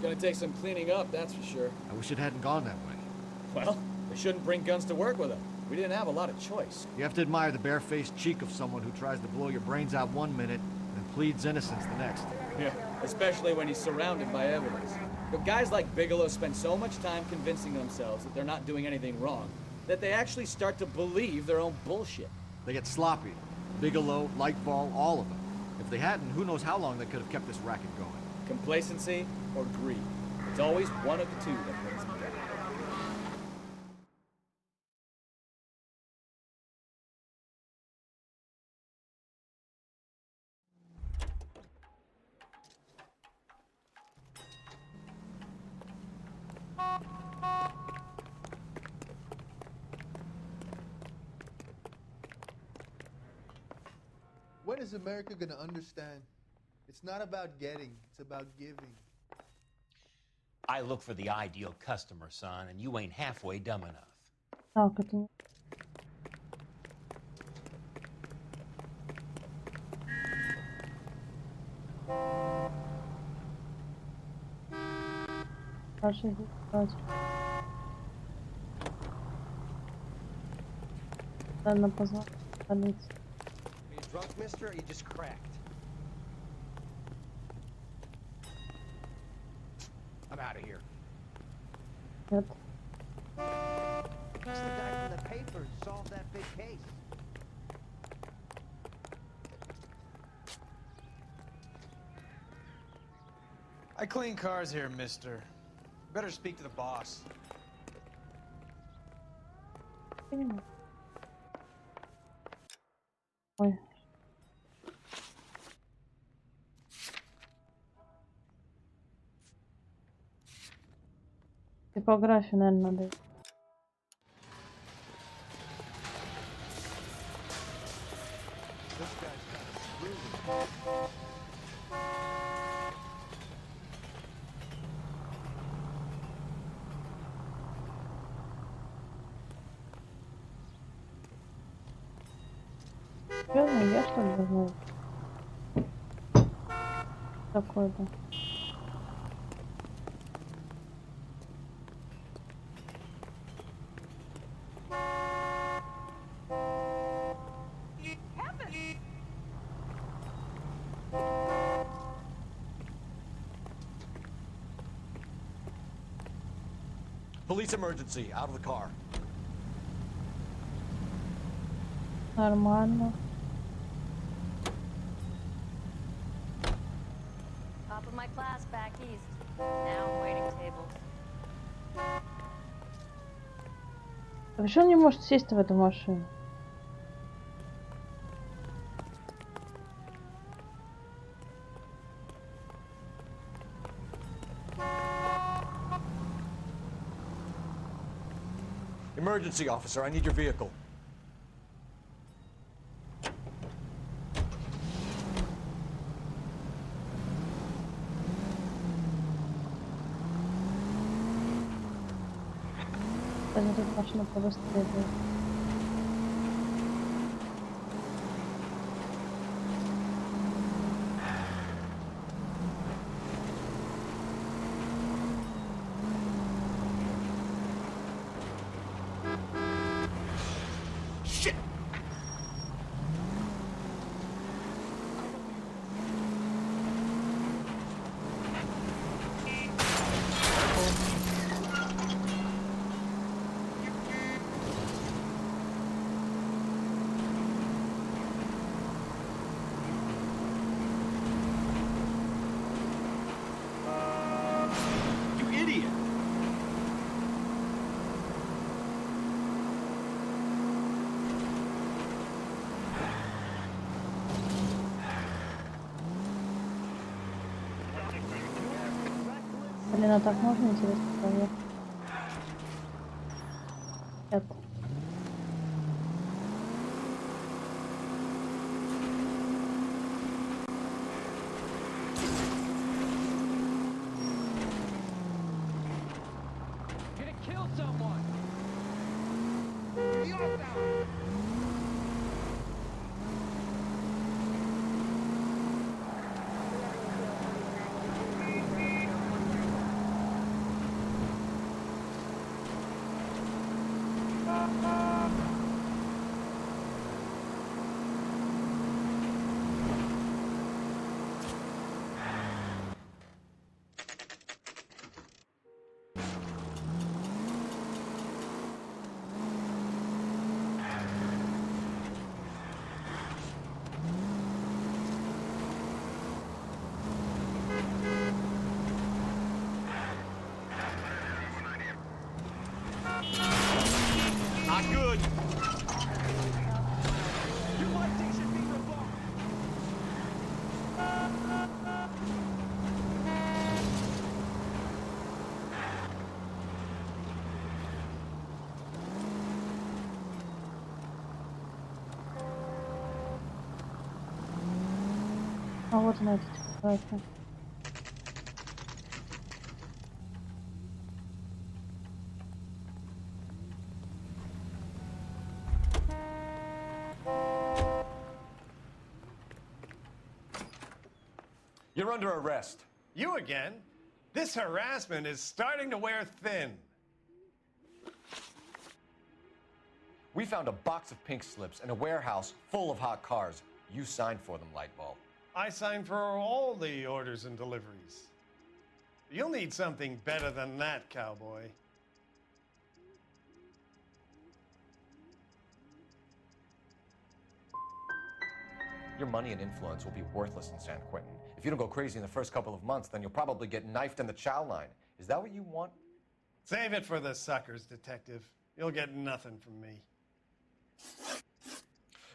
Gonna take some cleaning up, that's for sure. I wish it hadn't gone that way. Well, we shouldn't bring guns to work with them. We didn't have a lot of choice. You have to admire the barefaced cheek of someone who tries to blow your brains out one minute and pleads innocence the next. Yeah, especially when he's surrounded by evidence. But guys like Bigelow spend so much time convincing themselves that they're not doing anything wrong, that they actually start to believe their own bullshit. They get sloppy. Bigelow, Lightfall, all of them. If they hadn't, who knows how long they could have kept this racket going. Complacency or greed. It's always one of the two that brings them down. When is America gonna understand? It's not about getting, it's about giving. I look for the ideal customer, son, and you ain't halfway dumb enough. Так, это... Ладно, позвал полицию. Are you drunk, mister, or you just cracked? I'm out of here. Нет. That's the guy from the paper who solved that big case. I clean cars here, mister. Better speak to the boss. Ой. Типографию, наверное, надо. Реально, я что ли знаю? Такой-то. Police emergency, out of the car. Нормально. Top of my class back east. Now I'm waiting tables. А почему он не может сесть в эту машину? Emergency officer, I need your vehicle. Даже тут машина побыстрее будет. Блин, а так можно, интересно, проверить? Это. А вот она, эта Катя. You're under arrest. You again? This harassment is starting to wear thin. We found a box of pink slips in a warehouse full of hot cars. You signed for them, Lightbulb. I signed for all the orders and deliveries. You'll need something better than that, cowboy. Your money and influence will be worthless in San Quentin. If you don't go crazy in the first couple of months, then you'll probably get knifed in the chow line. Is that what you want? Save it for the suckers, Detective. You'll get nothing from me.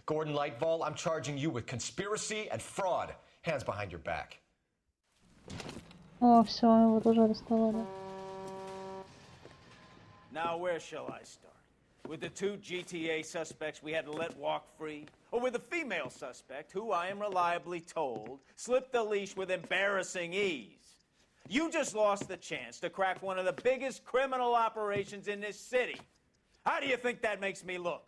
Gordon Lightfall, I'm charging you with conspiracy and fraud. Hands behind your back. О, все, его тоже арестовали. Now where shall I start? With the 2 GTA suspects we had to let walk free? Or with the female suspect, who I am reliably told, slipped the leash with embarrassing ease? You just lost the chance to crack one of the biggest criminal operations in this city. How do you think that makes me look?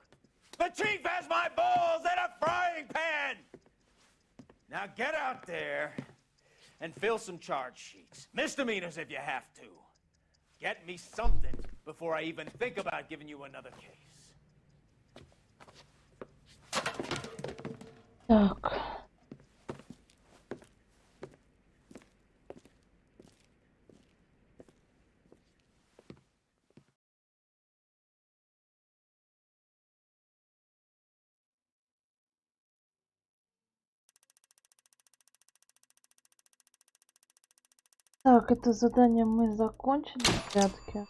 The chief has my balls in a frying pan! Now get out there and fill some charge sheets. Misdemeanors if you have to. Get me something before I even think about giving you another case. Так. Так, это задание мы закончили, ребятки.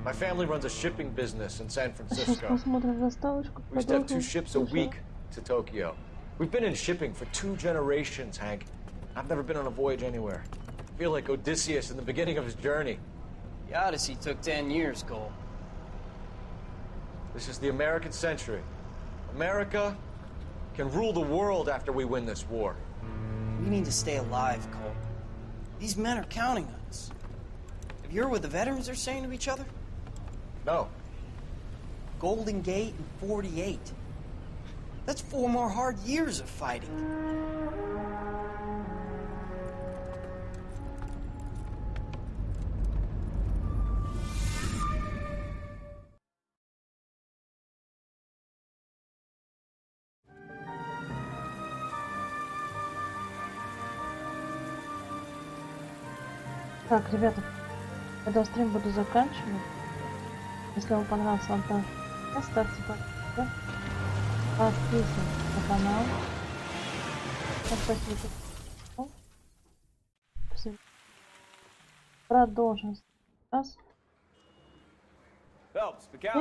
My family runs a shipping business in San Сейчас Francisco. посмотрим доставочку. We used to have 2 ships a week to Tokyo. We've been in shipping for 2 generations, Hank. I've never been on a voyage anywhere. I feel like Odysseus in the beginning of his journey. The Odyssey took 10 years, Cole. This is the American century. America can rule the world after we win this war. We need to stay alive, Cole. These men are counting on us. Have you heard what the veterans are saying to each other? No. Golden Gate and 48. That's 4 more hard years of fighting. Так, ребята, когда стрим буду заканчивать. Если вам понравился монтаж, поставьте пальцы, подписывайтесь на канал. Спасибо. Продолжим. Всем пока.